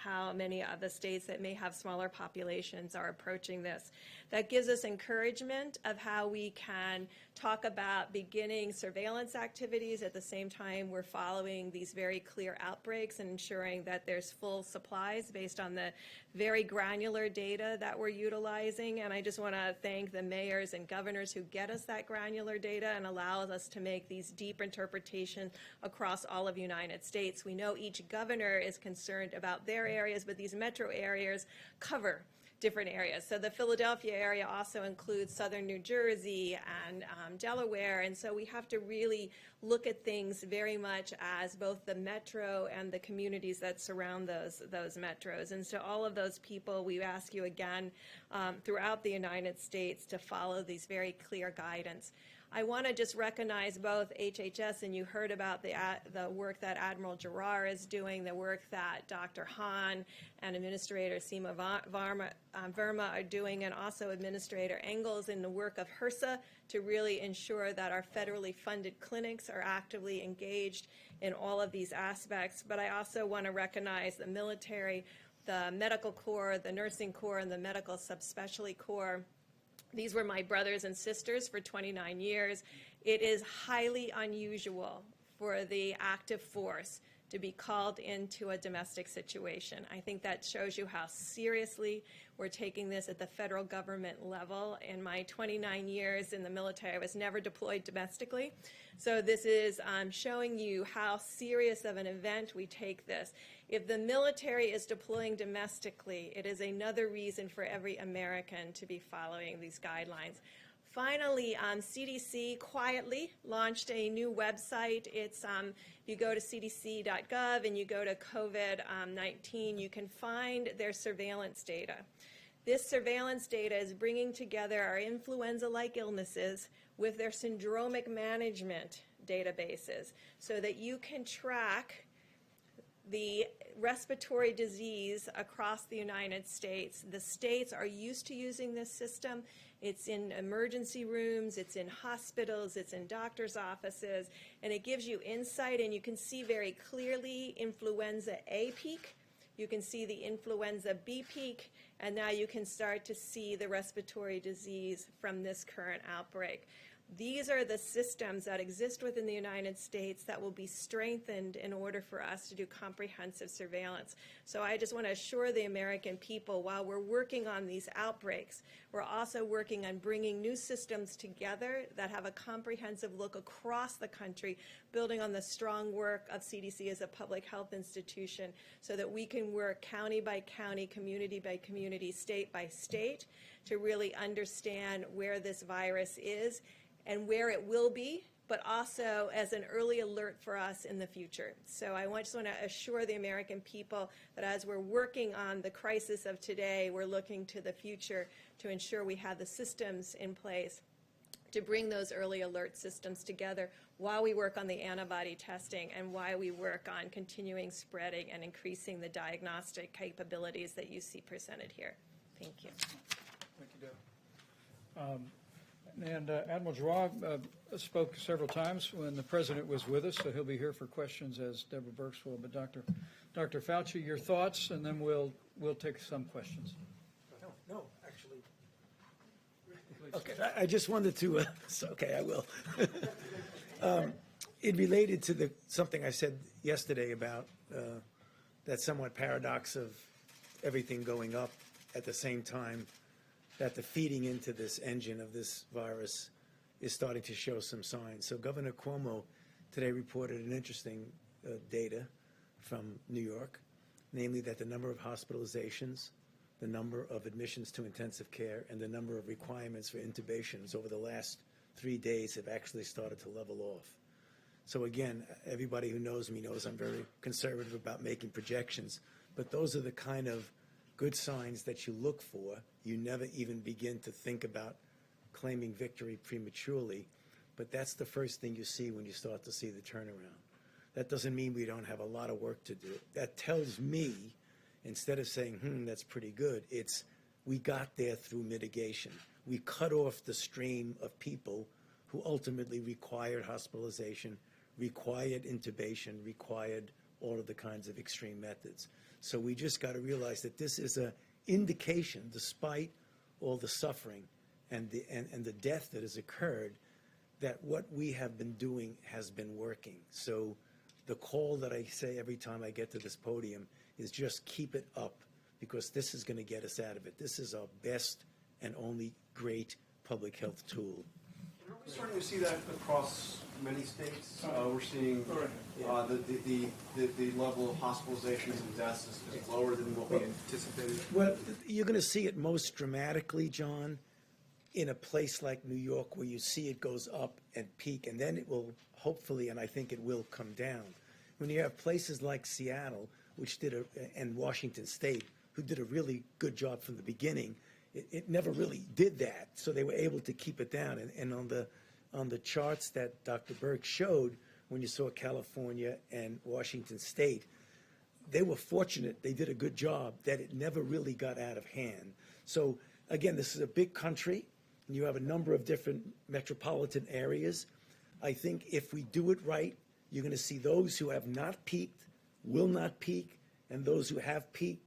how many of the states that may have smaller populations are approaching this. That gives us encouragement of how we can talk about beginning surveillance activities at the same time we're following these very clear outbreaks and ensuring that there's full supplies based on the very granular data that we're utilizing. And I just want to thank the mayors and governors who get us that granular data and allows us to make these deep interpretations across all of the United States. We know each governor is concerned about their areas, but these metro areas cover different areas. So the Philadelphia area also includes southern New Jersey and Delaware, and so we have to really look at things very much as both the metro and the communities that surround those metros. And so all of those people, we ask you again throughout the United States to follow these very clear guidance. I want to just recognize both HHS, and you heard about the work that Admiral Giroir is doing, the work that Dr. Hahn and Administrator Seema Verma are doing, and also Administrator Engels in the work of HRSA to really ensure that our federally funded clinics are actively engaged in all of these aspects. But I also want to recognize the military, the medical corps, the nursing corps, and the medical subspecialty corps. These were my brothers and sisters for 29 years. It is highly unusual for the active force to be called into a domestic situation. I think that shows you how seriously we're taking this at the federal government level. In my 29 years in the military, I was never deployed domestically. So this is showing you how serious of an event we take this. If the military is deploying domestically, it is another reason for every American to be following these guidelines. Finally, CDC quietly launched a new website. It's you go to cdc.gov and you go to COVID-19, you can find their surveillance data. This surveillance data is bringing together our influenza-like illnesses with their syndromic management databases so that you can track the respiratory disease across the United States. The states are used to using this system. It's in emergency rooms, it's in hospitals, it's in doctors' offices, and it gives you insight, and you can see very clearly influenza A peak. You can see the influenza B peak, and now you can start to see the respiratory disease from this current outbreak. These are the systems that exist within the United States that will be strengthened in order for us to do comprehensive surveillance. So I just want to assure the American people, while we're working on these outbreaks, we're also working on bringing new systems together that have a comprehensive look across the country, building on the strong work of CDC as a public health institution so that we can work county by county, community by community, state by state to really understand where this virus is and where it will be, but also as an early alert for us in the future. So I just want to assure the American people that as we're working on the crisis of today, we're looking to the future to ensure we have the systems in place to bring those early alert systems together while we work on the antibody testing and while we work on continuing spreading and increasing the diagnostic capabilities that you see presented here. Thank you. Thank you, Deb. And Admiral Giroir spoke several times when the president was with us, so he'll be here for questions, as Deborah Birx will. But Dr. Fauci, your thoughts, and then we'll take some questions. No, actually. Okay, I just wanted to. Okay, I will. It related to something I said yesterday about that somewhat paradox of everything going up at the same time that the feeding into this engine of this virus is starting to show some signs. So Governor Cuomo today reported an interesting data from New York, namely that the number of hospitalizations, the number of admissions to intensive care, and the number of requirements for intubations over the last 3 days have actually started to level off. So again, everybody who knows me knows I'm very conservative about making projections, but those are the kind of good signs that you look for. You never even begin to think about claiming victory prematurely, but that's the first thing you see when you start to see the turnaround. That doesn't mean we don't have a lot of work to do. That tells me, instead of saying, that's pretty good, it's we got there through mitigation. We cut off the stream of people who ultimately required hospitalization, required intubation, required all of the kinds of extreme methods. So we just got to realize that this is an indication, despite all the suffering and the death that has occurred, that what we have been doing has been working. So the call that I say every time I get to this podium is just keep it up, because this is going to get us out of it. This is our best and only great public health tool. We're starting to see that across many states. We're seeing the level of hospitalizations and deaths is lower than what we anticipated. Well, you're going to see it most dramatically, John, in a place like New York, where you see it goes up and peak, and then it will hopefully, and I think it will, come down. When you have places like Seattle, which and Washington State, who did a really good job from the beginning, it never really did that, so they were able to keep it down. And on the charts that Dr. Burke showed, when you saw California and Washington State, they were fortunate, they did a good job, that it never really got out of hand. So again, this is a big country, and you have a number of different metropolitan areas. I think if we do it right, you're going to see those who have not peaked will not peak, and those who have peaked,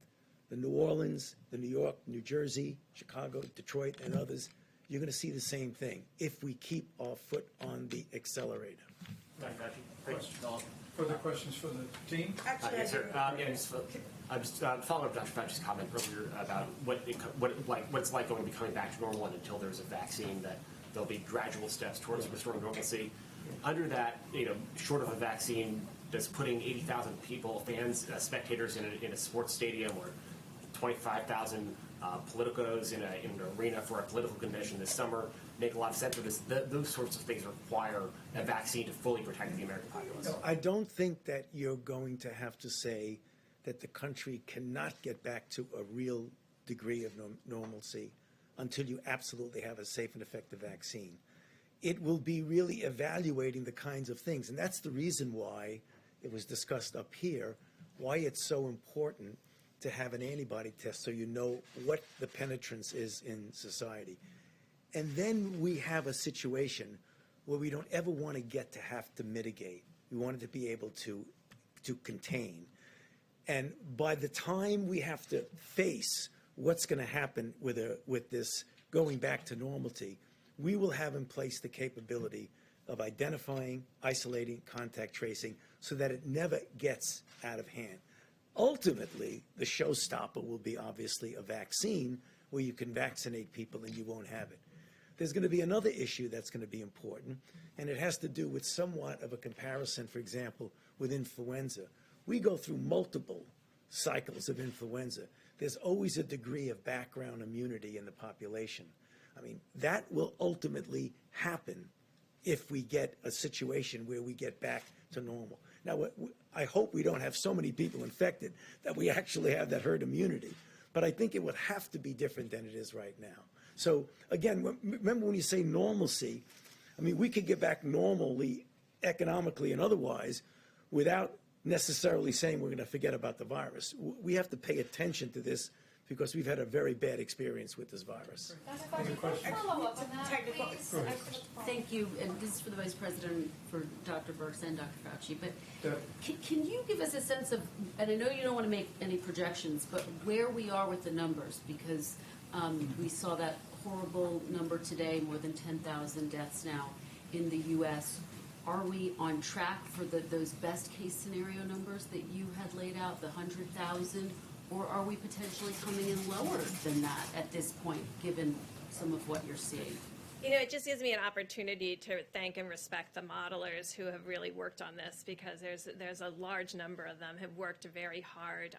the New Orleans, the New York, New Jersey, Chicago, Detroit, and others, you're going to see the same thing if we keep our foot on the accelerator. Further questions for the team? Yes, sir. I'm just following up Dr. Fauci's comment earlier about what it's like going to be coming back to normal, and until there's a vaccine, that there'll be gradual steps towards restoring normalcy. Under that, short of a vaccine, does putting 80,000 people, fans, spectators in a sports stadium, or 25,000 politicos in an arena for a political convention this summer make a lot of sense? Or those sorts of things require a vaccine to fully protect the American populace? No, I don't think that you're going to have to say that the country cannot get back to a real degree of normalcy until you absolutely have a safe and effective vaccine. It will be really evaluating the kinds of things, and that's the reason why it was discussed up here, why it's so important to have an antibody test so you know what the penetrance is in society. And then we have a situation where we don't ever want to get to have to mitigate. We wanted to be able to contain. And by the time we have to face what's going to happen with this going back to normality, we will have in place the capability of identifying, isolating, contact tracing, so that it never gets out of hand. Ultimately, the showstopper will be obviously a vaccine where you can vaccinate people and you won't have it. There's going to be another issue that's going to be important, and it has to do with somewhat of a comparison, for example, with influenza. We go through multiple cycles of influenza. There's always a degree of background immunity in the population. I mean, that will ultimately happen if we get a situation where we get back to normal. Now, I hope we don't have so many people infected that we actually have that herd immunity, but I think it would have to be different than it is right now. So again, remember when you say normalcy, I mean, we could get back normally, economically and otherwise, without necessarily saying we're going to forget about the virus. We have to pay attention to this because we've had a very bad experience with this virus. Thank you, and this is for the Vice President, for Dr. Birx and Dr. Fauci, but can you give us a sense of, and I know you don't want to make any projections, but where we are with the numbers, because we saw that horrible number today, more than 10,000 deaths now in the U.S. Are we on track for those best case scenario numbers that you had laid out, the 100,000? Or are we potentially coming in lower than that at this point, given some of what you're seeing? You know, it just gives me an opportunity to thank and respect the modelers who have really worked on this, because there's a large number of them have worked very hard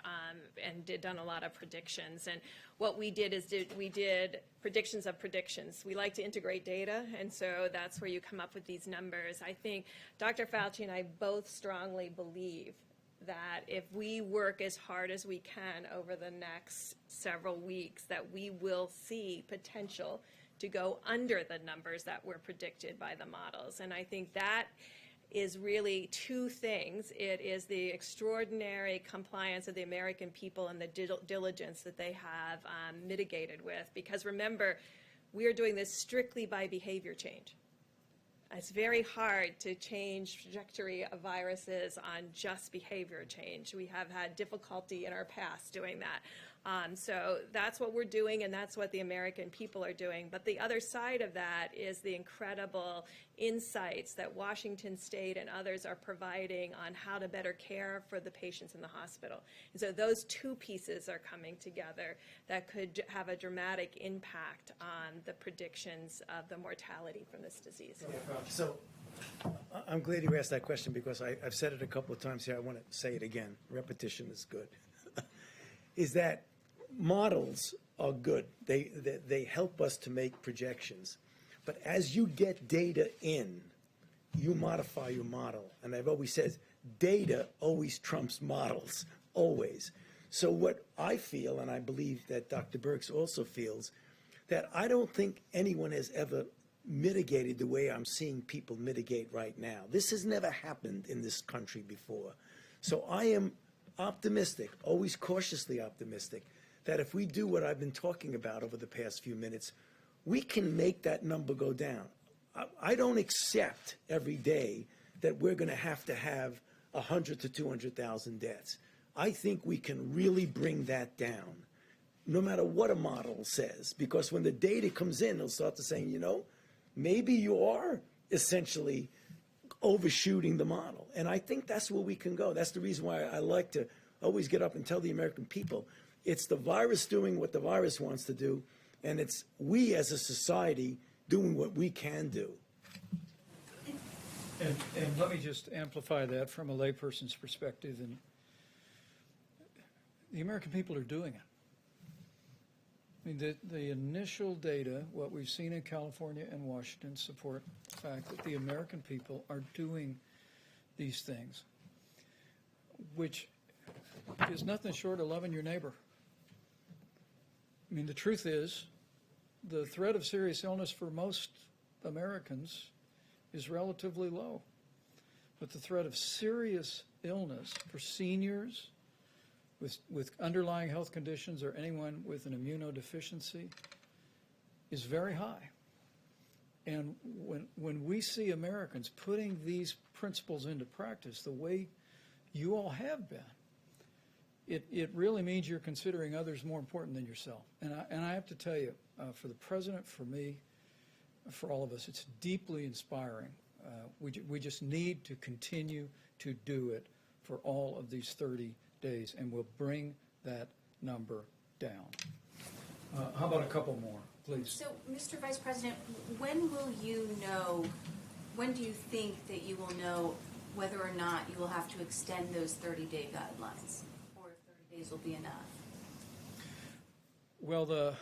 and done a lot of predictions. And what we did is we did predictions of predictions. We like to integrate data, and so that's where you come up with these numbers. I think Dr. Fauci and I both strongly believe that if we work as hard as we can over the next several weeks, that we will see potential to go under the numbers that were predicted by the models. And I think that is really two things. It is the extraordinary compliance of the American people and the diligence that they have mitigated with. Because remember, we are doing this strictly by behavior change. It's very hard to change trajectory of viruses on just behavior change. We have had difficulty in our past doing that. So that's what we're doing, and that's what the American people are doing. But the other side of that is the incredible insights that Washington State and others are providing on how to better care for the patients in the hospital. And so those two pieces are coming together that could have a dramatic impact on the predictions of the mortality from this disease. So I'm glad you asked that question because I've said it a couple of times here. I want to say it again. Repetition is good. Is that models are good. They help us to make projections. But as you get data in, you modify your model. And I've always said, data always trumps models, always. So what I feel, and I believe that Dr. Birx also feels, that I don't think anyone has ever mitigated the way I'm seeing people mitigate right now. This has never happened in this country before. So I am optimistic, always cautiously optimistic, that if we do what I've been talking about over the past few minutes, we can make that number go down. I don't accept every day that we're going to have 100 to 200,000 deaths. I think we can really bring that down, no matter what a model says, because when the data comes in, they'll start to say, you know, maybe you are essentially overshooting the model. And I think that's where we can go. That's the reason why I like to always get up and tell the American people, it's the virus doing what the virus wants to do, and it's we as a society doing what we can do. And let me just amplify that from a layperson's perspective. And the American people are doing it. I mean, the initial data, what we've seen in California and Washington, support the fact that the American people are doing these things, which is nothing short of loving your neighbor. I mean, the truth is, the threat of serious illness for most Americans is relatively low. But the threat of serious illness for seniors with underlying health conditions or anyone with an immunodeficiency is very high. And when we see Americans putting these principles into practice the way you all have been, it really means you're considering others more important than yourself. And I have to tell you, for the president, for me, for all of us, it's deeply inspiring. We just need to continue to do it for all of these 30 days, and we'll bring that number down. How about a couple more, please? So, Mr. Vice President, when will you know, when do you think that you will know whether or not you will have to extend those 30-day guidelines, or if 30 days will be enough? Well,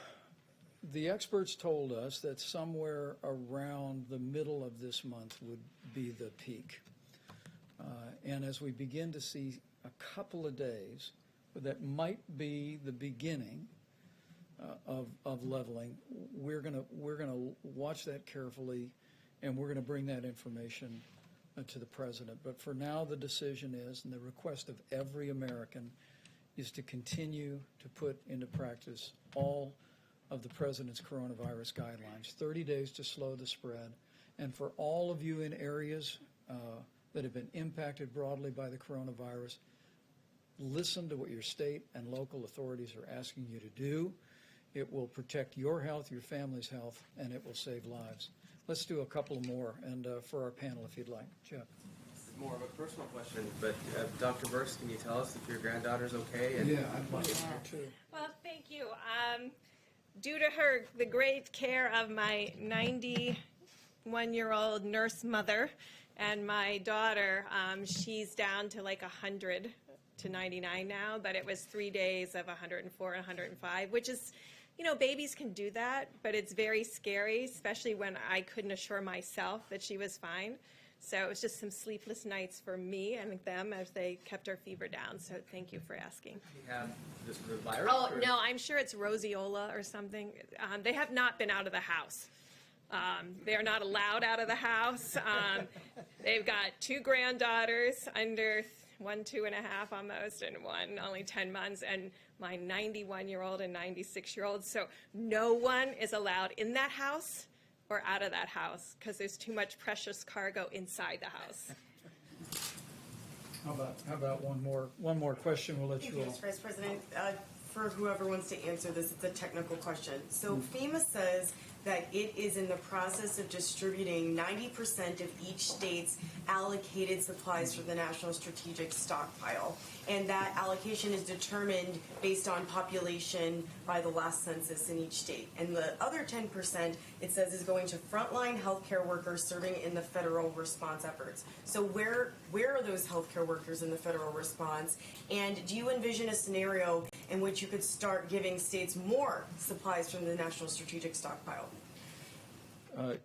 the experts told us that somewhere around the middle of this month would be the peak. And as we begin to see a couple of days, that might be the beginning of leveling, we're gonna watch that carefully, and we're gonna bring that information to the president. But for now, the decision is, and the request of every American, is to continue to put into practice all of the president's coronavirus guidelines. 30 days to slow the spread. And for all of you in areas that have been impacted broadly by the coronavirus, listen to what your state and local authorities are asking you to do. It will protect your health, your family's health, and it will save lives. Let's do a couple more, and for our panel, if you'd like. Jeff. More of a personal question, but Dr. Birx, can you tell us if your granddaughter's okay? And yeah, I'd like to know too. Well, thank you. Due to the great care of my 91-year-old nurse mother and my daughter, she's down to like 100 to 99 now, but it was 3 days of 104 and 105, which is, you know, babies can do that, but it's very scary, especially when I couldn't assure myself that she was fine. So it was just some sleepless nights for me and them as they kept our fever down. So thank you for asking. You have the virus? Oh, no, I'm sure it's roseola or something. They have not been out of the house. They're not allowed out of the house. They've got 2 granddaughters under 1, 2.5 almost, and one only 10 months, and my 91-year-old and 96-year-old. So no one is allowed in that house or out of that house because there's too much precious cargo inside the house. How about one more question? We'll let Thank you you, all. Mr. Vice President. For whoever wants to answer this, it's a technical question. So FEMA says that it is in the process of distributing 90% of each state's allocated supplies for the National Strategic Stockpile. And that allocation is determined based on population by the last census in each state. And the other 10%, it says, is going to frontline healthcare workers serving in the federal response efforts. So where are those healthcare workers in the federal response? And do you envision a scenario in which you could start giving states more supplies from the National Strategic Stockpile?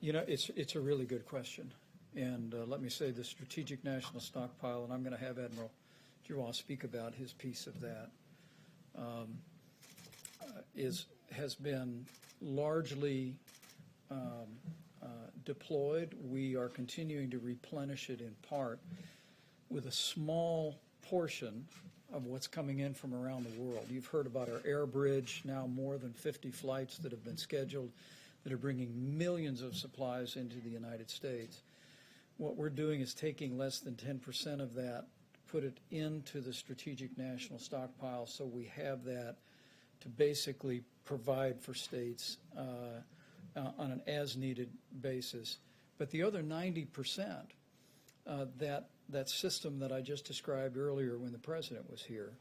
It's a really good question. And let me say the Strategic National Stockpile, and I'm going to have Admiral Giroir speak about his piece of that, has been largely deployed. We are continuing to replenish it in part with a small portion of what's coming in from around the world. You've heard about our air bridge, now more than 50 flights that have been scheduled that are bringing millions of supplies into the United States. What we're doing is taking less than 10% of that, put it into the Strategic National Stockpile, so we have that to basically provide for states on an as-needed basis. But the other 90%, that system that I just described earlier when the President was here,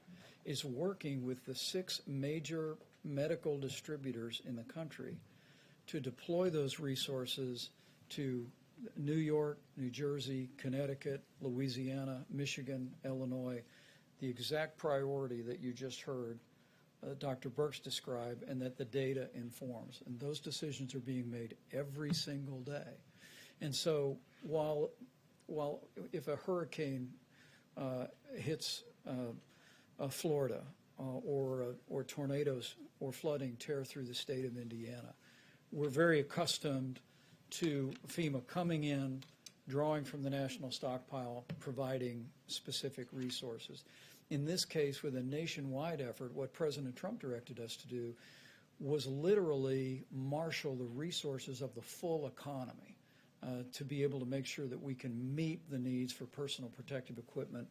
is working with the 6 major medical distributors in the country to deploy those resources to New York, New Jersey, Connecticut, Louisiana, Michigan, Illinois, the exact priority that you just heard Dr. Birx describe and that the data informs. And those decisions are being made every single day. And so while if a hurricane hits Florida or tornadoes or flooding tear through the state of Indiana, we're very accustomed to FEMA coming in, drawing from the national stockpile, providing specific resources. In this case, with a nationwide effort, what President Trump directed us to do was literally marshal the resources of the full economy to be able to make sure that we can meet the needs for personal protective equipment,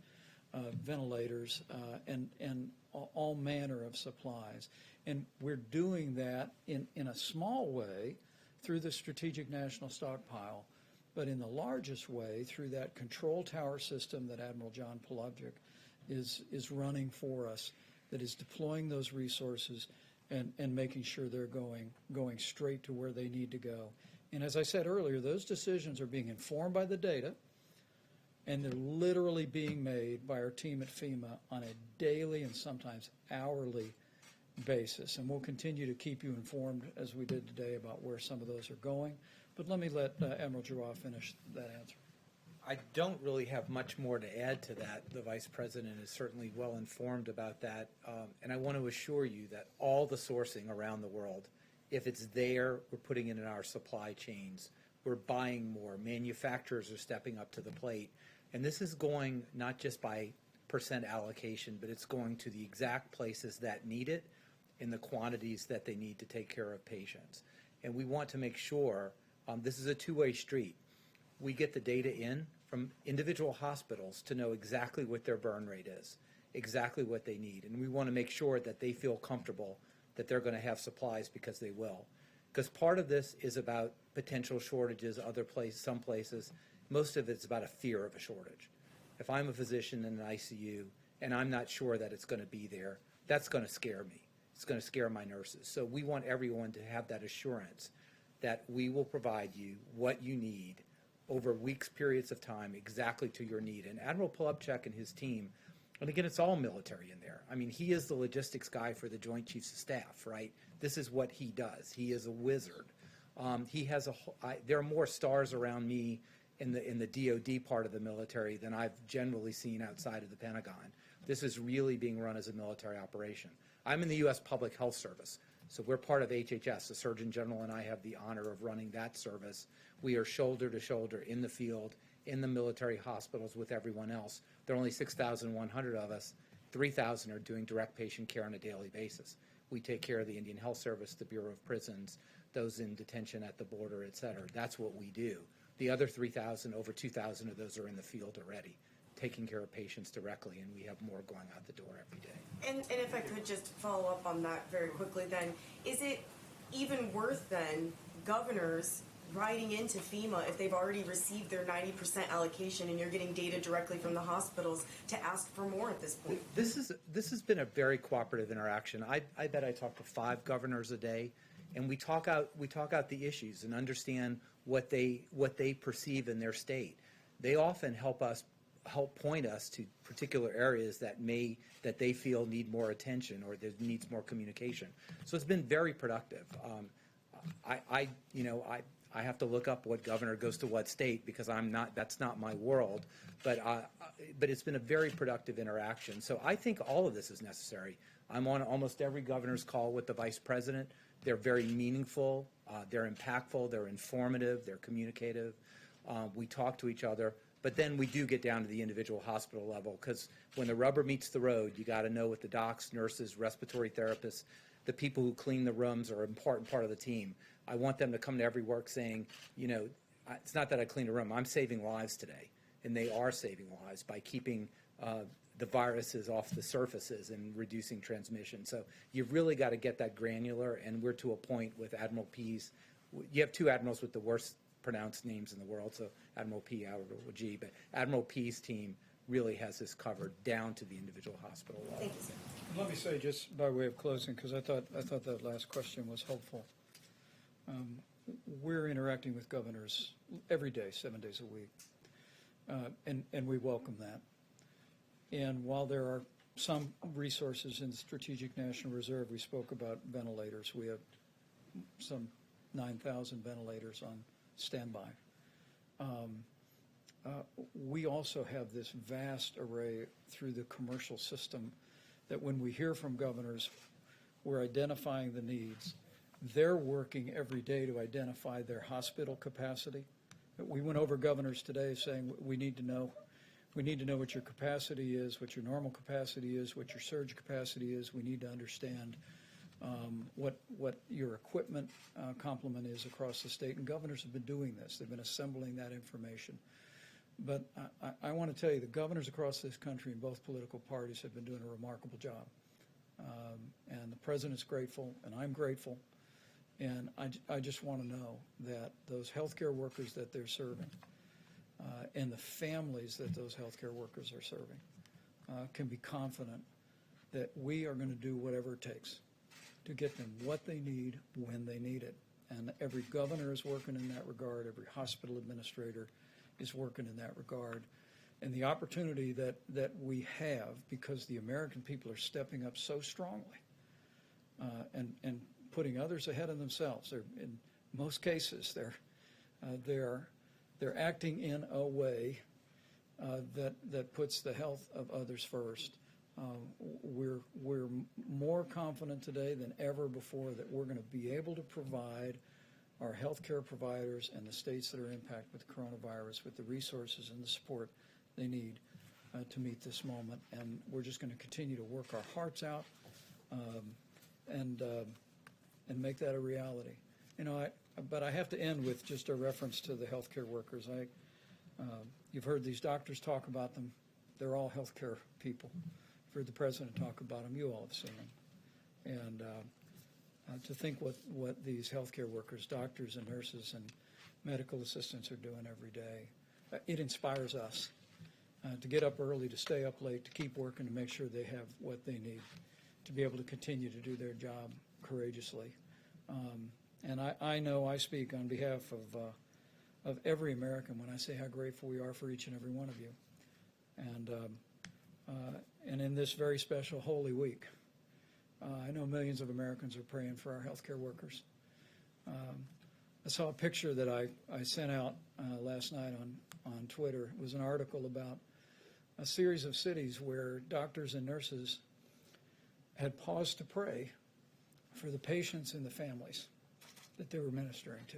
ventilators, and all manner of supplies. And we're doing that in a small way through the Strategic National Stockpile, but in the largest way through that control tower system that Admiral John Plavsic is running for us, that is deploying those resources and making sure they're going straight to where they need to go. And as I said earlier, those decisions are being informed by the data, and they're literally being made by our team at FEMA on a daily and sometimes hourly basis. And we'll continue to keep you informed, as we did today, about where some of those are going. But let me let Admiral Giroir finish that answer. I don't really have much more to add to that. The Vice President is certainly well informed about that. And I want to assure you that all the sourcing around the world, if it's there, we're putting it in our supply chains. We're buying more. Manufacturers are stepping up to the plate. And this is going not just by percent allocation, but it's going to the exact places that need it in the quantities that they need to take care of patients. And we want to make sure this is a two-way street. We get the data in from individual hospitals to know exactly what their burn rate is, exactly what they need. And we want to make sure that they feel comfortable that they're going to have supplies, because they will. Because part of this is about potential shortages some places. Most of it's about a fear of a shortage. If I'm a physician in an ICU and I'm not sure that it's going to be there, that's going to scare me. It's going to scare my nurses. So we want everyone to have that assurance that we will provide you what you need over weeks, periods of time, exactly to your need. And Admiral Plavsic and his team, and again, it's all military in there. I mean, he is the logistics guy for the Joint Chiefs of Staff, right? This is what he does. He is a wizard. He has there are more stars around me in the DoD part of the military than I've generally seen outside of the Pentagon. This is really being run as a military operation. I'm in the U.S. Public Health Service, So we're part of HHS. The Surgeon General and I have the honor of running that service. We are shoulder to shoulder in the field, in the military hospitals with everyone else. There are only 6,100 of us. 3,000 are doing direct patient care on a daily basis. We take care of the Indian Health Service, the Bureau of Prisons, those in detention at the border, et cetera. That's what we do. The other 3,000, over 2,000 of those are in the field already, taking care of patients directly, and we have more going out the door every day. And if I could just follow up on that very quickly then, is it even worth then governors writing into FEMA if they've already received their 90% allocation and you're getting data directly from the hospitals to ask for more at this point? This has been a very cooperative interaction. I bet I talk to 5 governors a day, and we talk out the issues and understand what they perceive in their state. They often help point us to particular areas that they feel need more attention or that needs more communication. So it's been very productive. I have to look up what governor goes to what state because that's not my world, but it's been a very productive interaction. So I think all of this is necessary. I'm on almost every governor's call with the vice president. They're very meaningful, they're impactful, they're informative, they're communicative. We talk to each other, but then we do get down to the individual hospital level because when the rubber meets the road, you got to know what the docs, nurses, respiratory therapists, the people who clean the rooms are an important part of the team. I want them to come to every work saying, it's not that I clean a room, I'm saving lives today. And they are saving lives by keeping the viruses off the surfaces and reducing transmission. So you've really got to get that granular, and we're to a point with Admiral Pease. You have 2 admirals with the worst pronounced names in the world, so Admiral P, Admiral G, but Admiral P's team really has this covered down to the individual hospital level. Thank you, sir. Let me say, just by way of closing, because I thought that last question was helpful. We're interacting with governors every day, 7 days a week, and we welcome that. And while there are some resources in the Strategic National Reserve, we spoke about ventilators. We have some 9,000 ventilators on standby. We also have this vast array through the commercial system that when we hear from governors, we're identifying the needs. They're working every day to identify their hospital capacity. We went over governors today saying we need to know what your capacity is, what your normal capacity is, what your surge capacity is. We need to understand what your equipment complement is across the state. And governors have been doing this. They've been assembling that information. But I want to tell you, the governors across this country in both political parties have been doing a remarkable job. And the president's grateful, and I'm grateful. And I just want to know that those healthcare workers that they're serving and the families that those healthcare workers are serving can be confident that we are going to do whatever it takes to get them what they need when they need it. And every governor is working in that regard. Every hospital administrator is working in that regard. And the opportunity that we have, because the American people are stepping up so strongly and putting others ahead of themselves. In most cases, they're acting in a way that puts the health of others first. We're more confident today than ever before that we're going to be able to provide our healthcare providers and the states that are impacted with the coronavirus with the resources and the support they need to meet this moment. And we're just going to continue to work our hearts out and make that a reality. But I have to end with just a reference to the healthcare workers. You've heard these doctors talk about them. They're all healthcare people. You've heard the president talk about them. You all have seen them. And to think what these healthcare workers, doctors and nurses and medical assistants are doing every day, it inspires us to get up early, to stay up late, to keep working, to make sure they have what they need to be able to continue to do their job courageously. And I know I speak on behalf of every American when I say how grateful we are for each and every one of you. And in this very special Holy Week, I know millions of Americans are praying for our healthcare workers. I saw a picture that I sent out last night on Twitter. It was an article about a series of cities where doctors and nurses had paused to pray for the patients and the families that they were ministering to.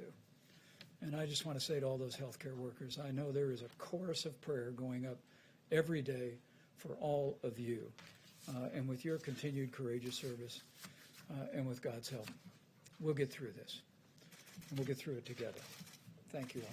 And I just want to say to all those healthcare workers, I know there is a chorus of prayer going up every day for all of you. And with your continued courageous service and with God's help, we'll get through this. And we'll get through it together. Thank you all.